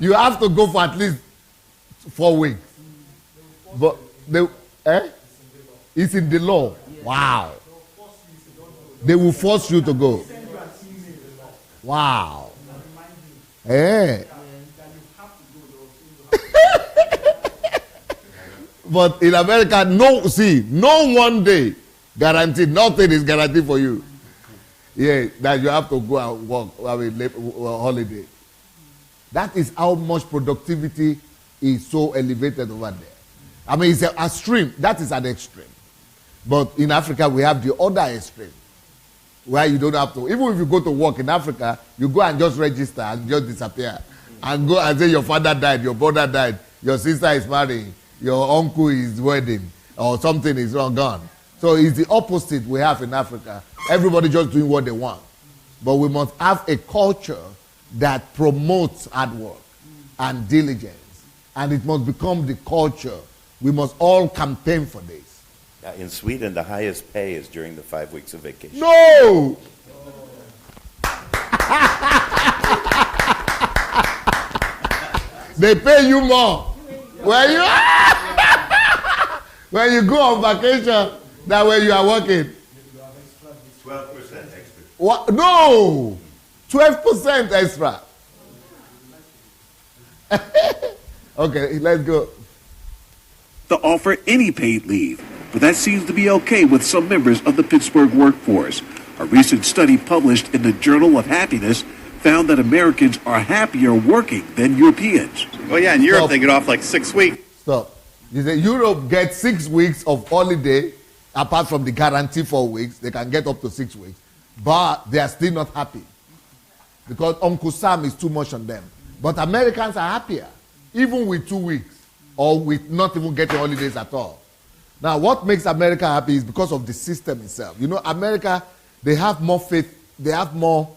You have to go for at least 4 weeks. But it's in the law. Wow. They will force you to go. Wow. Eh. But in America, no 1 day guaranteed. Nothing is guaranteed for you. Yeah, that you have to go and work, holiday. That is how much productivity is so elevated over there. I mean, it's a extreme. That is an extreme. But in Africa, we have the other extreme, where you don't have to. Even if you go to work in Africa, you go and just register and just disappear. And go and say your father died, your brother died, your sister is marrying, your uncle is wedding, or something is wrong, gone. So it's the opposite we have in Africa. Everybody just doing what they want. But we must have a culture that promotes hard work and diligence. And it must become the culture. We must all campaign for this. In Sweden, the highest pay is during the 5 weeks of vacation. No! They pay you more when you go on vacation than when you are working. 12% extra. What? No! 12% extra. Okay, let's go. To offer any paid leave, but that seems to be okay with some members of the Pittsburgh workforce. A recent study published in the Journal of Happiness found that Americans are happier working than Europeans. Well, yeah, in Europe they get off like 6 weeks. Stop. You say Europe gets 6 weeks of holiday, apart from the guarantee 4 weeks. They can get up to 6 weeks. But they are still not happy. Because Uncle Sam is too much on them. But Americans are happier, even with 2 weeks, or with not even getting holidays at all. Now, what makes America happy is because of the system itself. You know, America, they have more faith, they have more,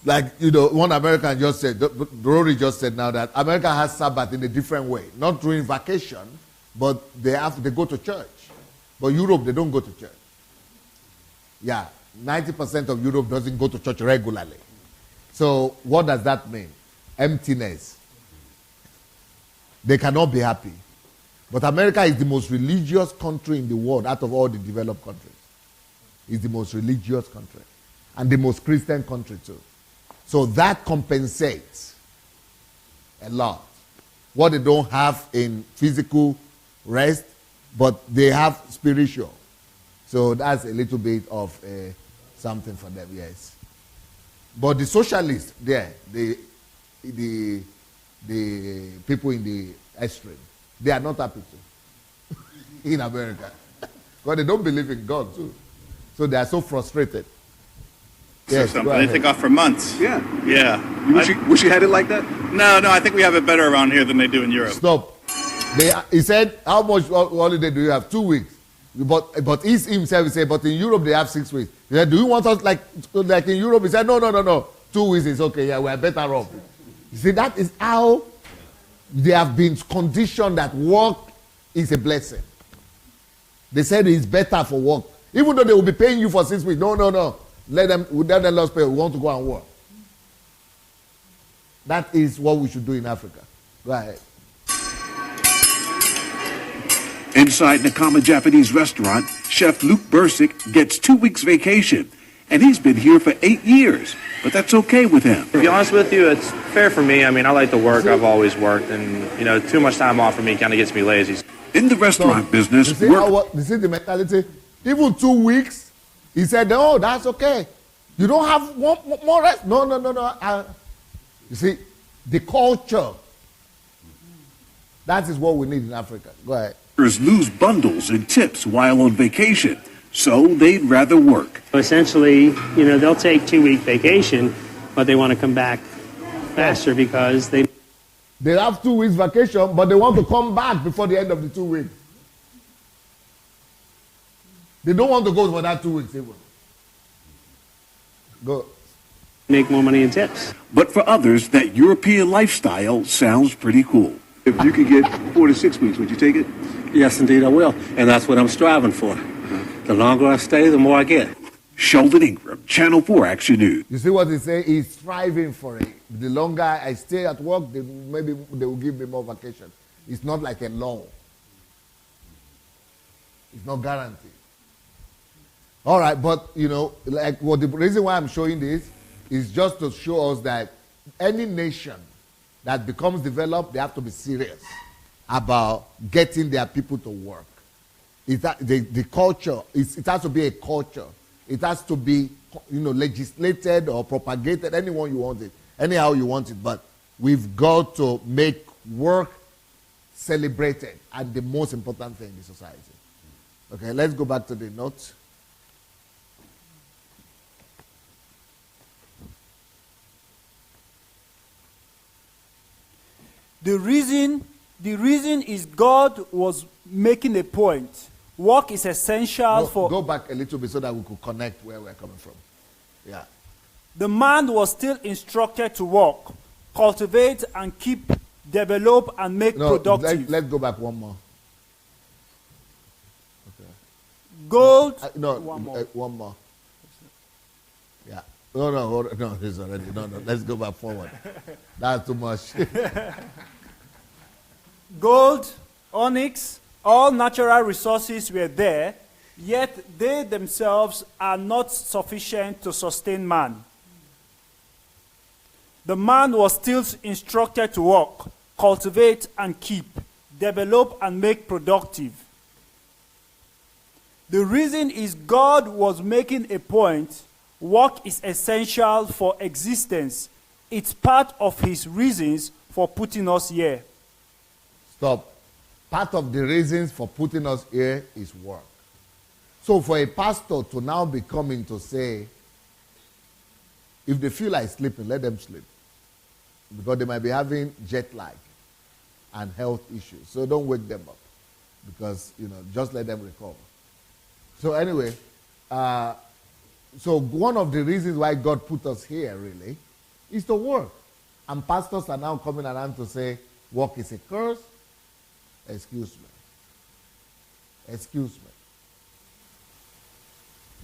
like, you know, one American just said, Rory just said now that America has Sabbath in a different way. Not during vacation, but they go to church. But Europe, they don't go to church. Yeah, 90% of Europe doesn't go to church regularly. So what does that mean? Emptiness. They cannot be happy. But America is the most religious country in the world out of all the developed countries. It's the most religious country. And the most Christian country too. So that compensates a lot what they don't have in physical rest, but they have spiritual. So that's a little bit of something for them, yes. But the socialists there, the people in the extreme, they are not happy too in America. Because they don't believe in God too. So they are so frustrated. Yes, So they take off for months. Yeah. Yeah. You wish you had it like that? No, I think we have it better around here than they do in Europe. Stop. He said, how much holiday do you have? 2 weeks. But he himself, he said, but in Europe they have 6 weeks. He said, do you want us like in Europe? He said, no. 2 weeks is okay. Yeah, we are better off. You see, that is how they have been conditioned that work is a blessing. They said it's better for work. Even though they will be paying you for 6 weeks. No. Let them lose pay. We want to go and work. That is what we should do in Africa. Go ahead. Inside the common Japanese restaurant, Chef Luke Bursick gets 2 weeks vacation, and he's been here for 8 years, but that's okay with him. To be honest with you, it's fair for me. I mean, I like to work. I've always worked, and, too much time off for me kind of gets me lazy. In the restaurant business, you see the mentality? Even 2 weeks, he said, oh, that's okay. You don't have more rest? No. You see, the culture, that is what we need in Africa. Go ahead. Lose bundles and tips while on vacation, so they'd rather work. Essentially, they'll take 2 week vacation, but they want to come back faster because they have 2 weeks vacation, but they want to come back before the end of the 2 weeks. They don't want to go for that 2 weeks even. Go. Make more money in tips. But for others, that European lifestyle sounds pretty cool. If you could get 4 to 6 weeks, would you take it? Yes, indeed, I will. And that's what I'm striving for. The longer I stay, the more I get. Sheldon Ingram, Channel 4 Action News. You see what he say? He's striving for it. The longer I stay at work, maybe they will give me more vacation. It's not like a law. It's not guaranteed. All right, but the reason why I'm showing this is just to show us that any nation that becomes developed, they have to be serious about getting their people to work. The culture, it has to be a culture. It has to be, legislated or propagated, anyhow you want it. But we've got to make work celebrated and the most important thing in the society. Okay, let's go back to the notes. The reason is God was making a point. Work is essential for... Go back a little bit so that we could connect where we're coming from. Yeah. The man was still instructed to work, cultivate and keep, develop and make productive. Let's go back one more. Okay. Gold... one more. Yeah. No, it's already. No, let's go back forward. That's too much. Gold, onyx, all natural resources were there, yet they themselves are not sufficient to sustain man. The man was still instructed to work, cultivate and keep, develop and make productive. The reason is God was making a point. Work is essential for existence. It's part of his reasons for putting us here. Stop. Part of the reasons for putting us here is work. So for a pastor to now be coming to say, if they feel like sleeping, let them sleep. Because they might be having jet lag and health issues. So don't wake them up. Because, just let them recover. So anyway, so one of the reasons why God put us here, really, is to work. And pastors are now coming around to say, work is a curse. Excuse me.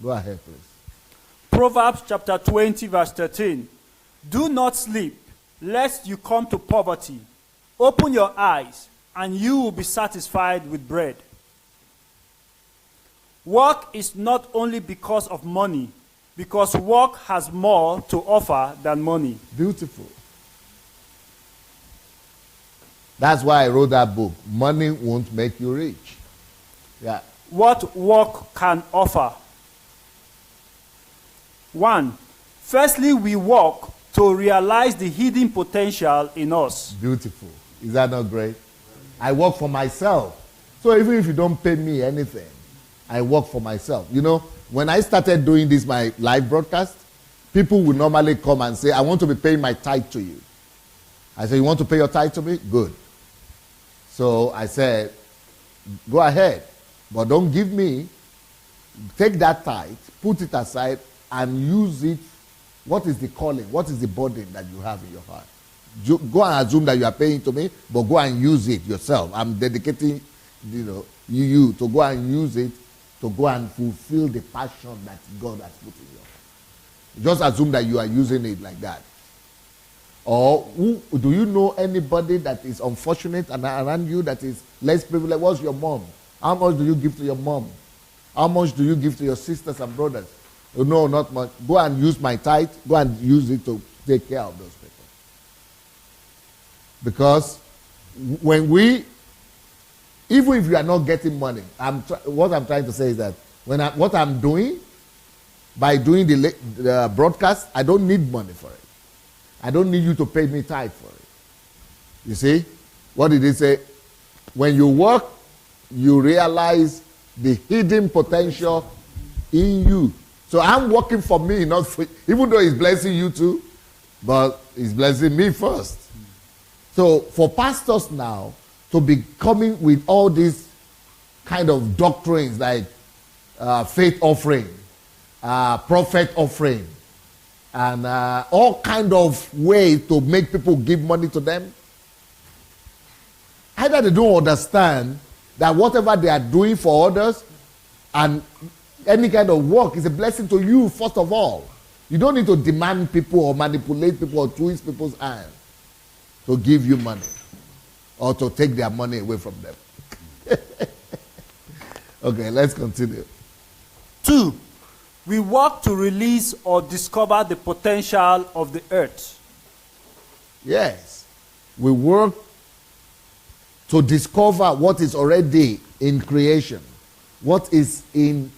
Go ahead, please. Proverbs chapter 20, verse 13. Do not sleep, lest you come to poverty. Open your eyes, and you will be satisfied with bread. Work is not only because of money, because work has more to offer than money. Beautiful. That's why I wrote that book. Money won't make you rich. Yeah. What work can offer? 1. Firstly, we work to realize the hidden potential in us. Beautiful. Is that not great? I work for myself. So even if you don't pay me anything, I work for myself. You know, when I started doing this, my live broadcast, people would normally come and say, I want to be paying my tithe to you. I said, you want to pay your tithe to me? Good. So I said, go ahead, but don't give me, take that tithe, put it aside, and use it. What is the calling? What is the burden that you have in your heart? Go and assume that you are paying to me, but go and use it yourself. I'm dedicating, you to go and use it, to go and fulfill the passion that God has put in you. Just assume that you are using it like that. Or do you know anybody that is unfortunate and around you that is less privileged? What's your mom? How much do you give to your mom? How much do you give to your sisters and brothers? Oh, no, not much. Go and use my tithe. Go and use it to take care of those people. Because when even if you are not getting money, what I'm trying to say is that what I'm doing, by doing the broadcast, I don't need money for it. I don't need you to pay me tithe for it. You see? What did he say? When you work, you realize the hidden potential in you. So I'm working for me, not for, even though he's blessing you too, but he's blessing me first. So for pastors now to be coming with all these kind of doctrines like faith offering, prophet offering, and all kind of ways to make people give money to them, either they don't understand that whatever they are doing for others and any kind of work is a blessing to you first of all. You don't need to demand people or manipulate people or twist people's hands to give you money or to take their money away from them. Okay, let's continue. 2. We work to release or discover the potential of the earth. Yes. We work to discover what is already in creation, what is in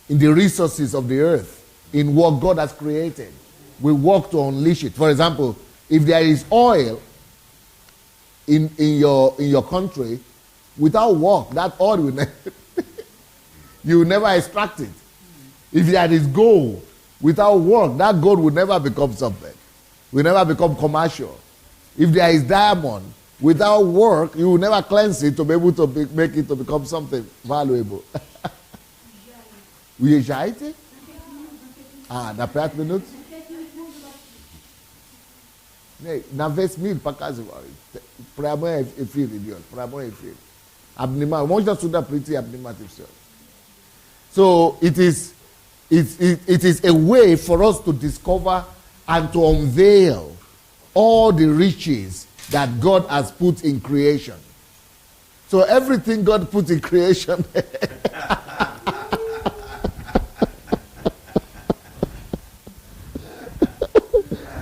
the resources of the earth, in what God has created. We work to unleash it. For example, if there is oil in your country, without work, that oil will never, you will never extract it. If there is gold, without work, that gold will never become something. Will never become commercial. If there is diamond, without work, you will never cleanse it to be able to make it to become something valuable. Ujeżdżajcie? Na 5 minut? Nie, na wесь мир показывали. Прямо эфир идет, прямо эфир. Обнимаю. Можно сюда прийти, обнимать и все. So it is a way for us to discover and to unveil all the riches that God has put in creation. So everything God put in creation.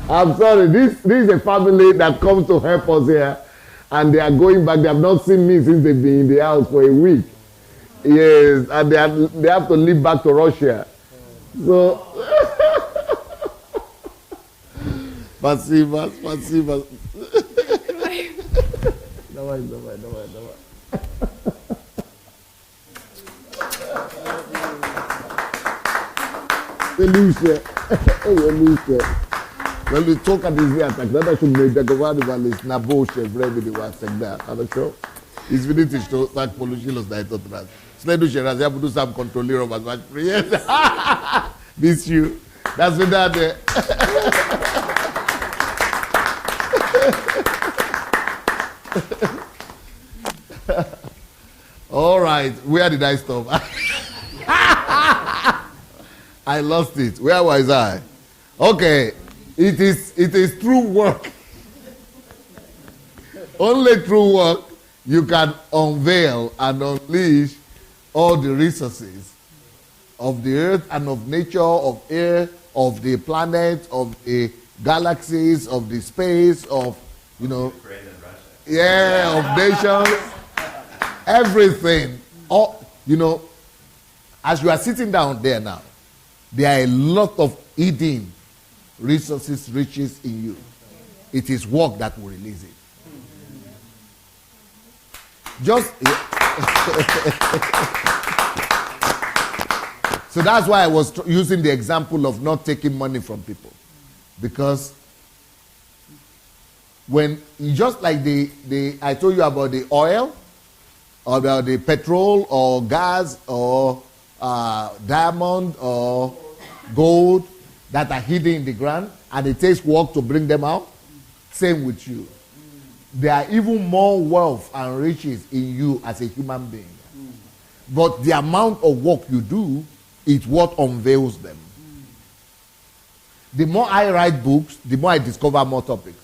I'm sorry, this is a family that comes to help us here, and they are going back. They have not seen me since they've been in the house for a week. Yes, and they have to leave back to Russia. So, спасибо. Давай. Lucia. When we talk at this here, that should make the government na bullshit every was like that. I'm sure. It's really to tak poluchilos na ito tras. Sleduše raz ja budu sám kontrolírovat váš príjezd. Miss you. That's what that. All right, where did I stop? I lost it. Where was I? Okay, it is through work. Only through work you can unveil and unleash all the resources of the earth and of nature, of air, of the planet, of the galaxies, of the space, of, Yeah, of nations. Everything. All, as you are sitting down there now, there are a lot of hidden resources, riches in you. It is work that will release it. Just so that's why I was using the example of not taking money from people, because when just like I told you about the oil, or about the petrol or gas or diamond or gold that are hidden in the ground, and it takes work to bring them out. Same with you. There are even more wealth and riches in you as a human being. But the amount of work you do is what unveils them. The more I write books, the more I discover more topics.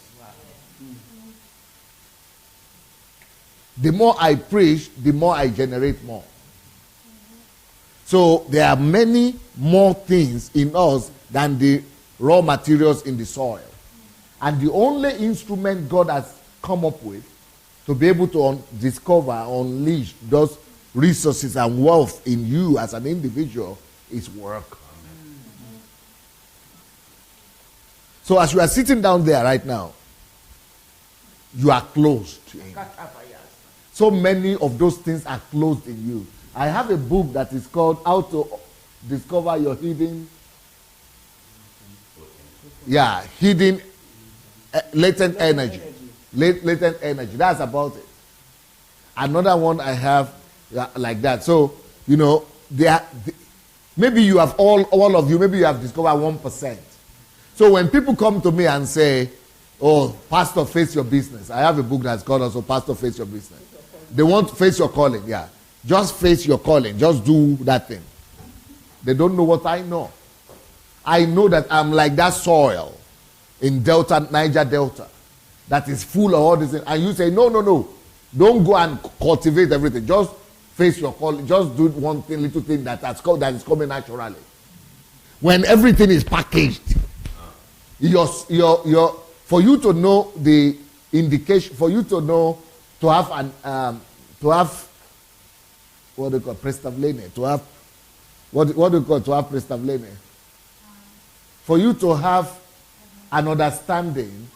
The more I preach, the more I generate more. So there are many more things in us than the raw materials in the soil. And the only instrument God has come up with to be able to discover, unleash those resources and wealth in you as an individual is work. So as you are sitting down there right now, you are closed to Him. So many of those things are closed in you. I have a book that is called How to Discover Your Hidden Latent Energy. Latent energy. That's about it. Another one I have like that. So, maybe you have all of you, maybe you have discovered 1%. So when people come to me and say, oh, Pastor, face your business. I have a book that's called also Pastor, Face Your Business. They want to face your calling, yeah. Just face your calling. Just do that thing. They don't know what I know. I know that I'm like that soil in Niger Delta, that is full of all these things. And you say, no. Don't go and cultivate everything. Just face your calling. Just do one thing, little thing that is coming naturally. When everything is packaged, for you to know the indication, for you to know, to have what do you call prestavlene, to have what do you call to have prestavlene? For you to have an understanding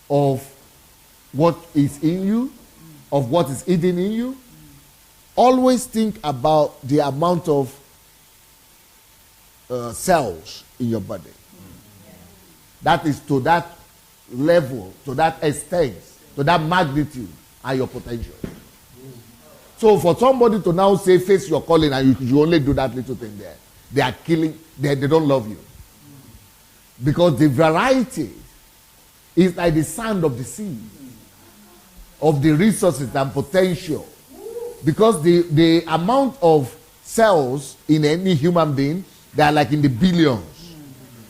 of what is in you, of what is hidden in you, always think about the amount of cells in your body. That is to that level, to that extent, to that magnitude, and your potential. So for somebody to now say, face your calling, and you only do that little thing there, they are killing, they don't love you. Because the variety is like the sand of the sea, of the resources and potential. Because the amount of cells in any human being, they are like in the billions.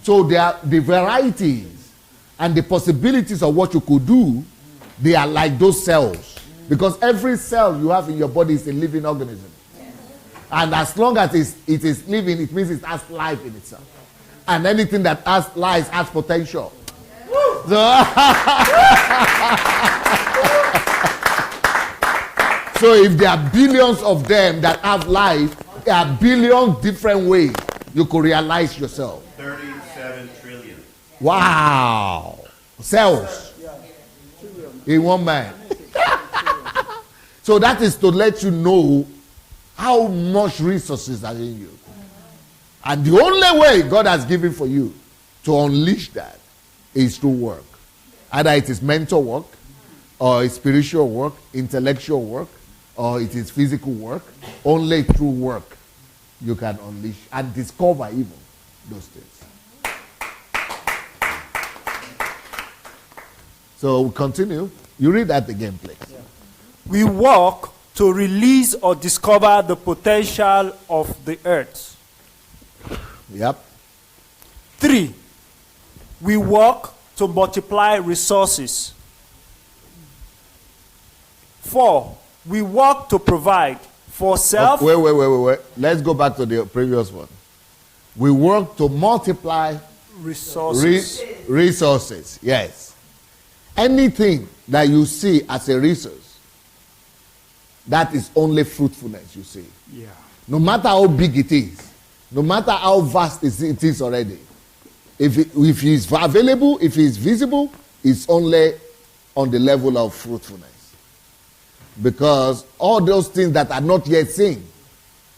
So they are the varieties and the possibilities of what you could do, they are like those cells. Because every cell you have in your body is a living organism. And as long as it is living, it means it has life in itself. And anything that has life has potential. So if there are billions of them that have life, there are billions different ways you could realize yourself. 37 trillion. Wow. Cells in one man. So that is to let you know how much resources are in you. And the only way God has given for you to unleash that is through work. Either it is mental work, or it's spiritual work, intellectual work, or it is physical work. Only through work you can unleash and discover even those things. So we continue. You read that again, please. We work to release or discover the potential of the earth. Yep. 3, we work to multiply resources. 4, we work to provide for self. Wait. Let's go back to the previous one. We work to multiply resources. Resources, yes. anything that you see as a resource, that is only fruitfulness you see. Yeah. No matter how big it is, no matter how vast it is already, if it's available, if it's visible, it's only on the level of fruitfulness. Because all those things that are not yet seen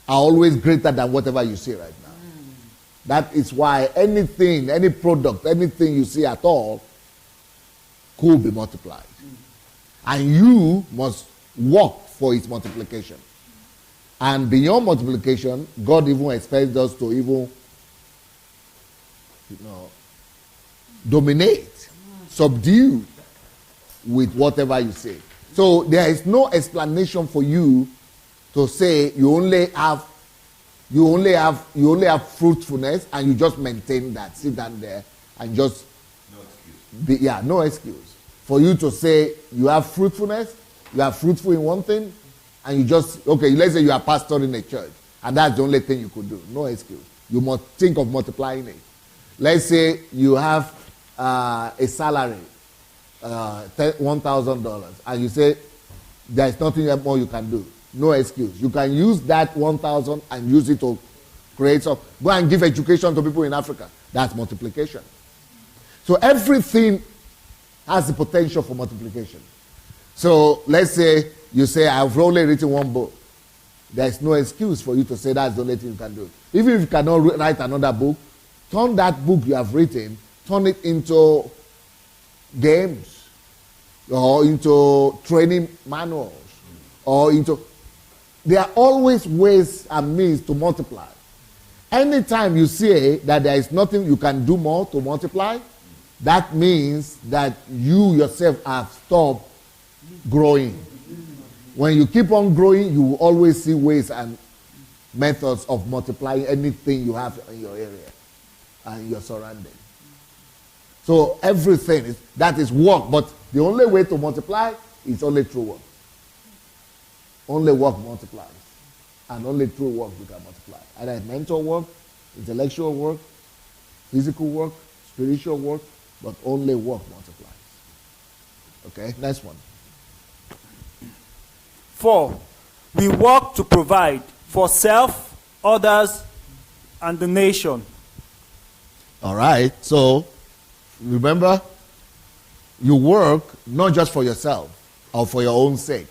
are always greater than whatever you see right now. That is why anything, any product, anything you see at all could be multiplied. And you must work for its multiplication. And beyond multiplication, God even expects us to even, dominate, subdue with whatever you say. So there is no explanation for you to say you only have fruitfulness and you just maintain that, sit down there and just no excuse. For you to say you have fruitfulness, you are fruitful in one thing, and you just, let's say you are pastor in a church, and that's the only thing you could do. No excuse. You must think of multiplying it. Let's say you have a salary, $1,000, and you say there's nothing more you can do. No excuse. You can use that 1,000 and use it to create some. Go and give education to people in Africa. That's multiplication. So everything has the potential for multiplication. So let's say you say, I've only written one book. There's no excuse for you to say that's the only thing you can do. Even if you cannot write another book, turn that book you have written, turn it into games or into training manuals or into... There are always ways and means to multiply. Anytime you say that there is nothing you can do more to multiply, that means that you yourself have stopped growing. When you keep on growing, you will always see ways and methods of multiplying anything you have in your area and your surrounding. So everything that is work, but the only way to multiply is only through work. Only work multiplies. And only through work you can multiply. Either mental work, intellectual work, physical work, spiritual work, but only work multiplies. Okay, next one. 4, we work to provide for self, others, and the nation. All right, so remember, you work not just for yourself or for your own sake.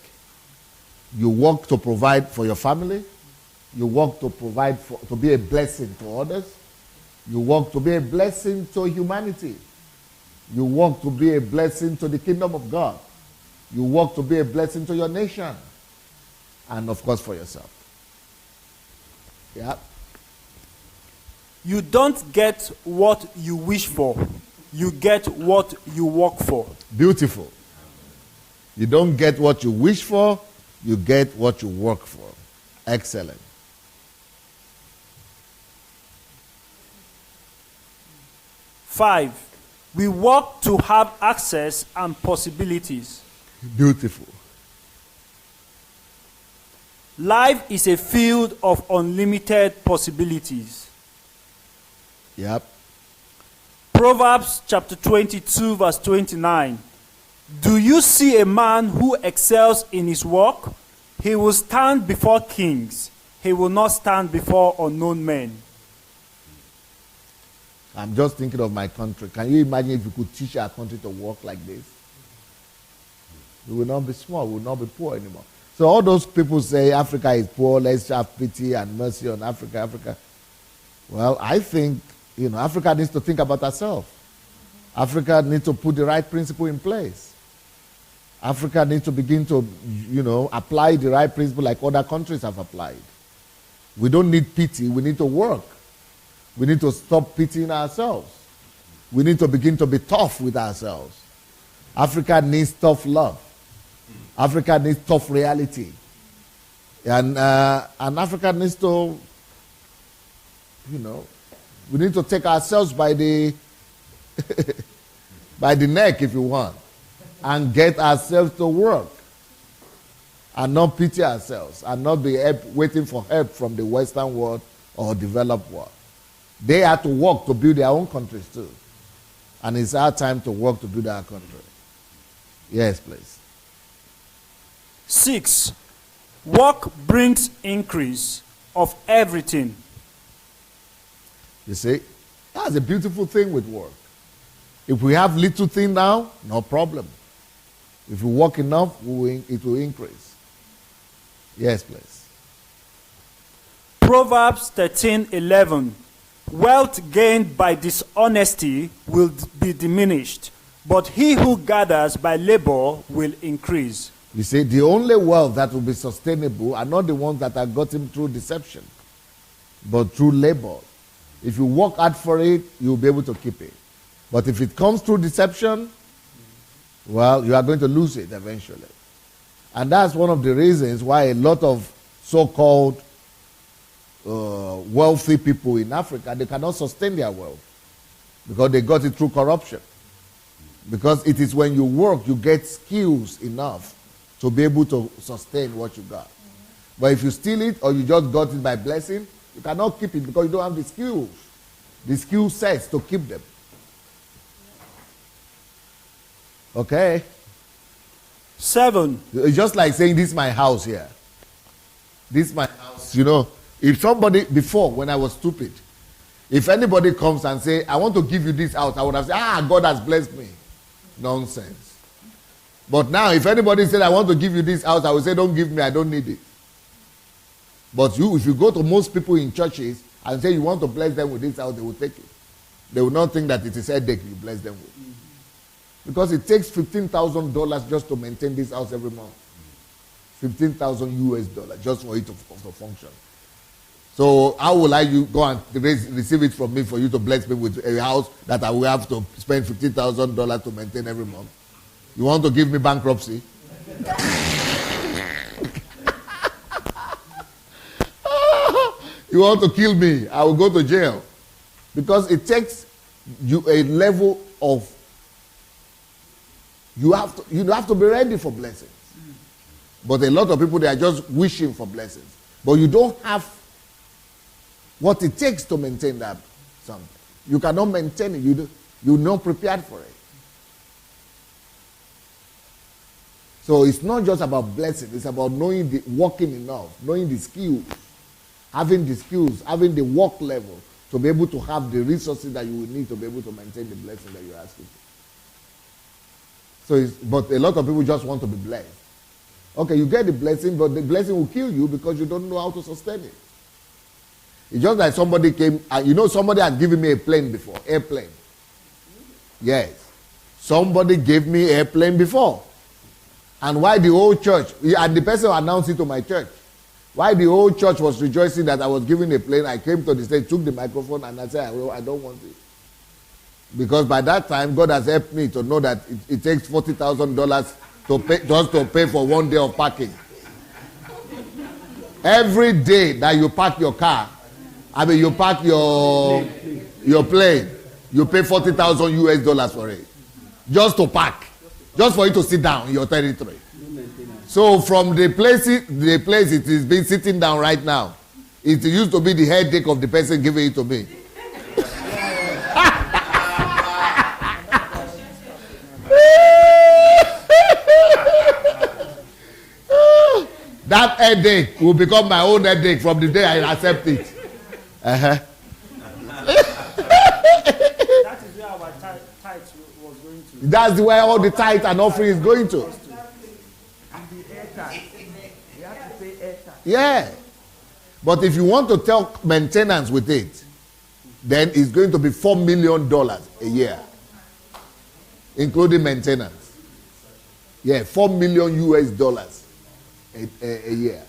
You work to provide for your family. You work to provide to be a blessing to others. You work to be a blessing to humanity. You work to be a blessing to the kingdom of God. You work to be a blessing to your nation. And of course for yourself. Yeah. You don't get what you wish for. You get what you work for. Beautiful. You don't get what you wish for. You get what you work for. Excellent. Five, we work to have access and possibilities. Beautiful. Life is a field of unlimited possibilities. Yep. Proverbs chapter 22, verse 29. Do you see a man who excels in his work? He will stand before kings. He will not stand before unknown men. I'm just thinking of my country. Can you imagine if we could teach our country to work like this? We will not be small. We will not be poor anymore. So all those people say Africa is poor, let's have pity and mercy on Africa. Well, I think, Africa needs to think about herself. Africa needs to put the right principle in place. Africa needs to begin to, apply the right principle like other countries have applied. We don't need pity, we need to work. We need to stop pitying ourselves. We need to begin to be tough with ourselves. Africa needs tough love. Africa needs tough reality. And Africa needs to, we need to take ourselves by the by the neck, if you want, and get ourselves to work. And not pity ourselves, and not be waiting for help from the Western world or developed world. They have to work to build their own countries too. And it's our time to work to build our country. Yes, please. 6. Work brings increase of everything. You see, that's a beautiful thing with work. If we have little thing now, no problem. If we work enough, it will increase. Yes, please. Proverbs 13:11. Wealth gained by dishonesty will be diminished, but he who gathers by labor will increase. You see, the only wealth that will be sustainable are not the ones that are gotten through deception, but through labor. If you work hard for it, you'll be able to keep it. But if it comes through deception, well, you are going to lose it eventually. And that's one of the reasons why a lot of so-called wealthy people in Africa, they cannot sustain their wealth because they got it through corruption. Because it is when you work, you get skills enough to be able to sustain what you got. But if you steal it or you just got it by blessing, you cannot keep it because you don't have the skills, the skill sets to keep them. Okay? 7. It's just like saying, this is my house here. This is my house. You know, if somebody, before, when I was stupid, if anybody comes and say, I want to give you this house, I would have said, God has blessed me. Nonsense. But now, if anybody said, I want to give you this house, I would say, don't give me, I don't need it. But if you go to most people in churches and say you want to bless them with this house, they will take it. They will not think that it is a headache you bless them with. Because it takes $15,000 just to maintain this house every month. $15,000 just for it to function. So how will I go and receive it from me for you to bless me with a house that I will have to spend $15,000 to maintain every month? You want to give me bankruptcy? You want to kill me? I will go to jail. Because it takes you a level of, you have to be ready for blessings. But a lot of people, they are just wishing for blessings. But you don't have what it takes to maintain that something. You cannot maintain it. You're not prepared for it. So it's not just about blessing. It's about working enough, knowing the skills, having the work level to be able to have the resources that you will need to be able to maintain the blessing that you're asking for. But a lot of people just want to be blessed. Okay, you get the blessing, but the blessing will kill you because you don't know how to sustain it. It's just like somebody came, somebody had given me a plane before, airplane. Yes. Somebody gave me airplane before. And why the whole church, and the person announced it to my church, why the whole church was rejoicing that I was given a plane, I came to the stage, took the microphone, and I said, I don't want it. Because by that time, God has helped me to know that it takes $40,000 just to pay for 1 day of parking. Every day that you park your car, you park your plane, you pay $40,000 for it. Just to park. Just for you to sit down in your territory. So from the place it is been sitting down right now, it used to be the headache of the person giving it to me. That headache will become my own headache from the day I accept it. That is where our tithe was going to. That's where all the tithe and offering is going to. Yeah. But if you want to tell maintenance with it, then it's going to be $4 million a year, including maintenance. Yeah, $4 million a year,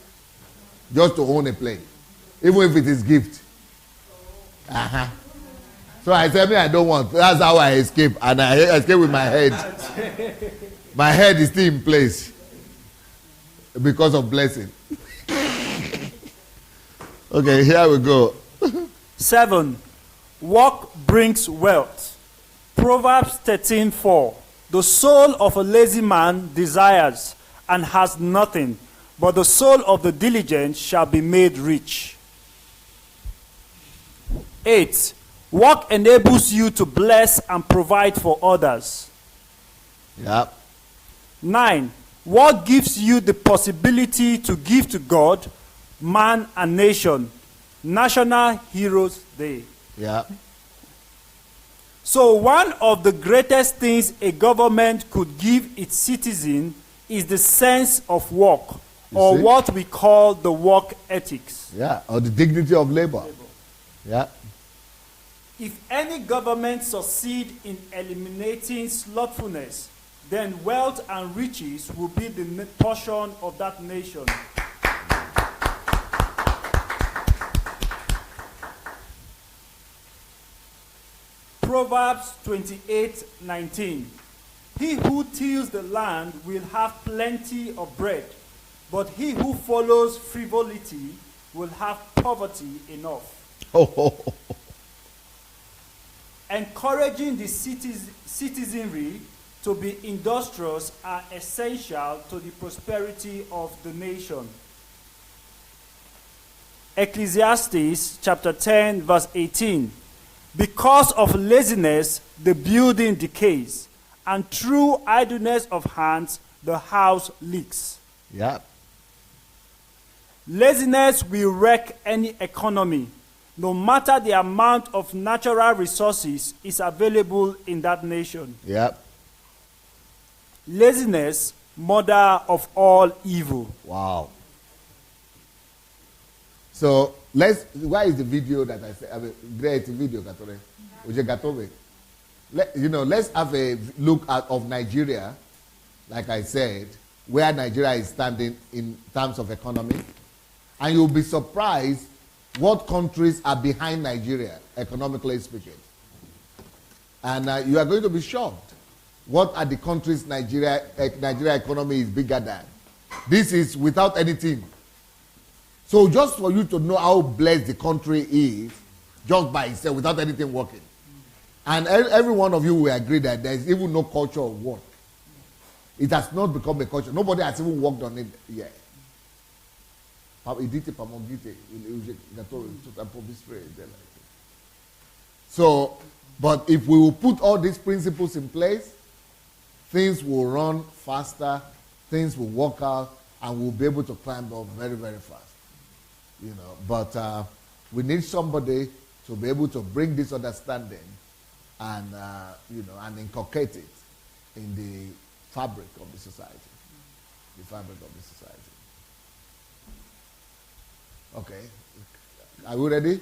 just to own a plane, even if it is gift. So I said, I don't want. That's how I escape, and I escape with my head. My head is still in place because of blessing. Okay, here we go. 7. Work brings wealth. Proverbs 13:4. The soul of a lazy man desires and has nothing, but the soul of the diligent shall be made rich. 8. Work enables you to bless and provide for others. Yeah. 9. What gives you the possibility to give to God, man, and nation? National Heroes Day. Yeah. So one of the greatest things a government could give its citizen is the sense of work, or what we call the work ethics. Yeah, or the dignity of labor. Yeah. If any government succeed in eliminating slothfulness, then wealth and riches will be the portion of that nation. Proverbs 28:19. He who tills the land will have plenty of bread, but he who follows frivolity will have poverty enough. Encouraging the citizenry to be industrious are essential to the prosperity of the nation. Ecclesiastes chapter 10 verse 18. Because of laziness, the building decays, and through idleness of hands, the house leaks. Yeah. Laziness will wreck any economy, no matter the amount of natural resources is available in that nation. Yeah. Laziness, mother of all evil. Wow. So where is the video that I said? I mean, great video, Gatore. Let's have a look of Nigeria, like I said, where Nigeria is standing in terms of economy, and you'll be surprised what countries are behind Nigeria, economically speaking. And you are going to be shocked. What are the countries Nigeria economy is bigger than? This is without anything. So just for you to know how blessed the country is, just by itself, without anything working. And every one of you will agree that there is even no culture of work. It has not become a culture. Nobody has even worked on it yet. So, but if we will put all these principles in place, things will run faster, things will work out, and we'll be able to climb up very, very fast. But we need somebody to be able to bring this understanding and and inculcate it in the fabric of the society. The fabric of the society. Okay. Are we ready?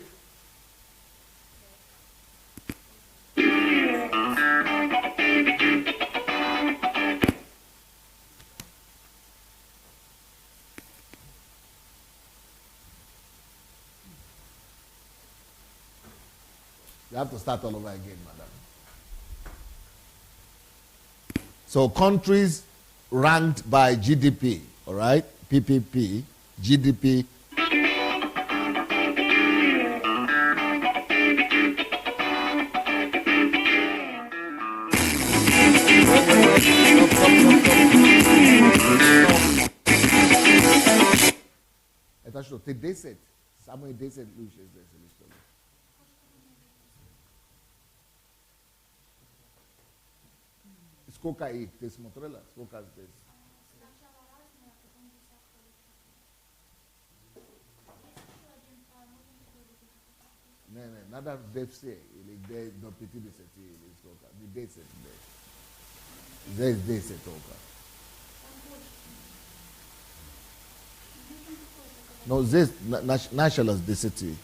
You have to start all over again, madam. So countries ranked by GDP, all right? PPP, GDP. Te deset, samo je 10 luče zdaj se listo. Сколько их ты смотрела? Сколько здесь? Не, надо де все, или де до 50, или сколько. Не 10 здесь. Здесь 10 только. Но здесь началось 10.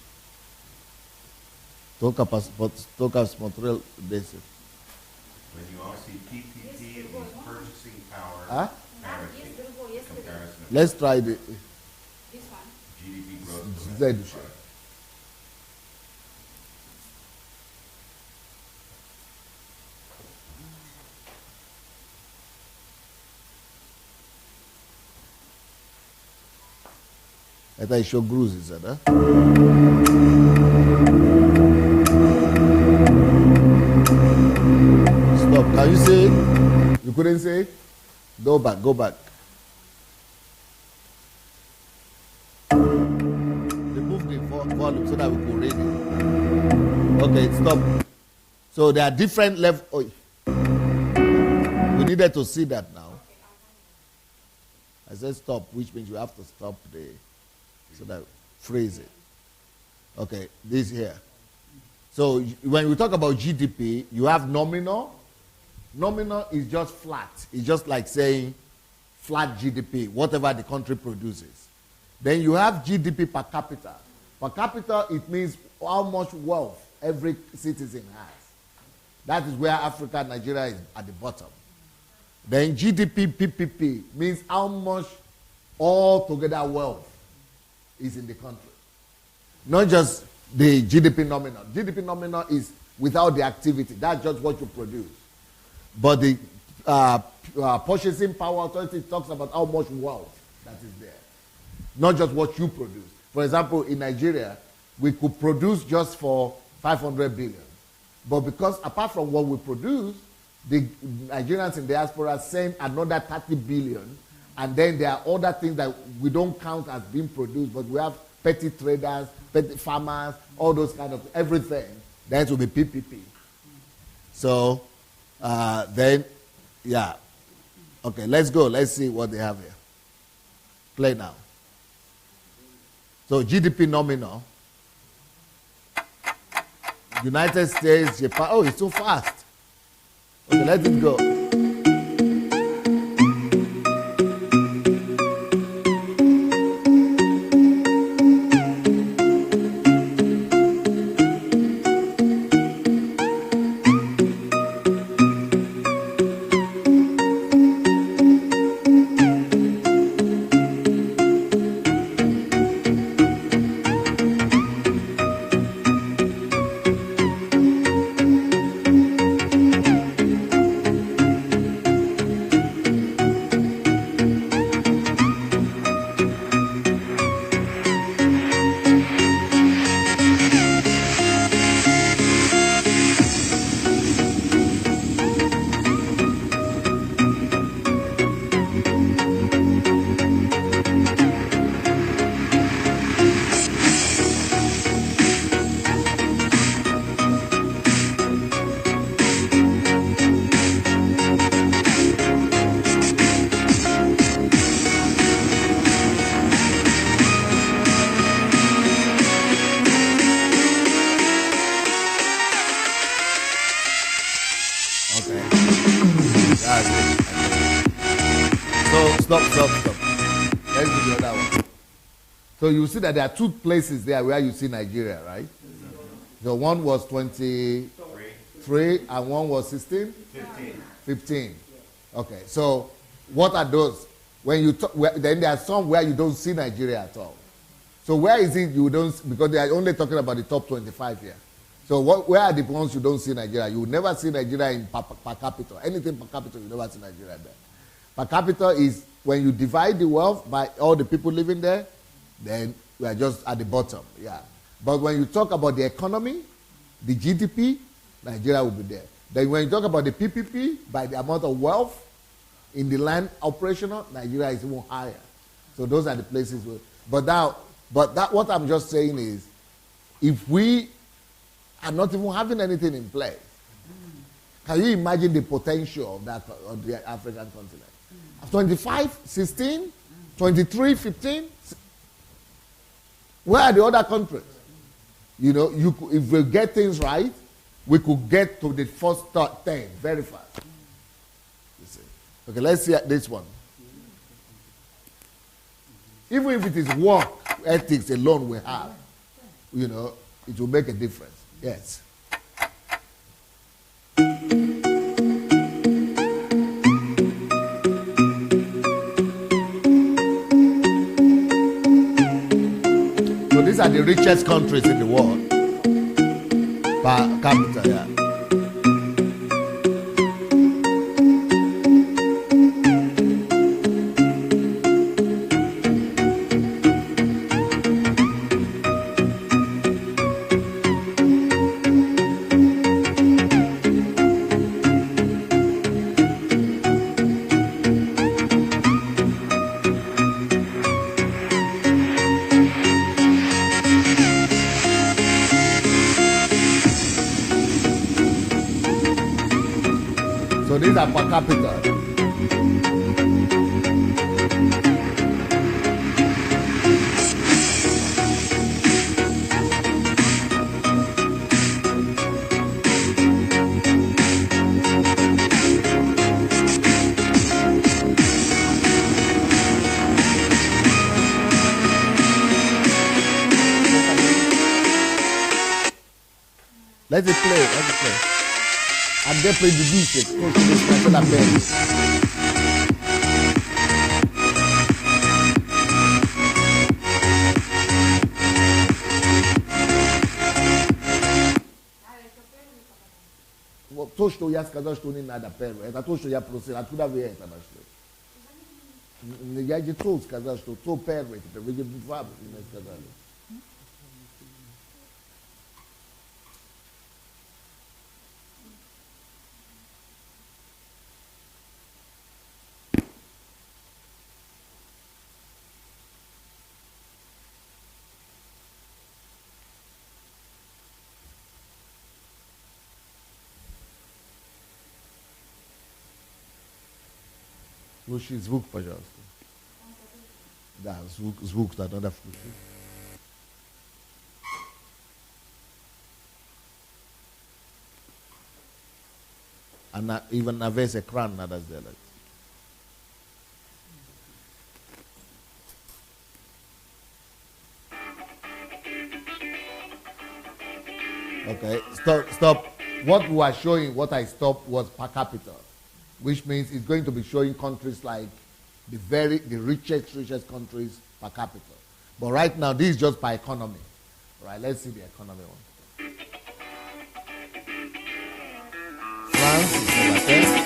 Только смотрел 10. When you all see PPP, it means purchasing power parity. Comparison of Let's try the GDP growth. Это еще грузится, да? Stop. Can you say it? You couldn't say it? Go back. Remove the volume so that we can read it. Okay, stop. So there are different levels. We needed to see that now. I said stop, which means you have to stop so that freeze it. Okay, this here. So when we talk about GDP, you have nominal. Nominal is just flat. It's just like saying flat GDP, whatever the country produces. Then you have GDP per capita. Per capita, it means how much wealth every citizen has. That is where Africa and Nigeria is at the bottom. Then GDP PPP means how much altogether wealth is in the country. Not just the GDP nominal. GDP nominal is without the activity. That's just what you produce. But the purchasing power authority talks about how much wealth that is there. Not just what you produce. For example, in Nigeria, we could produce just for 500 billion. But because apart from what we produce, the Nigerians in diaspora send another 30 billion, and then there are other things that we don't count as being produced, but we have petty traders, petty farmers, all those kind of everything. That will be PPP. So then, yeah. Okay, let's go. Let's see what they have here. Play now. So GDP nominal. United States, Japan. Oh, it's too fast. Okay, let it go. Stop. Let's do the other one. So you see that there are two places there where you see Nigeria, right? The one was 23 and one was 16? 15. Okay, so what are those? When you then there are some where you don't see Nigeria at all. So where is it you don't, because they are only talking about the top 25 here. So where are the ones you don't see Nigeria? You will never see Nigeria in per capita. Anything per capita, you never see Nigeria there. Per capita is when you divide the wealth by all the people living there, then we are just at the bottom, yeah. But when you talk about the economy, the GDP, Nigeria will be there. Then when you talk about the PPP, by the amount of wealth in the land operational, Nigeria is even higher. So those are the places where, what I'm just saying is, if we are not even having anything in place, can you imagine the potential of that of the African continent? 25, 16, 23, 15. Where are the other countries? You know, if we get things right, we could get to the first 10 very fast. You see. Okay, let's see this one. Even if it is work ethics alone we have, you know, it will make a difference. Yes. So these are the richest countries in the world per capita, yeah. So these are per capita. Let it play. Andepre Dubise, Coach Cancela Perry. To što ja сказал, что не надо первое. Это то, что я просил. Откуда вы это нашли? Я не то сказал, что то первое. Теперь вы два мне сказали. Включи звук, пожалуйста. Да, звук надо включить. И на весь экран надо сделать. Okay, stop. What we are showing, what I stopped was per capita, which means it's going to be showing countries like the richest countries per capita. But right now, this is just by economy. Right, let's see the economy one. France is number 10.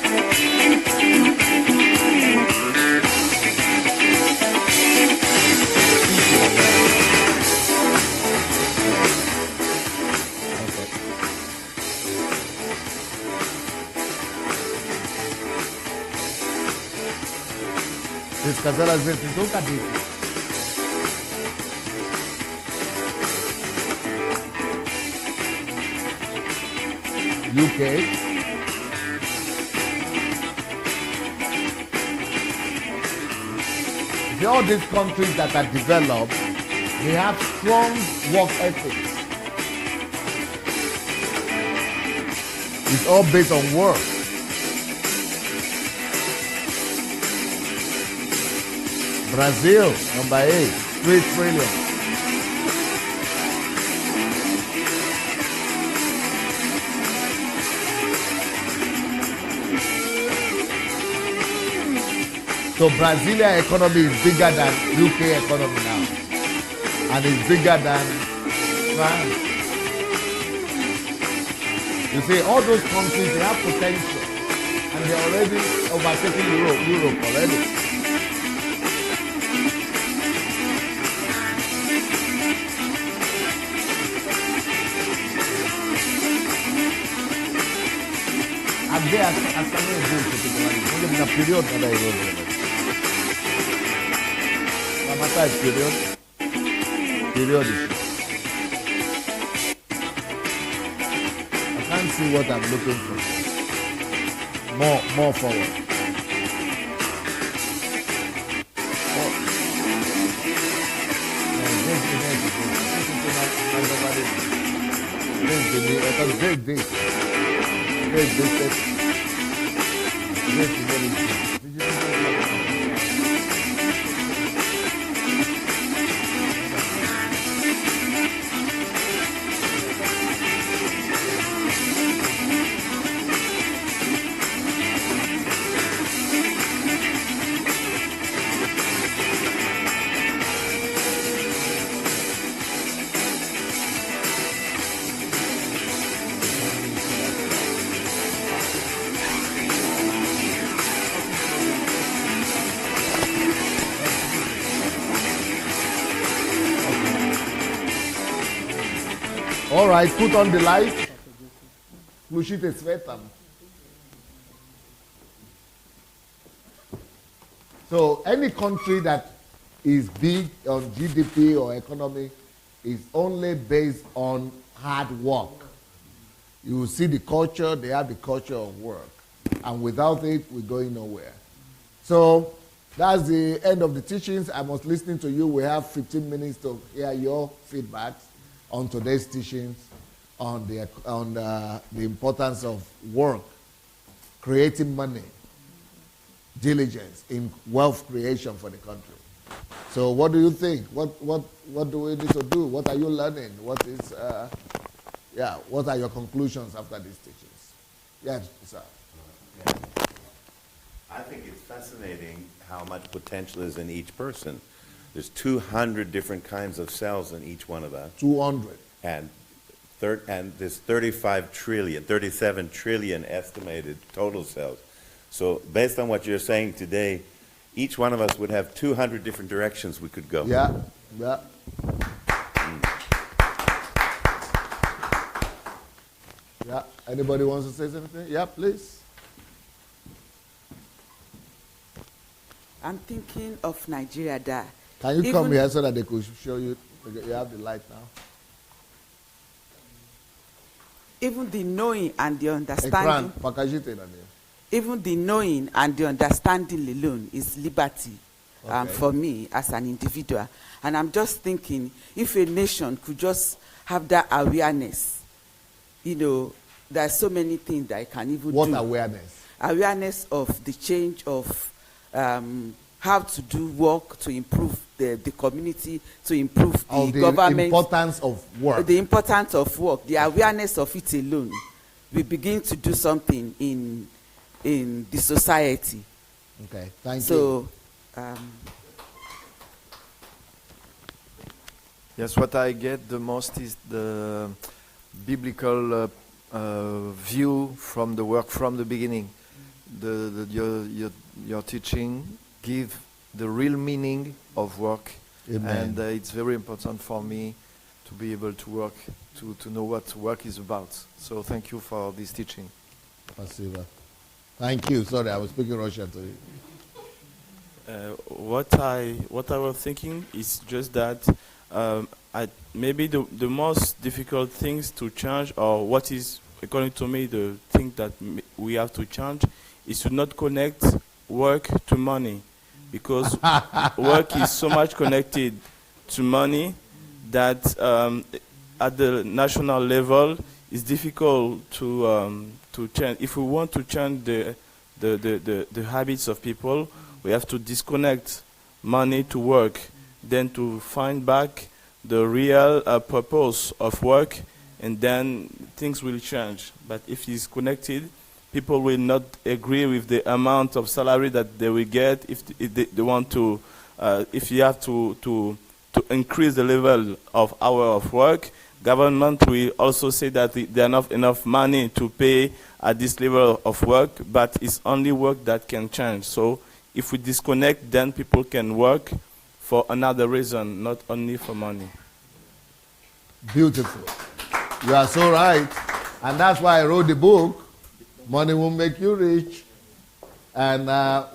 This casal has been to UK. All these countries that are developed, they have strong work ethics. It's all based on work. Brazil, number 8, 3 trillion. So Brazilian economy is bigger than UK economy now. And it's bigger than France. You see, all those countries, they have potential. And they're already overtaking Europe already. And they are in a period that I wrote. Period. I can't see what I'm looking for. More forward. All right, put on the light. Включите свет там. So any country that is big on GDP or economy is only based on hard work. You will see the culture, they have the culture of work. And without it, we're going nowhere. So that's the end of the teachings. I was listening to you. We have 15 minutes to hear your feedback on today's teachings on the importance of work, creating money, diligence in wealth creation for the country. So what do you think? What do we need to do? What are you learning? Yeah, what are your conclusions after these teachings? Yes, sir. I think it's fascinating how much potential is in each person. There's 200 different kinds of cells in each one of us. 200. And there's 37 trillion estimated total cells. So based on what you're saying today, each one of us would have 200 different directions we could go. Yeah, yeah. Yeah, anybody wants to say something? Yeah, please. I'm thinking of Nigeria that. Can you come here so that they could show you? You have the light now. Even the knowing and the understanding. Even the knowing and the understanding alone is liberty for me as an individual. And I'm just thinking, if a nation could just have that awareness, you know, there are so many things that I can even do. What awareness? Awareness of the change of how to do work to improve the community, to improve the government. The importance of work. The importance of work, the awareness of it alone, we begin to do something in the society. Okay, thank you. So, yes, what I get the most is the biblical view from the work from the beginning. Your teaching give the real meaning of work. Amen. And it's very important for me to be able to work, to know what work is about. So thank you for this teaching. Спасибо. Thank you. Sorry, I was speaking Russian to you. What I was thinking is just that maybe the most difficult things to change, or what is, according to me, the thing that we have to change, is to not connect work to money, because work is so much connected to money that at the national level it's difficult to change. If we want to change the habits of people, we have to disconnect money to work, then to find back the real purpose of work, and then things will change. But if it's connected, people will not agree with the amount of salary that they will get. If they want to, if you have to increase the level of hour of work, government will also say that there are not enough money to pay at this level of work, but it's only work that can change. So if we disconnect, then people can work for another reason, not only for money. Beautiful. You are so right. And that's why I wrote the book, Money Won't Make You Rich. And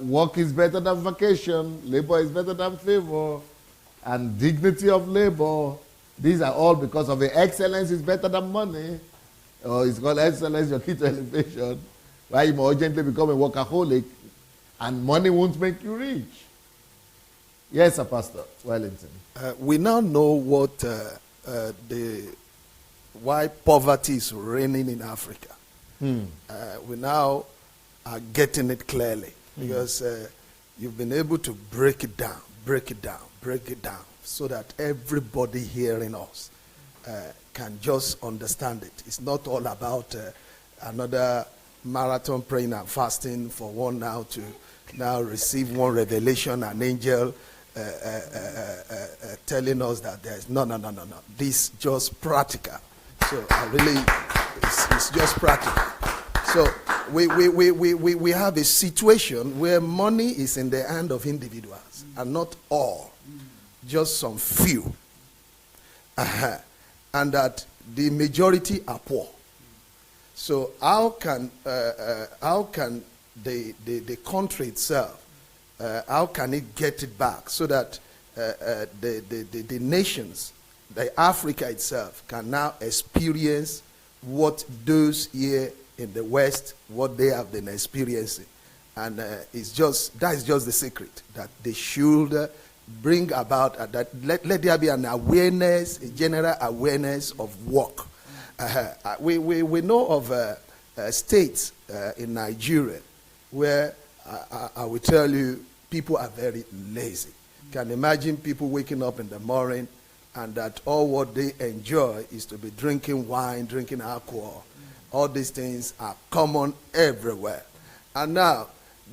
work is better than vacation. Labor is better than favor. And dignity of labor. These are all because of the excellence is better than money. Or it's called excellence, your key to elevation. Why you more urgently become a workaholic. And money won't make you rich. Yes, sir, Pastor Wellington. We now know what why poverty is reigning in Africa. We now are getting it clearly because you've been able to break it down, so that everybody hearing us can just understand it. It's not all about another marathon praying and fasting for one now to now receive one revelation, an angel telling us that there's no. This just practical. So I really, it's just practical. So we have a situation where money is in the hand of individuals, and not all, just some few, and that the majority are poor. So how can the country itself, how can it get it back so that the nations, the Africa itself, can now experience what those here in the West, what they have been experiencing? And that is just the secret, that they should bring about, that let there be an awareness, a general awareness of work. We know of states in Nigeria where I will tell you, people are very lazy. You can imagine people waking up in the morning, and that all what they enjoy is to be drinking wine, drinking alcohol. All these things are common everywhere. And now,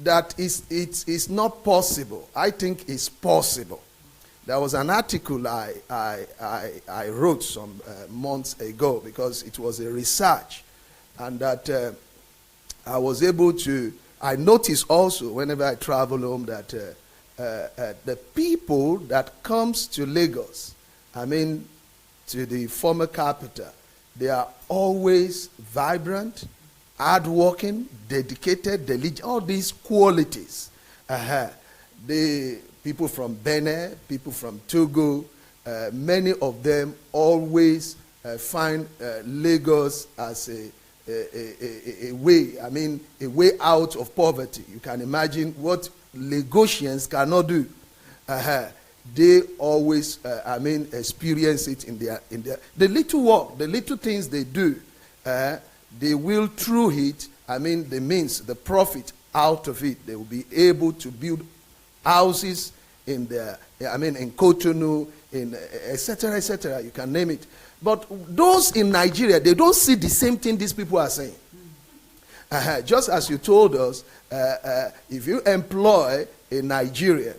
it's not possible. I think it's possible. There was an article I wrote some months ago, because it was a research, and that I was able to, I noticed also whenever I travel home that the people that comes to Lagos, I mean to the former capital, they are always vibrant, hardworking, dedicated, diligent, all these qualities. The people from Benin, people from Togo, many of them always find Lagos as a way, I mean, a way out of poverty. You can imagine what Lagosians cannot do. They always, experience it in their the little work, the little things they do. They will, through it, the means, the profit out of it, they will be able to build houses in Cotonou, in etc., you can name it. But those in Nigeria, they don't see the same thing these people are saying. Just as you told us, if you employ a Nigerian,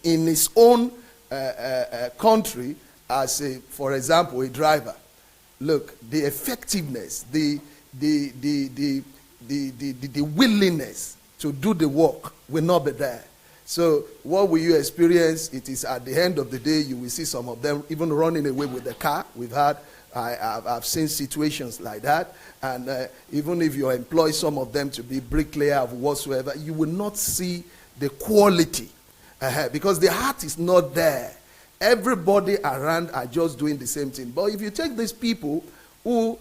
in his own country as for example, a driver, look, the effectiveness, the willingness to do the work will not be there. So what will you experience? It is at the end of the day, you will see some of them even running away with the car. I've seen situations like that. And even if you employ some of them to be bricklayer or whatsoever, you will not see the quality because the heart is not there. Everybody around are just doing the same thing. But if you take these people who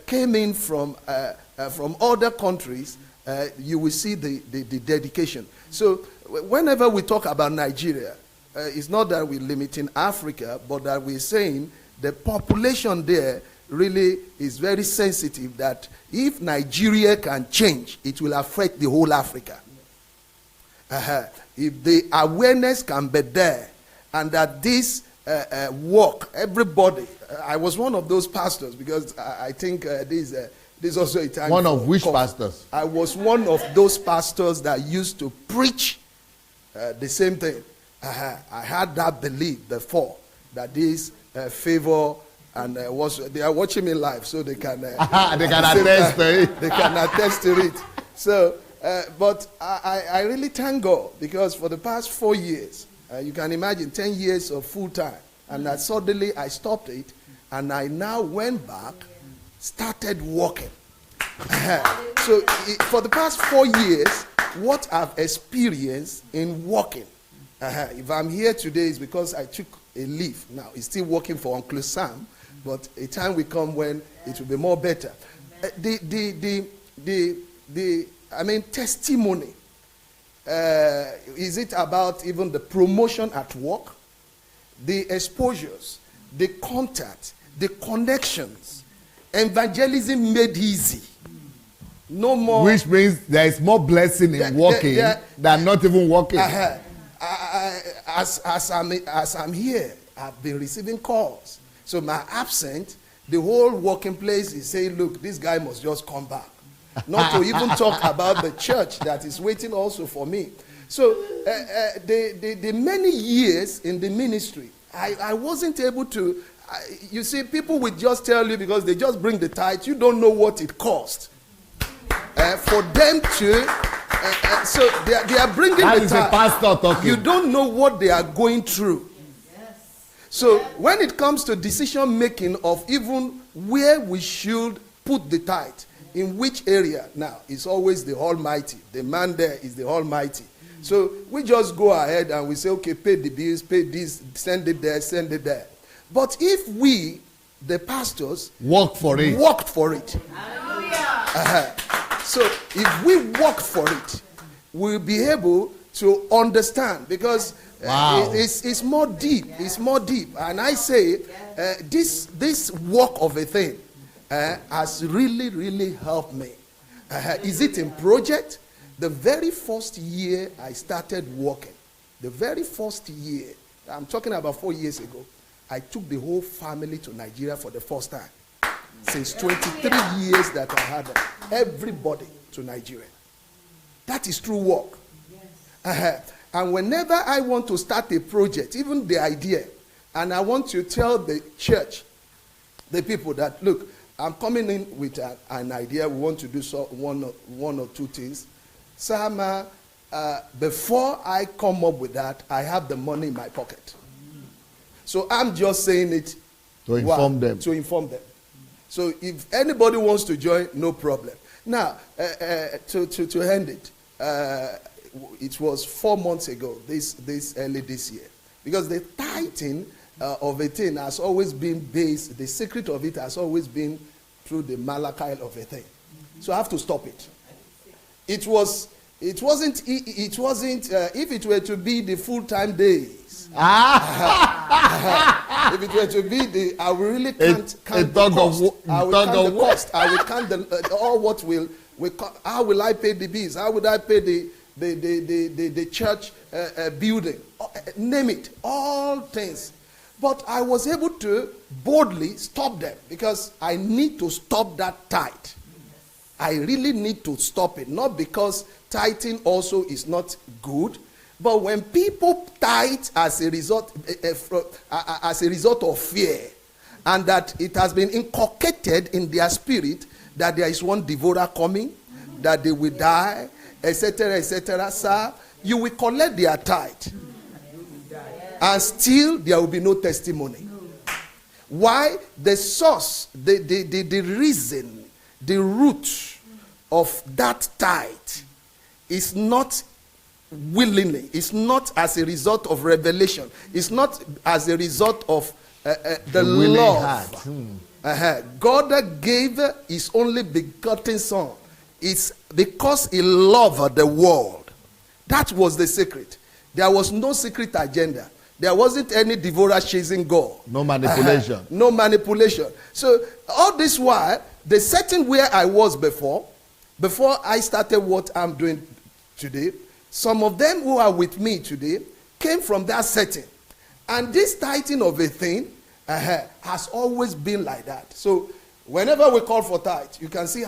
came in from other countries, you will see the dedication. So whenever we talk about Nigeria, it's not that we're limiting Africa, but that we're saying the population there really is very sensitive, that if Nigeria can change, it will affect the whole Africa. If the awareness can be there, and that this work, everybody, I was one of those pastors, because I think this is also a time. One of which pastors? I was one of those pastors that used to preach the same thing. I had that belief before, that this favor, and they are watching me live, so they can they can attest to it. They can attest to it. So, but I really thank God, because for the past 4 years, you can imagine 10 years of full time, and that suddenly I stopped it, and I now went back, started working. So for the past 4 years, what I've experienced in working, if I'm here today, is because I took a leave. Now it's still working for Uncle Sam, but a time will come when it will be more better. Testimony. Is it about even the promotion at work, the exposures, the contact, the connections? Evangelism made easy. No more. Which means there is more blessing in working than not even working. As I'm here, I've been receiving calls. So my absent, the whole working place is saying, look, this guy must just come back. Not to even talk about the church that is waiting also for me. So the many years in the ministry, I wasn't able to, you see, people will just tell you, because they just bring the tithe, you don't know what it cost. For them to, so they are bringing the tithe. Pastor talking. You don't know what they are going through. So when it comes to decision making of even where we should put the tithe, in which area, now it's always the Almighty. The man there is the Almighty. So we just go ahead and we say, okay, pay the bills, pay this, send it there, send it there. But if we, the pastors, worked for it. So if we work for it, we'll be able to understand, because it's more deep. It's more deep. And I say this work of a thing has really, really helped me. Is it in project? The very first year I started working, the very first year, I'm talking about 4 years ago, I took the whole family to Nigeria for the first time. Since 23 years that I had everybody to Nigeria. That is true work. And whenever I want to start a project, even the idea, and I want to tell the church, the people that, look, I'm coming in with an idea, we want to do one or two things. Sama, before I come up with that, I have the money in my pocket. So I'm just saying it to inform them. To inform them. So if anybody wants to join, no problem. Now, to end it, it was 4 months ago, this early this year. Because the tithing of a thing has always been based, the secret of it has always been through the Malachi of a thing. So I have to stop it. It wasn't, if it were to be the full-time days. If it were to be I will really count the cost. I will count the cost. I will count all what will how will I pay the bills? How would I pay the church building? Name it, all things. But I was able to boldly stop them because I need to stop that tithe. I really need to stop it. Not because tithing also is not good, but when people tithe as a result of fear, and that it has been inculcated in their spirit that there is one devourer coming, that they will die, etc., sir, you will collect their tithe. And still there will be no testimony. Why? The source, the reason, the root of that tithe is not willingly. It's not as a result of revelation. It's not as a result of the love. God gave his only begotten son. It's because he loved the world. That was the secret. There was no secret agenda. There wasn't any devourer chasing God. No manipulation. No manipulation. So all this while, the setting where I was before I started what I'm doing today, some of them who are with me today came from that setting. And this tithing of a thing has always been like that. So whenever we call for tithe, you can see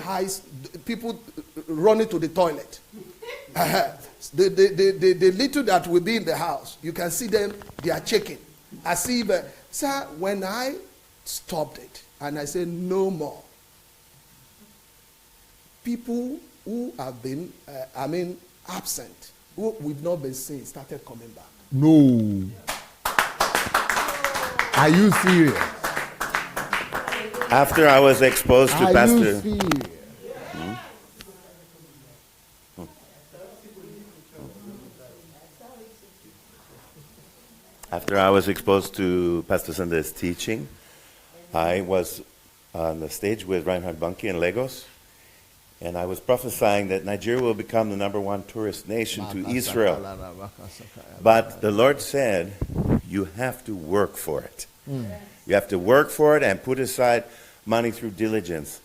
people running to the toilet. The little that will be in the house, you can see them, they are checking. I see, sir, when I stopped it and I said no more, people who have been, absent, who we've not been seeing, started coming back. No. Are you serious? After I was exposed to Pastor. After I was exposed to Pastor Sunday's teaching, I was on the stage with Reinhard Bonnke in Lagos, and I was prophesying that Nigeria will become the #1 tourist nation to Israel. But the Lord said, you have to work for it. You have to work for it and put aside money through diligence.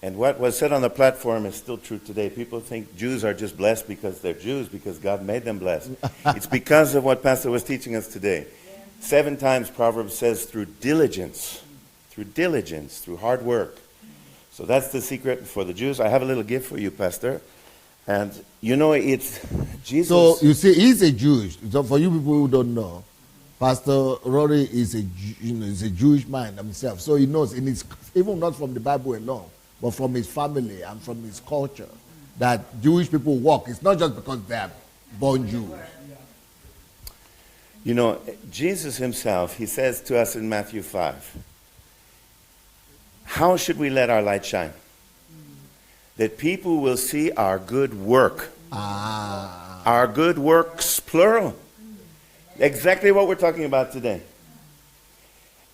And what was said on the platform is still true today. People think Jews are just blessed because they're Jews, because God made them blessed. It's because of what Pastor was teaching us today. 7 times Proverbs says through diligence, through hard work. So that's the secret for the Jews. I have a little gift for you, Pastor. And you know, it's Jesus. So you see, he's a Jewish. So for you people who don't know, Pastor Rory is a Jewish man himself. So he knows, and it's even not from the Bible alone, but from his family and from his culture, that Jewish people walk. It's not just because they are born Jews. You know, Jesus himself, he says to us in Matthew 5, how should we let our light shine? That people will see our good work. Our good works, plural. Exactly what we're talking about today.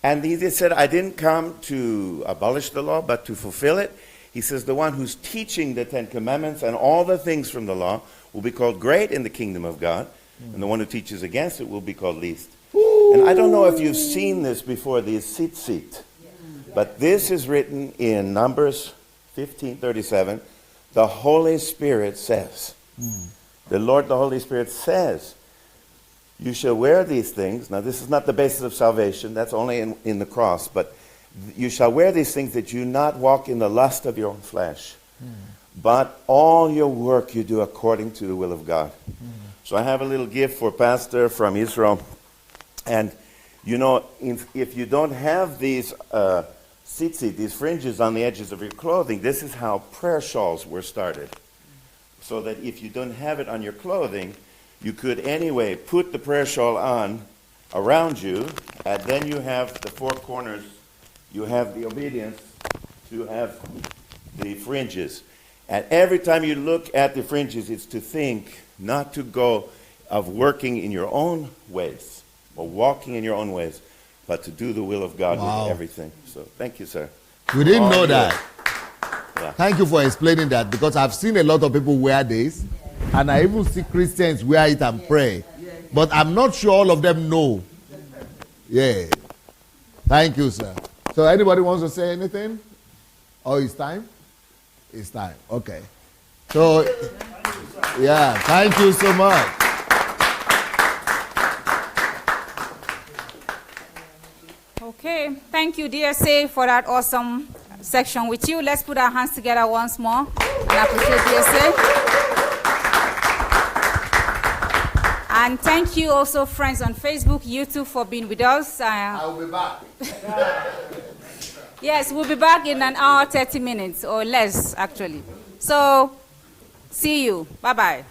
And he said, I didn't come to abolish the law, but to fulfill it. He says, the one who's teaching the 10 Commandments and all the things from the law will be called great in the kingdom of God. And the one who teaches against it will be called least. And I don't know if you've seen this before, the tzitzit. But this is written in Numbers 15:37. The Holy Spirit says, the Lord, the Holy Spirit says, You shall wear these things. Now, this is not the basis of salvation. That's only in the cross. But you shall wear these things that you not walk in the lust of your own flesh. But all your work you do according to the will of God. So I have a little gift for Pastor from Israel. And, you know, if you don't have these tzitzit, these fringes on the edges of your clothing, this is how prayer shawls were started. So that if you don't have it on your clothing, you could anyway put the prayer shawl on around you, and then you have the four corners. You have the obedience to have the fringes. And every time you look at the fringes, it's to think, not to go of working in your own ways, or walking in your own ways, but to do the will of God with everything. So thank you, sir. We didn't know that. Yeah. Thank you for explaining that, because I've seen a lot of people wear this, and I even see Christians wear it and pray. But I'm not sure all of them know. Yeah. Thank you, sir. So anybody wants to say anything? Oh, it's time? It's time. Okay. So, yeah, thank you so much. Okay, thank you, DSA, for that awesome section with you. Let's put our hands together once more and appreciate DSA. And thank you also, friends on Facebook, YouTube, for being with us. I'll be back. Yes, we'll be back in an hour, 30 minutes, or less, actually. So, see you. Bye-bye.